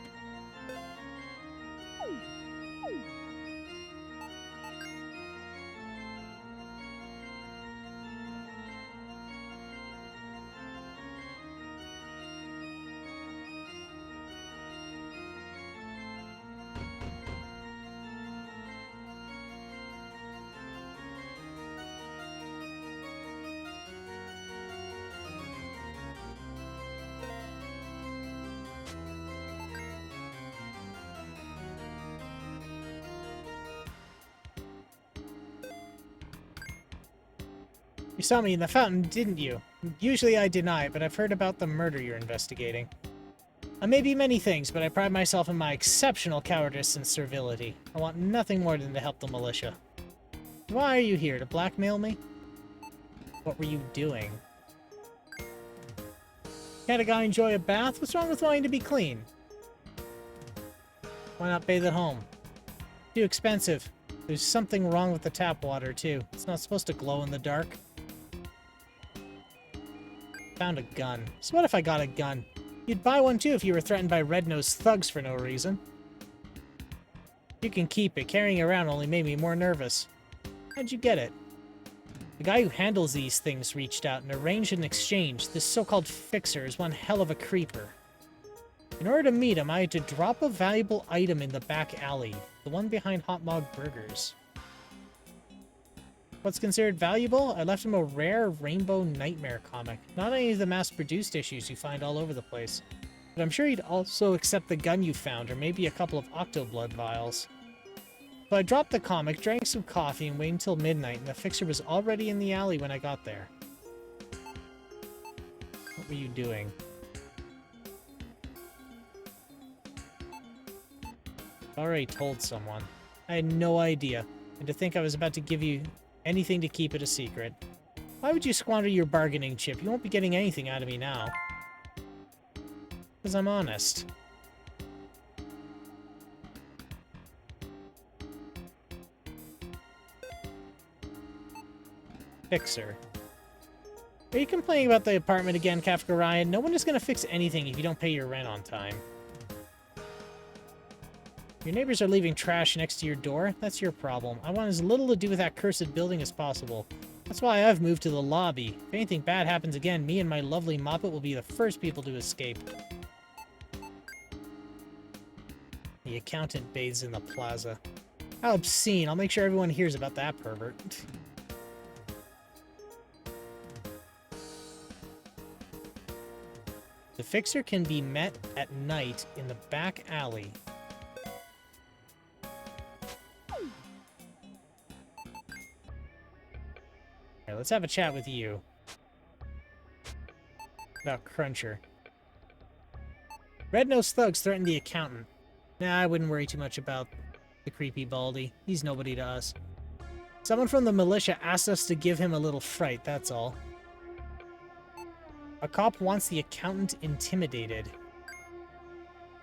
You saw me in the fountain, didn't you? Usually I deny, but I've heard about the murder you're investigating. I may be many things, but I pride myself in my exceptional cowardice and servility. I want nothing more than to help the militia. Why are you here? To blackmail me? What were you doing? Can't a guy enjoy a bath? What's wrong with wanting to be clean? Why not bathe at home? Too expensive. There's something wrong with the tap water, too. It's not supposed to glow in the dark. Found a gun. So what if I got a gun? You'd buy one too if you were threatened by red-nosed thugs for no reason. You can keep it. Carrying it around only made me more nervous. How'd you get it? The guy who handles these things reached out and arranged an exchange. This so-called fixer is one hell of a creeper. In order to meet him, I had to drop a valuable item in the back alley. The one behind Hot Mog Burgers. What's considered valuable? I left him a rare Rainbow Nightmare comic. Not any of the mass-produced issues you find all over the place. But I'm sure he'd also accept the gun you found, or maybe a couple of Octoblood vials. So I dropped the comic, drank some coffee, and waited until midnight, and the fixer was already in the alley when I got there. What were you doing? I already told someone. I had no idea. And to think I was about to give you anything to keep it a secret. Why would you squander your bargaining chip? You won't be getting anything out of me now. Because I'm honest. Fixer. Are you complaining about the apartment again, Kafka Ryan? No one is going to fix anything if you don't pay your rent on time. Your neighbors are leaving trash next to your door. That's your problem. I want as little to do with that cursed building as possible. That's why I've moved to the lobby. If anything bad happens again, me and my lovely Moppet will be the first people to escape. The accountant bathes in the plaza. How obscene. I'll make sure everyone hears about that pervert. The fixer can be met at night in the back alley. Alright, let's have a chat with you. About Cruncher. Red-nosed thugs threatened the accountant. Nah, I wouldn't worry too much about the creepy Baldy. He's nobody to us. Someone from the militia asked us to give him a little fright, that's all. A cop wants the accountant intimidated.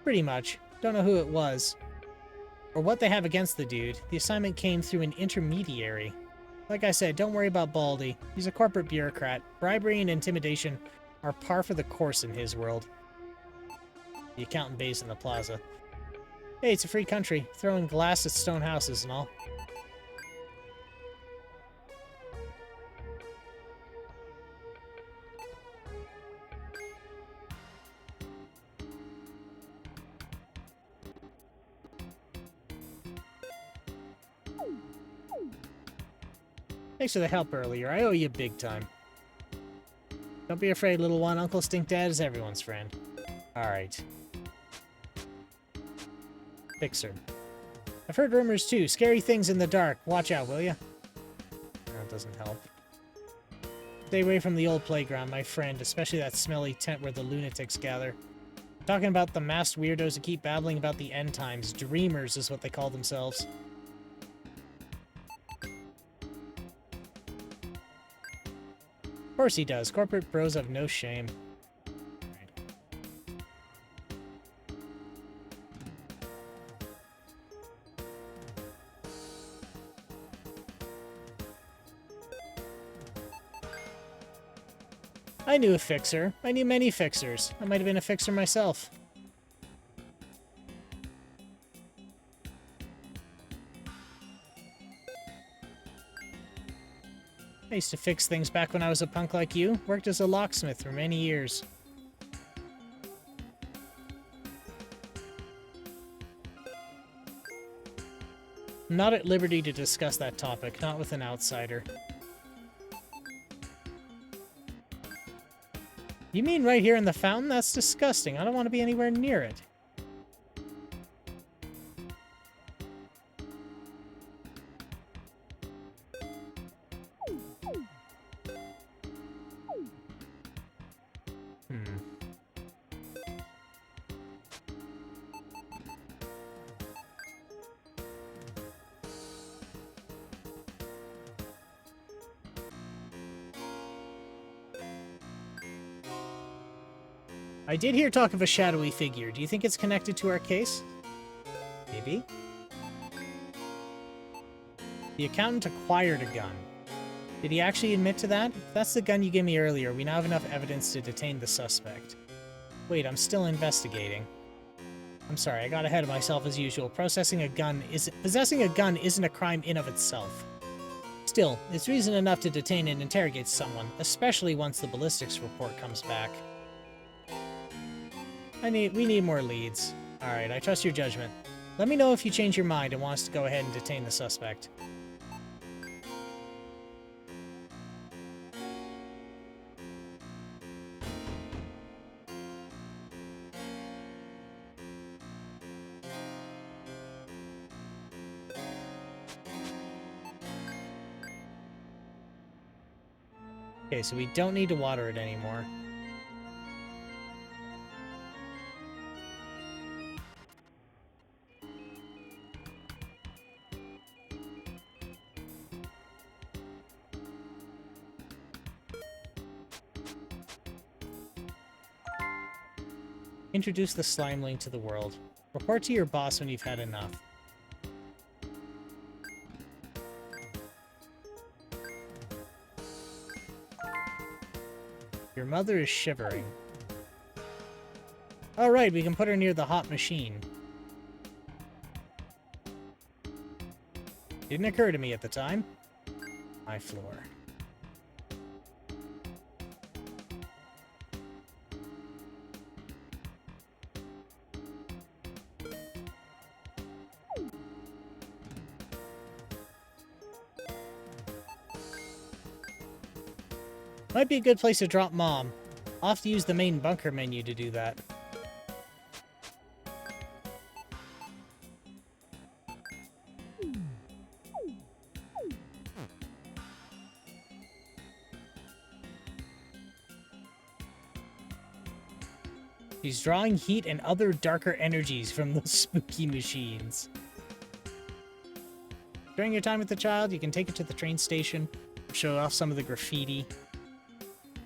Pretty much. Don't know who it was. Or what they have against the dude. The assignment came through an intermediary. Like I said, don't worry about Baldy. He's a corporate bureaucrat. Bribery and intimidation are par for the course in his world. The accountant based in the plaza. Hey, it's a free country. Throwing glass at stone houses and all. Thanks for the help earlier. I owe you big time. Don't be afraid, little one. Uncle Stink Dad is everyone's friend. Alright. Fixer. I've heard rumors too. Scary things in the dark. Watch out, will ya? That doesn't help. Stay away from the old playground, my friend, especially that smelly tent where the lunatics gather. Talking about the masked weirdos who keep babbling about the end times. Dreamers is what they call themselves. Of course he does. Corporate bros have no shame. I knew a fixer. I knew many fixers. I might have been a fixer myself. I used to fix things back when I was a punk like you. Worked as a locksmith for many years. I'm not at liberty to discuss that topic, not with an outsider. You mean right here in the fountain? That's disgusting. I don't want to be anywhere near it. I did hear talk of a shadowy figure. Do you think it's connected to our case? Maybe. The accountant acquired a gun. Did he actually admit to that? If that's the gun you gave me earlier, we now have enough evidence to detain the suspect. Wait, I'm still investigating. I'm sorry, I got ahead of myself as usual. Possessing a gun isn't a crime in of itself. Still, it's reason enough to detain and interrogate someone, especially once the ballistics report comes back. We need more leads. Alright, I trust your judgment. Let me know if you change your mind and want us to go ahead and detain the suspect. Okay, so we don't need to water it anymore. Introduce the slimeling to the world. Report to your boss when you've had enough. Your mother is shivering. Alright, we can put her near the hot machine. Didn't occur to me at the time. My floor. Might be a good place to drop Mom. I'll have to use the main bunker menu to do that. She's drawing heat and other darker energies from those spooky machines. During your time with the child, you can take it to the train station, show off some of the graffiti,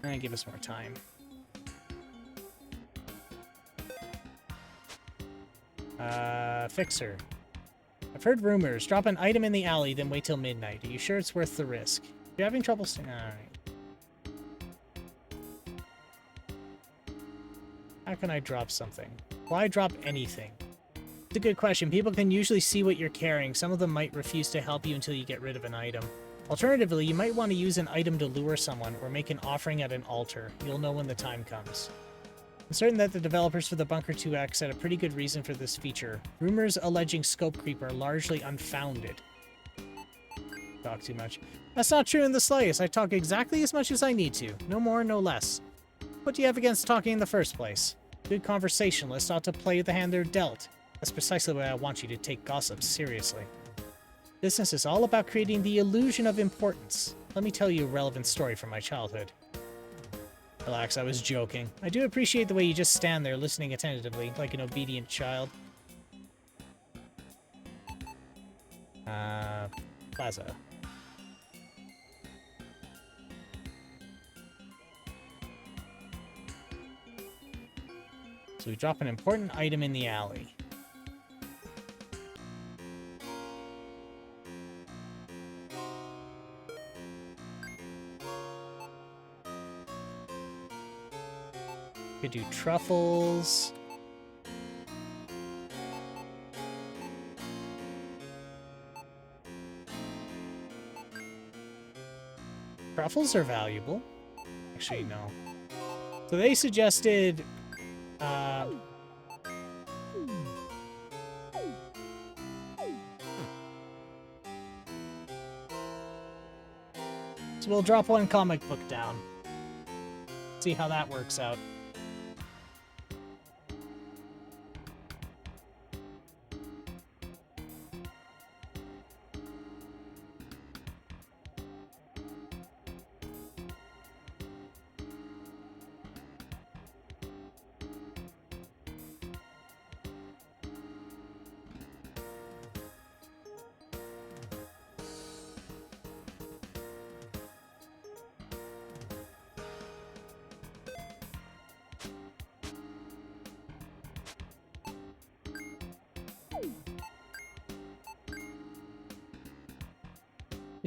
and give us more time. Fixer. I've heard rumors. Drop an item in the alley, then wait till midnight. Are you sure it's worth the risk? If you're having trouble staying... Alright. How can I drop something? Why drop anything? It's a good question. People can usually see what you're carrying. Some of them might refuse to help you until you get rid of an item. Alternatively, you might want to use an item to lure someone or make an offering at an altar. You'll know when the time comes. I'm certain that the developers for the Bunker 2X had a pretty good reason for this feature. Rumors alleging scope creep are largely unfounded. Talk too much. That's not true in the slightest. I talk exactly as much as I need to. No more, no less. What do you have against talking in the first place? Good conversationalists ought to play the hand they're dealt. That's precisely why I want you to take gossip seriously. Business is all about creating the illusion of importance. Let me tell you a relevant story from my childhood. Relax, I was joking. I do appreciate the way you just stand there listening attentively, like an obedient child. Plaza. So we drop an important item in the alley. Could do truffles. Truffles are valuable. Actually, no. So they suggested... So we'll drop one comic book down. See how that works out.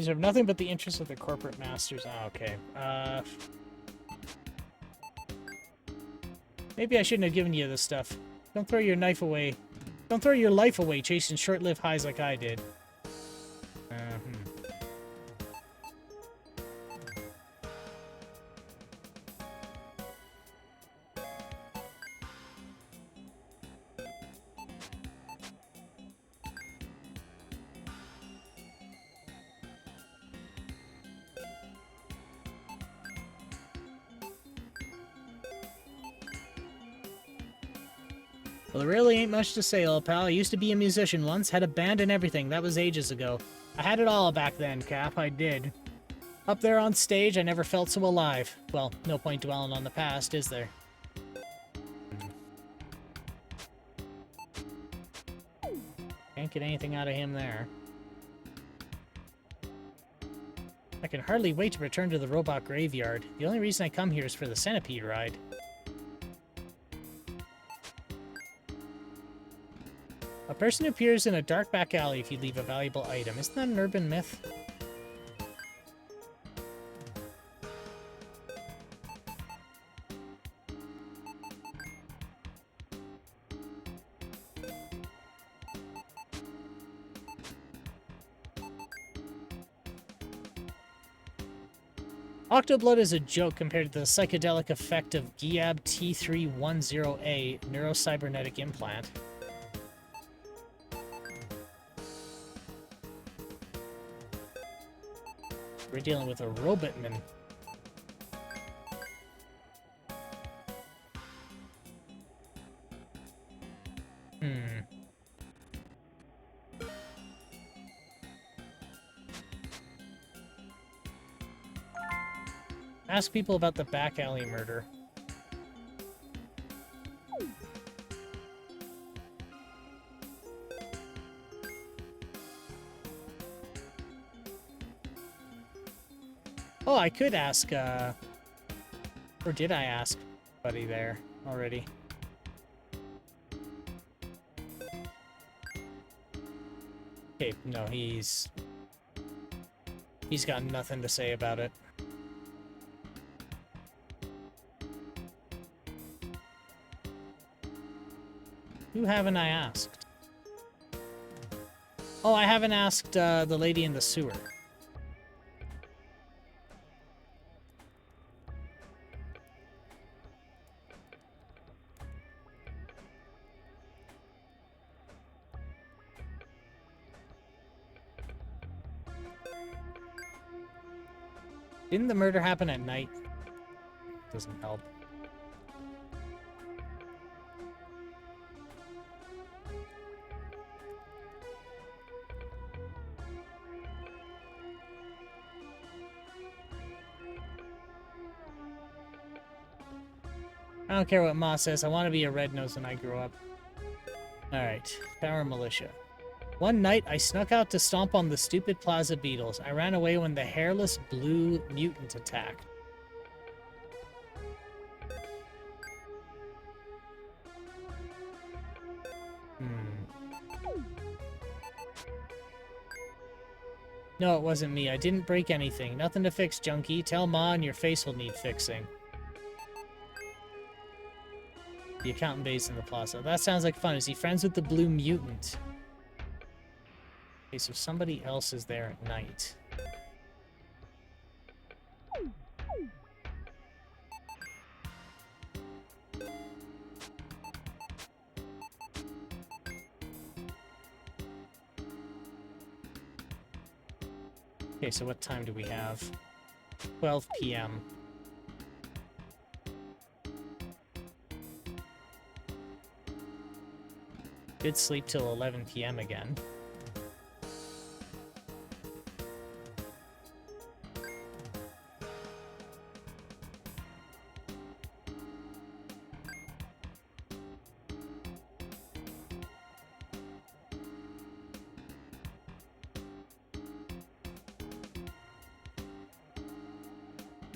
These are nothing but the interests of their corporate masters. Oh, okay. Maybe I shouldn't have given you this stuff. Don't throw your knife away. Don't throw your life away chasing short-lived highs like I did. Well, there really ain't much to say, old pal. I used to be a musician once, had a band and everything. That was ages ago. I had it all back then, Cap. I did. Up there on stage, I never felt so alive. Well, no point dwelling on the past, is there? Can't get anything out of him there. I can hardly wait to return to the robot graveyard. The only reason I come here is for the centipede ride. A person appears in a dark back alley if you leave a valuable item. Isn't that an urban myth? Octoblood is a joke compared to the psychedelic effect of Giab T310A neurocybernetic implant. We're dealing with a robotman. Ask people about the back alley murder. Oh, I could ask, or did I ask buddy there already? Okay, no, he's got nothing to say about it. Who haven't I asked? Oh, I haven't asked the lady in the sewer. Didn't the murder happen at night? Doesn't help. I don't care what Ma says, I want to be a red nose when I grow up. Alright, Power Militia. One night, I snuck out to stomp on the stupid Plaza Beetles. I ran away when the hairless blue mutant attacked. No, it wasn't me. I didn't break anything. Nothing to fix, junkie. Tell Ma and your face will need fixing. The accountant based in the plaza. That sounds like fun. Is he friends with the blue mutant? Okay, so somebody else is there at night. Okay, so what time do we have? 12 p.m. Did sleep till 11 p.m. again.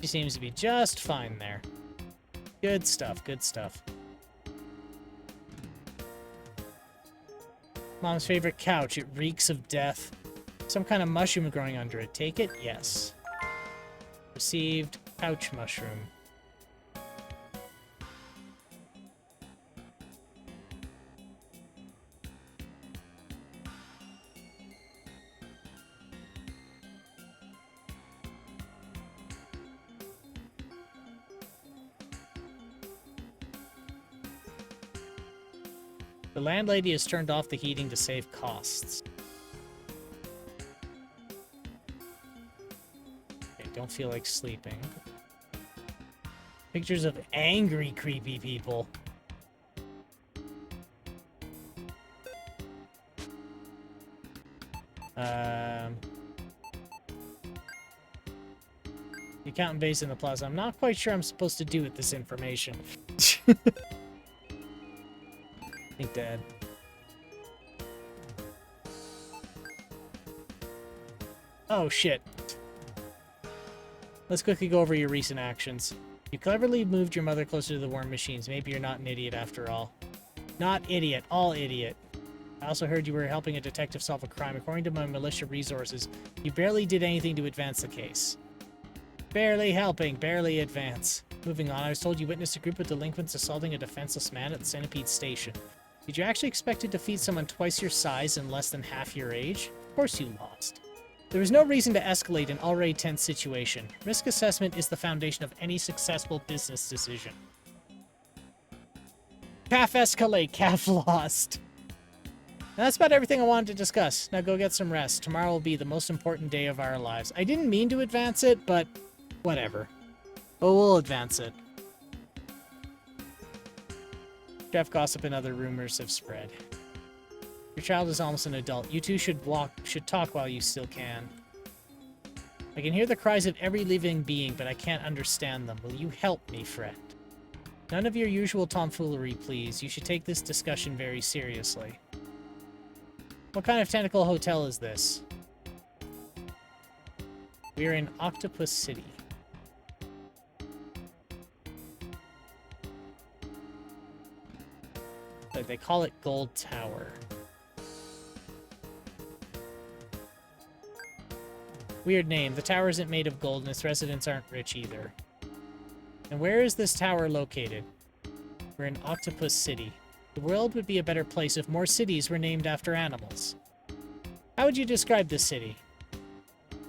She seems to be just fine there. Good stuff, good stuff. Mom's favorite couch. It reeks of death. Some kind of mushroom growing under it. Take it? Yes. Received couch mushroom. The landlady has turned off the heating to save costs. Okay, don't feel like sleeping. Pictures of angry, creepy people. The accountant base in the plaza. I'm not quite sure I'm supposed to do with this information. I think Dad. Oh, shit. Let's quickly go over your recent actions. You cleverly moved your mother closer to the worm machines. Maybe you're not an idiot after all. Not idiot. All idiot. I also heard you were helping a detective solve a crime. According to my militia resources, you barely did anything to advance the case. Barely helping. Barely advance. Moving on, I was told you witnessed a group of delinquents assaulting a defenseless man at the Centipede Station. Did you actually expect to defeat someone twice your size in less than half your age? Of course you lost. There is no reason to escalate an already tense situation. Risk assessment is the foundation of any successful business decision. Calf escalate, calf lost. And that's about everything I wanted to discuss. Now go get some rest. Tomorrow will be the most important day of our lives. I didn't mean to advance it, but whatever. But we'll advance it. Chef gossip and other rumors have spread. Your child is almost an adult. You two should talk while you still can. I can hear the cries of every living being, but I can't understand them. Will you help me, friend? None of your usual tomfoolery, please. You should take this discussion very seriously. What kind of tentacle hotel is this? We're in Octopus City. But they call it Gold Tower. Weird name. The tower isn't made of gold and its residents aren't rich either. And where is this tower located? We're in Octopus City. The world would be a better place if more cities were named after animals. How would you describe this city?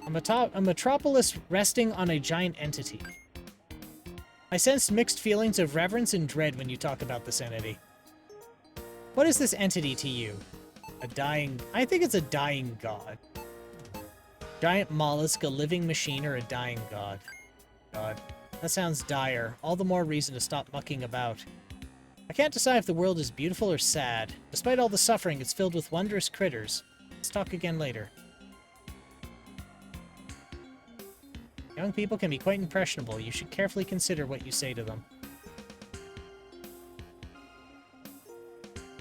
A metropolis resting on a giant entity. I sensed mixed feelings of reverence and dread when you talk about this entity. What is this entity to you? I think it's a dying god. Giant mollusk, a living machine, or a dying god? God. That sounds dire. All the more reason to stop mucking about. I can't decide if the world is beautiful or sad. Despite all the suffering, it's filled with wondrous critters. Let's talk again later. Young people can be quite impressionable. You should carefully consider what you say to them.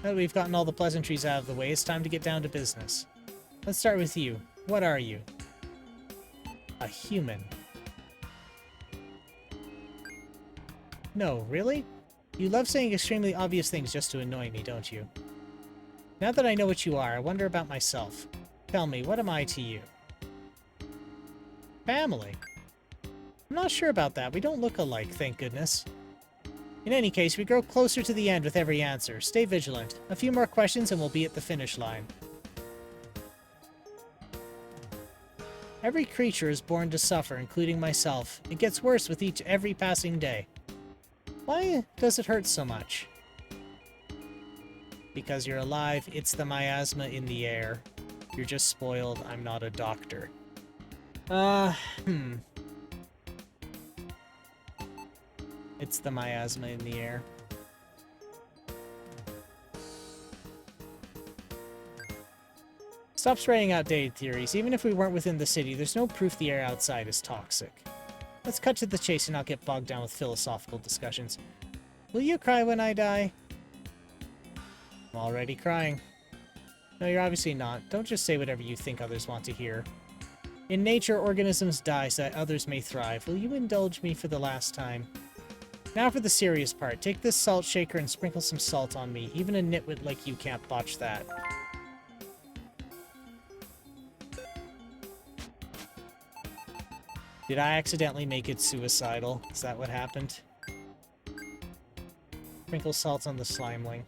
Now that we've gotten all the pleasantries out of the way, it's time to get down to business. Let's start with you. What are you? A human. No, really? You love saying extremely obvious things just to annoy me, don't you? Now that I know what you are, I wonder about myself. Tell me, what am I to you? Family. I'm not sure about that. We don't look alike, thank goodness. In any case, we grow closer to the end with every answer. Stay vigilant. A few more questions and we'll be at the finish line. Every creature is born to suffer, including myself. It gets worse with every passing day. Why does it hurt so much? Because you're alive, it's the miasma in the air. You're just spoiled, I'm not a doctor. It's the miasma in the air. Stop spreading outdated theories. Even if we weren't within the city, there's no proof the air outside is toxic. Let's cut to the chase and not get bogged down with philosophical discussions. Will you cry when I die? I'm already crying. No, you're obviously not. Don't just say whatever you think others want to hear. In nature, organisms die so that others may thrive. Will you indulge me for the last time? Now for the serious part. Take this salt shaker and sprinkle some salt on me. Even a nitwit like you can't botch that. Did I accidentally make it suicidal? Is that what happened? Sprinkle salt on the slimeling.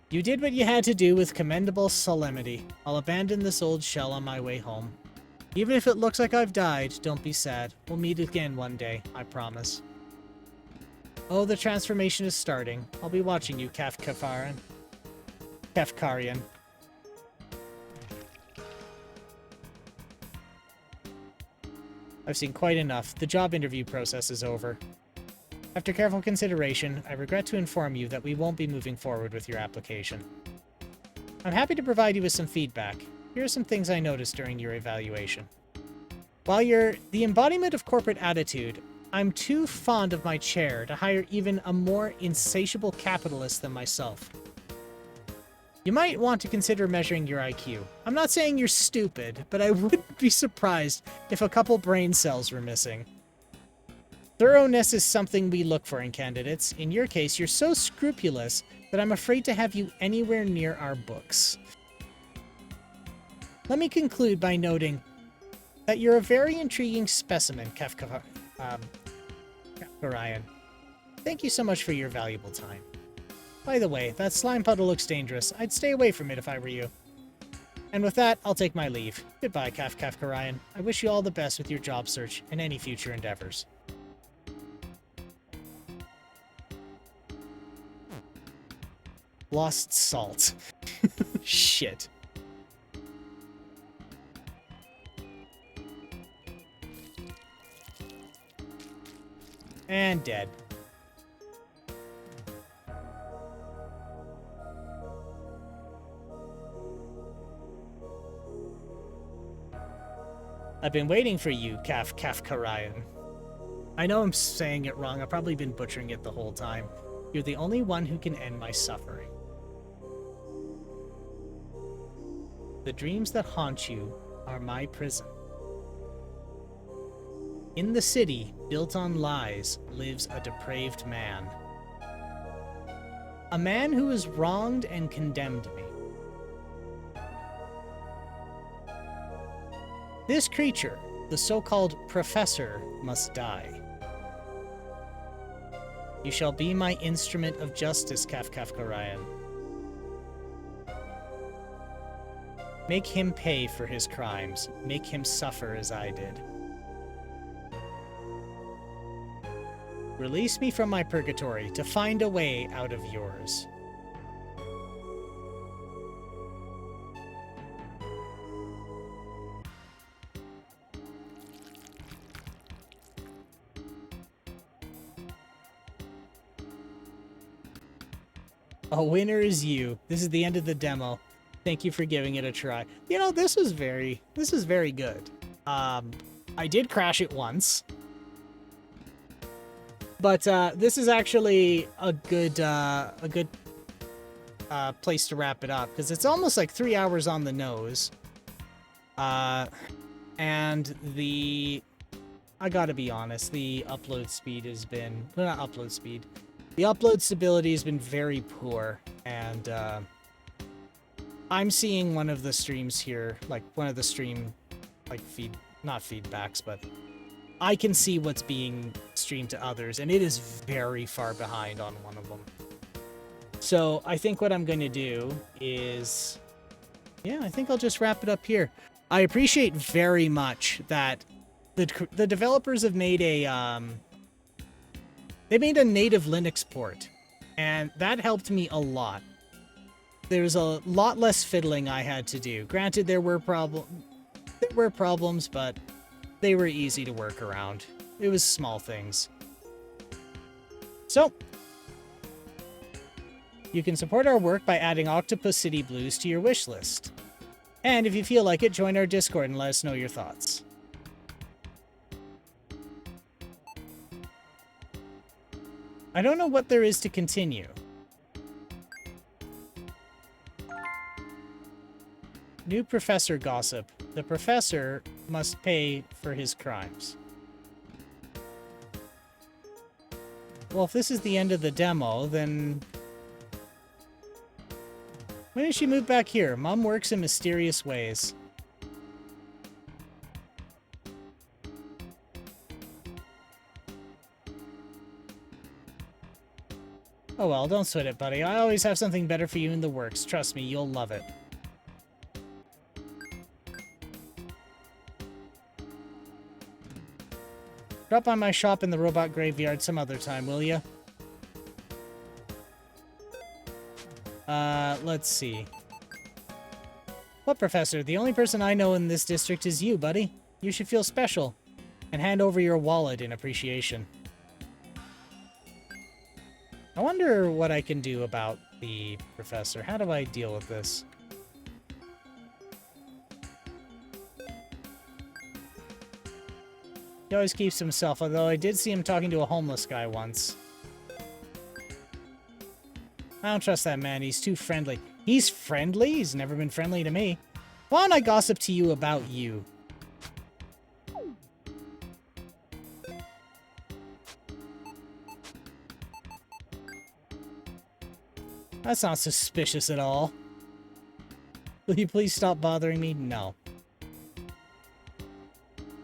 You did what you had to do with commendable solemnity. I'll abandon this old shell on my way home. Even if it looks like I've died, don't be sad. We'll meet again one day, I promise. Oh, the transformation is starting. I'll be watching you, Kafkarian. I've seen quite enough. The job interview process is over. After careful consideration, I regret to inform you that we won't be moving forward with your application. I'm happy to provide you with some feedback. Here are some things I noticed during your evaluation. While you're the embodiment of corporate attitude, I'm too fond of my chair to hire even a more insatiable capitalist than myself. You might want to consider measuring your IQ. I'm not saying you're stupid, but I wouldn't be surprised if a couple brain cells were missing. Thoroughness is something we look for in candidates. In your case, you're so scrupulous that I'm afraid to have you anywhere near our books. Let me conclude by noting that you're a very intriguing specimen, Kafkarian. Thank you so much for your valuable time. By the way, that slime puddle looks dangerous. I'd stay away from it if I were you. And with that, I'll take my leave. Goodbye, Kafkarian. I wish you all the best with your job search and any future endeavors. Lost salt. Shit. And dead. I've been waiting for you, Kafkarian. I know I'm saying it wrong. I've probably been butchering it the whole time. You're the only one who can end my suffering. The dreams that haunt you are my prison. In the city, built on lies, lives a depraved man. A man who has wronged and condemned me. This creature, the so-called professor, must die. You shall be my instrument of justice, Kafkarian. Make him pay for his crimes. Make him suffer as I did. Release me from my purgatory to find a way out of yours. A winner is you. This is the end of the demo. Thank you for giving it a try. You know, this is very good. I did crash it once. But this is actually a good place to wrap it up, because it's almost like 3 hours on the nose. And I gotta be honest, the upload speed has been, well, not upload speed, the upload stability has been very poor, and I'm seeing one of the streams here, like one of the stream, like not feedbacks, but I can see what's being streamed to others, and it is very far behind on one of them. So I think what I'm going to do is, yeah, I think I'll just wrap it up here. I appreciate very much that the developers have made they made a native Linux port, and that helped me a lot. There's a lot less fiddling I had to do. Granted, there were problems, but they were easy to work around. It was small things. So, you can support our work by adding Octopus City Blues to your wish list. And if you feel like it, join our Discord and let us know your thoughts. I don't know what there is to continue. New professor gossip. The professor must pay for his crimes. Well, if this is the end of the demo, then when did she move back here? Mom works in mysterious ways. Oh well, don't sweat it, buddy. I always have something better for you in the works. Trust me, you'll love it. Drop by my shop in the robot graveyard some other time, will ya? Let's see. What, Professor? The only person I know in this district is you, buddy. You should feel special. And hand over your wallet in appreciation. I wonder what I can do about the Professor. How do I deal with this? He always keeps to himself, although I did see him talking to a homeless guy once. I don't trust that man. He's too friendly. He's friendly? He's never been friendly to me. Why don't I gossip to you about you? That's not suspicious at all. Will you please stop bothering me? No.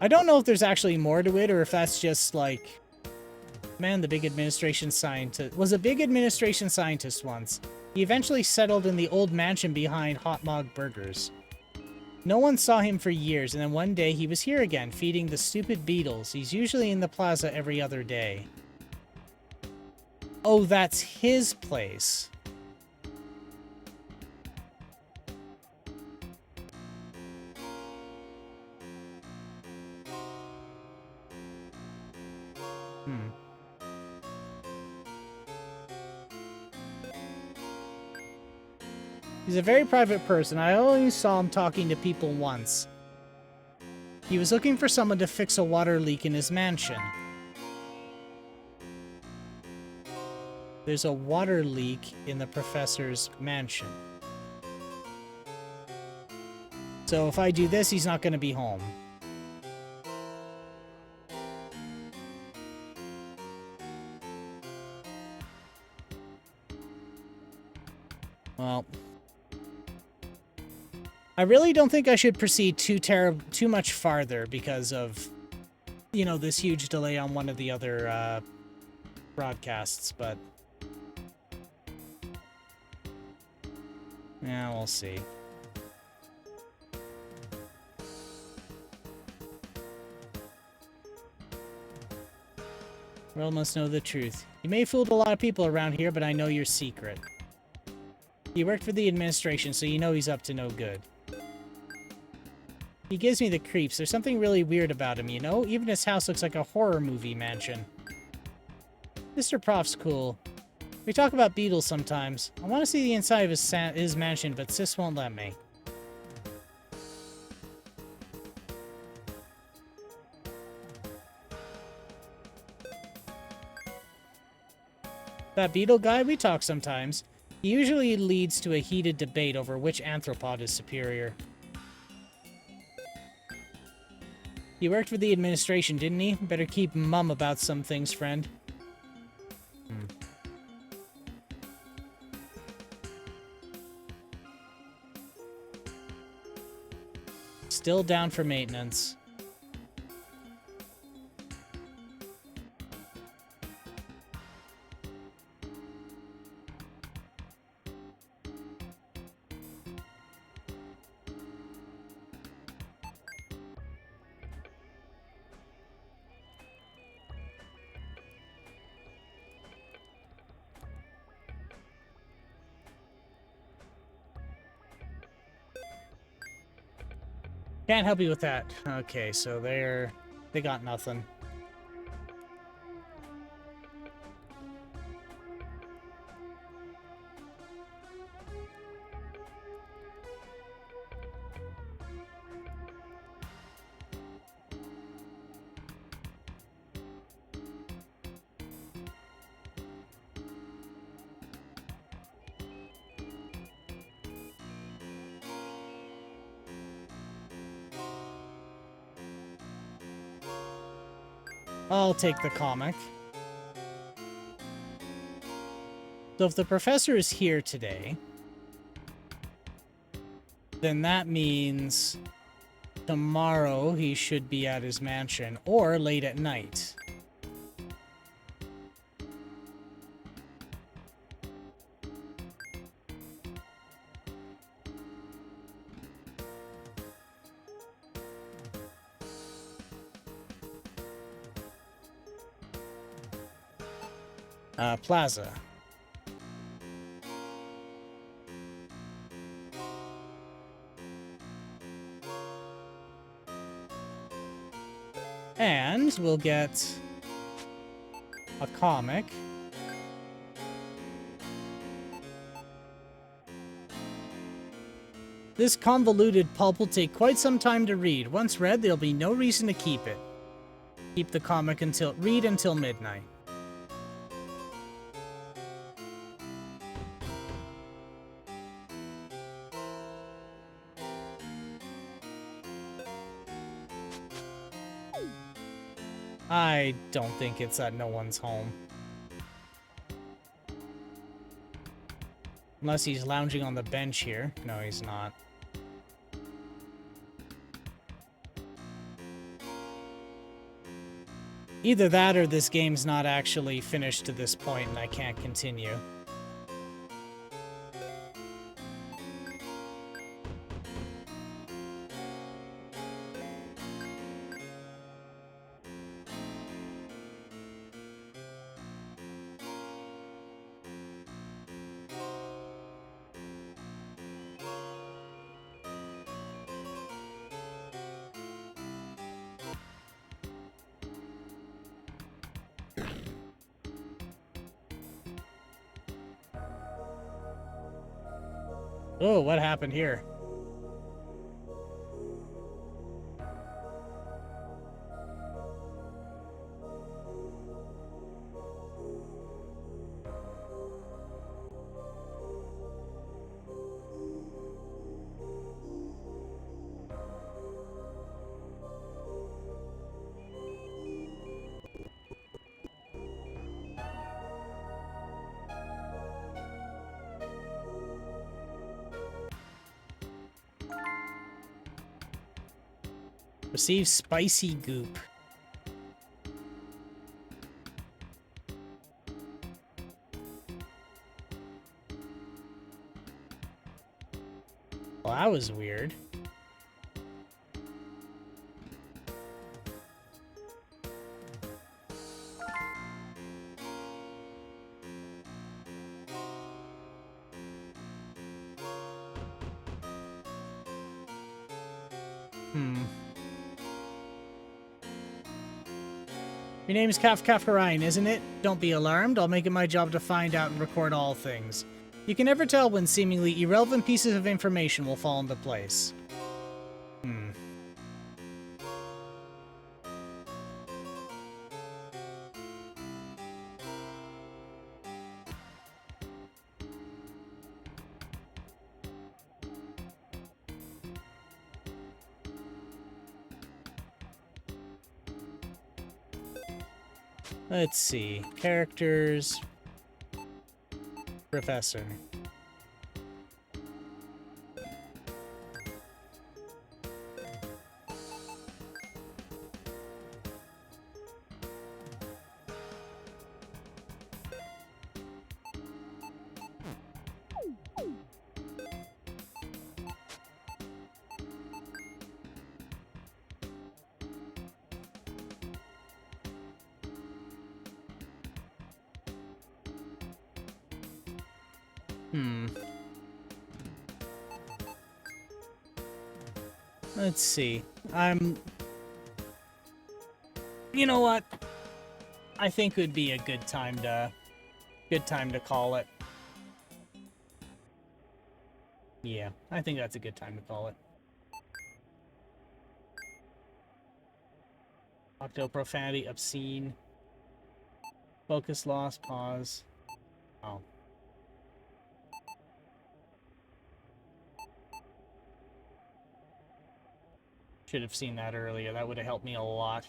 I don't know if there's actually more to it, or if that's just like... Man, the big administration scientist... was a big administration scientist once. He eventually settled in the old mansion behind Hot Mog Burgers. No one saw him for years, and then one day he was here again, feeding the stupid beetles. He's usually in the plaza every other day. Oh, that's his place. He's a very private person. I only saw him talking to people once. He was looking for someone to fix a water leak in his mansion. There's a water leak in the professor's mansion. So if I do this, he's not going to be home. Well... I really don't think I should proceed too much farther because of, you know, this huge delay on one of the other broadcasts, but yeah, we'll see. The world must know the truth. You may have fooled a lot of people around here, but I know your secret. He worked for the administration, so you know he's up to no good. He gives me the creeps. There's something really weird about him, you know? Even his house looks like a horror movie mansion. Mr. Prof's cool. We talk about beetles sometimes. I want to see the inside of his mansion, but Sis won't let me. That beetle guy, we talk sometimes. He usually leads to a heated debate over which arthropod is superior. He worked for the administration, didn't he? Better keep mum about some things, friend. Still down for maintenance. Can't help you with that. Okay, so they got nothing. I'll take the comic. So if the professor is here today, then that means tomorrow he should be at his mansion, or late at night. Plaza. And we'll get a comic. This convoluted pulp will take quite some time to read. Once read, there'll be no reason to keep it. Keep the comic read until midnight. I don't think it's at no one's home. Unless he's lounging on the bench here. No, he's not. Either that or this game's not actually finished to this point and I can't continue. Oh, what happened here? Receive spicy goop. Well, that was weird. Your name's Kafkafkarain, isn't it? Don't be alarmed. I'll make it my job to find out and record all things. You can never tell when seemingly irrelevant pieces of information will fall into place. Let's see. Characters. Professor. Let's see. You know what? I think would be a good time to call it. Yeah, I think that's a good time to call it. Octo profanity, obscene. Focus loss, pause. Oh. Should have seen that earlier. That would have helped me a lot.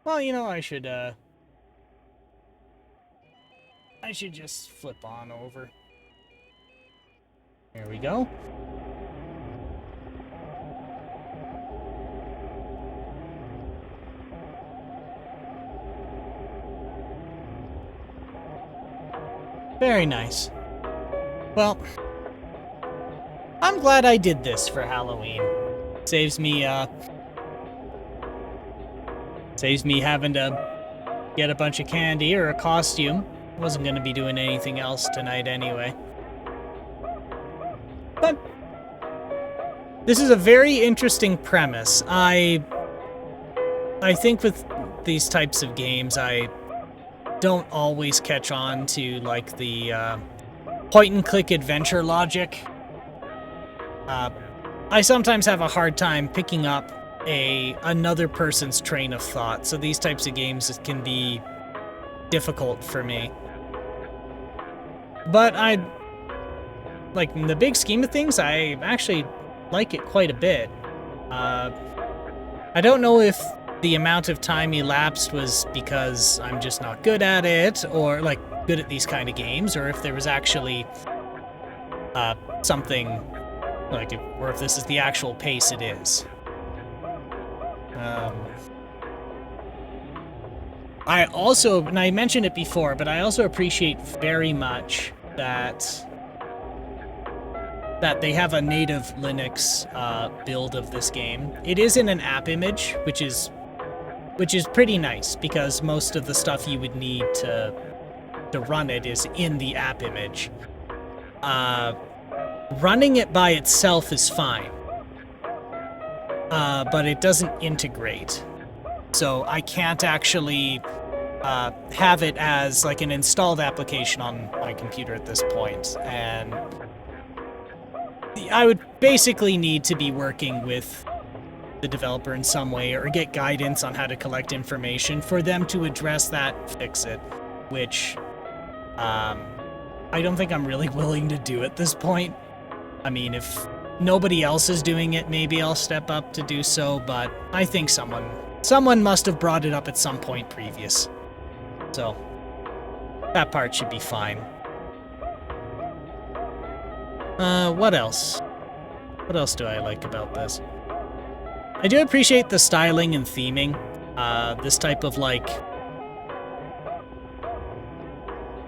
Well, you know, I should just flip on over. There we go. Very nice. Well, I'm glad I did this for Halloween. Saves me, Saves me having to get a bunch of candy or a costume. Wasn't going to be doing anything else tonight anyway. But this is a very interesting premise. I think with these types of games, I don't always catch on to like the point-and-click adventure logic. I sometimes have a hard time picking up another person's train of thought, so these types of games can be difficult for me. But like, in the big scheme of things, I actually like it quite a bit. I don't know if the amount of time elapsed was because I'm just not good at it, or like good at these kind of games, or if there was actually something like, or if this is the actual pace it is. I also, and I mentioned it before, but I also appreciate very much that they have a native Linux build of this game. It is in an app image, which is pretty nice, because most of the stuff you would need to run it is in the app image. Running it by itself is fine, but it doesn't integrate. So I can't actually have it as like an installed application on my computer at this point, and I would basically need to be working with the developer in some way, or get guidance on how to collect information for them to address that, fix it, which I don't think I'm really willing to do at this point. I mean, if nobody else is doing it, maybe I'll step up to do so, but I think someone must have brought it up at some point previous. So that part should be fine. What else? What else do I like about this? I do appreciate the styling and theming. This type of like...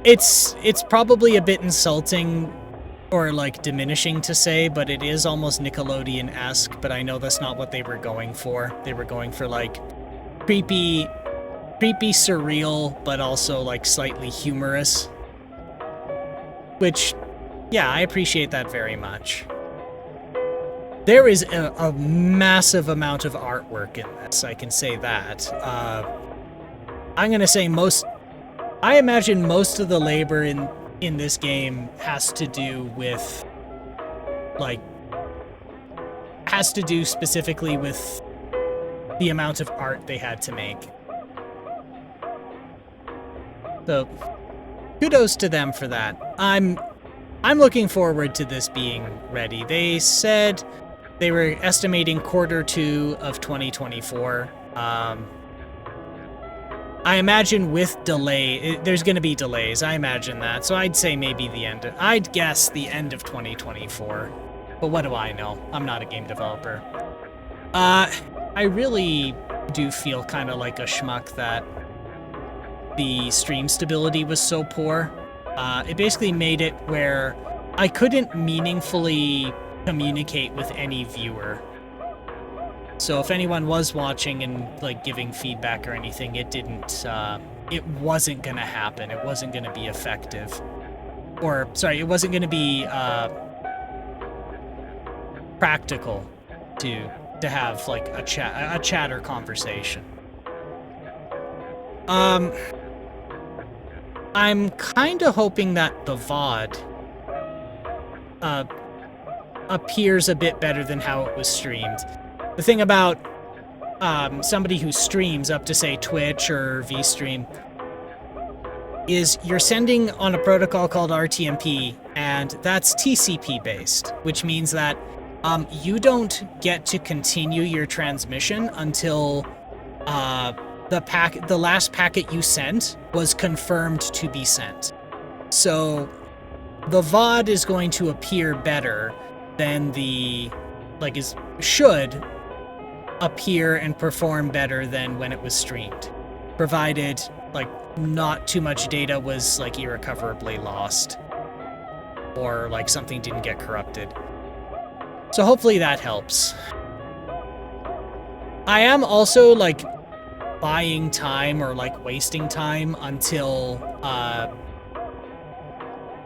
It's probably a bit insulting or like diminishing to say, but it is almost Nickelodeon-esque, but I know that's not what they were going for. They were going for like creepy, surreal, but also like slightly humorous. Which, yeah, I appreciate that very much. There is a massive amount of artwork in this, I can say that. I'm gonna say I imagine most of the labor in this game has to do specifically with the amount of art they had to make. So, kudos to them for that. I'm looking forward to this being ready. They said they were estimating Q2 of 2024. I imagine with delay, there's going to be delays. I imagine that. So I'd say maybe I'd guess the end of 2024. But what do I know? I'm not a game developer. I really do feel kind of like a schmuck that the stream stability was so poor. It basically made it where I couldn't meaningfully communicate with any viewer. So if anyone was watching and like giving feedback or anything, it wasn't gonna happen. It wasn't gonna be effective. Or, sorry, it wasn't gonna be practical to have like a chat or conversation. I'm kind of hoping that the VOD appears a bit better than how it was streamed. The thing about somebody who streams up to, say, Twitch or VStream is you're sending on a protocol called RTMP, and that's TCP-based, which means that you don't get to continue your transmission until the last packet you sent was confirmed to be sent. So the VOD is going to appear better than should appear and perform better than when it was streamed, provided like not too much data was like irrecoverably lost, or like something didn't get corrupted. So hopefully that helps. I am also like buying time or like wasting time until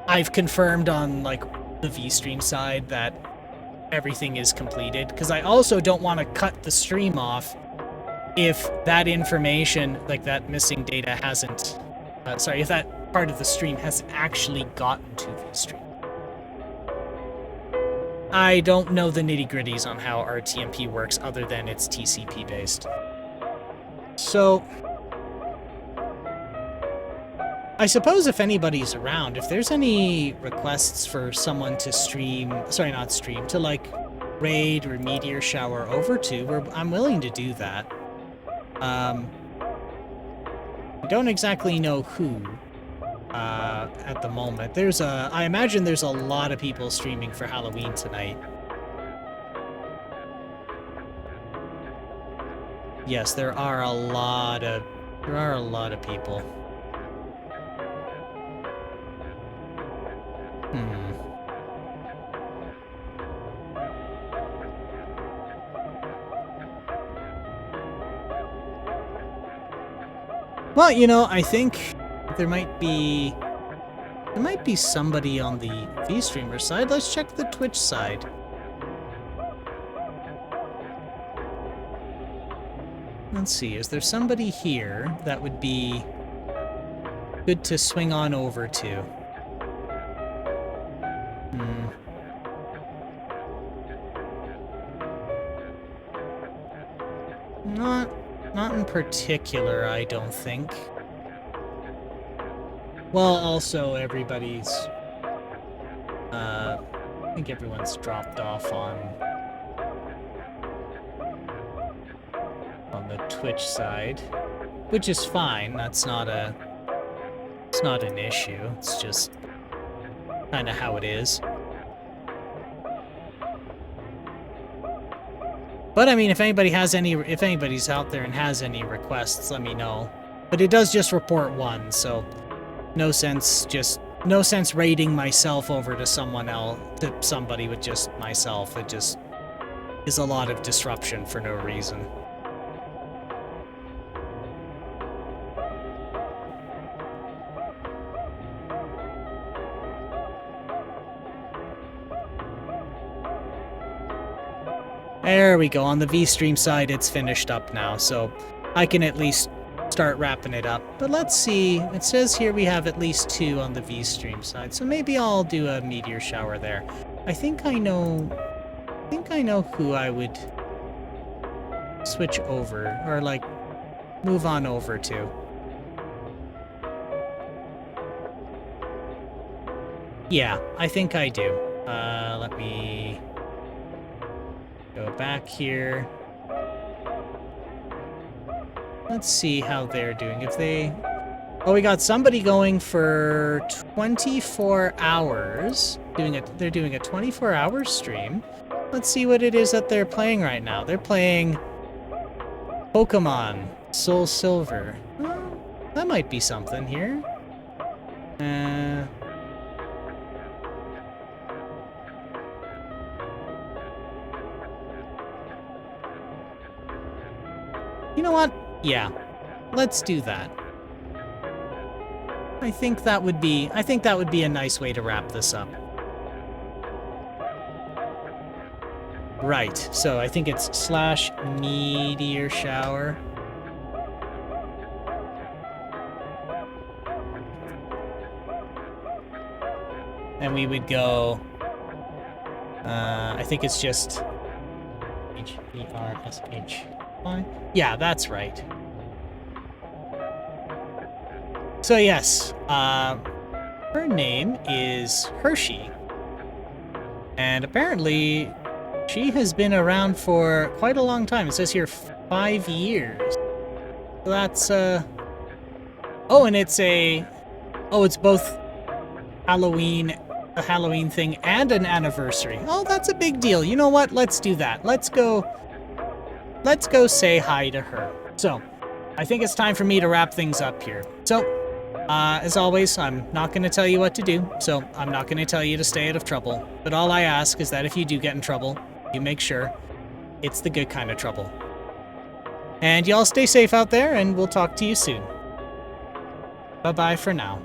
I've confirmed on like the VStream side that everything is completed, because I also don't want to cut the stream off if that information, like that missing data hasn't, if that part of the stream hasn't actually gotten to VStream. I don't know the nitty-gritties on how RTMP works other than it's TCP based. So I suppose if anybody's around, if there's any requests for someone to stream, sorry, not stream, to like raid or meteor shower over to, I'm willing to do that. I don't exactly know who at the moment. I imagine there's a lot of people streaming for Halloween tonight. Yes, there are a lot of people. Well, you know, I think there might be somebody on the VStreamer side. Let's check the Twitch side. Let's see, is there somebody here that would be good to swing on over to? Not in particular, I don't think. Well, also everybody's... I think everyone's dropped off on the Twitch side, which is fine. It's not an issue. It's just kind of how it is. But I mean, if anybody's out there and has any requests, let me know. But it does just report one, so no sense raiding myself over to somebody with just myself. It just is a lot of disruption for no reason. There we go. On the VStream side, it's finished up now, so I can at least start wrapping it up. But let's see. It says here we have at least 2 on the VStream side, so maybe I'll do a meteor shower there. I think I know who I would switch over, or like move on over to. Yeah, I think I do. Let me go back here. Let's see how they're doing. If they... Oh, we got somebody going for 24 hours. They're doing a 24-hour stream. Let's see what it is that they're playing right now. They're playing Pokemon Soul Silver. Well, that might be something here. You know what? Yeah, let's do that. I think that would be a nice way to wrap this up. Right, so I think it's /meteor shower. And we would go, I think it's just HERSH. Yeah, that's right. So yes, her name is Hershey. And apparently she has been around for quite a long time. It says here 5 years. So that's, oh, and it's it's both a Halloween thing and an anniversary. Oh, that's a big deal. You know what? Let's do that. Let's go say hi to her. So, I think it's time for me to wrap things up here. So, as always, I'm not going to tell you what to do, so I'm not going to tell you to stay out of trouble. But all I ask is that if you do get in trouble, you make sure it's the good kind of trouble. And y'all stay safe out there, and we'll talk to you soon. Bye-bye for now.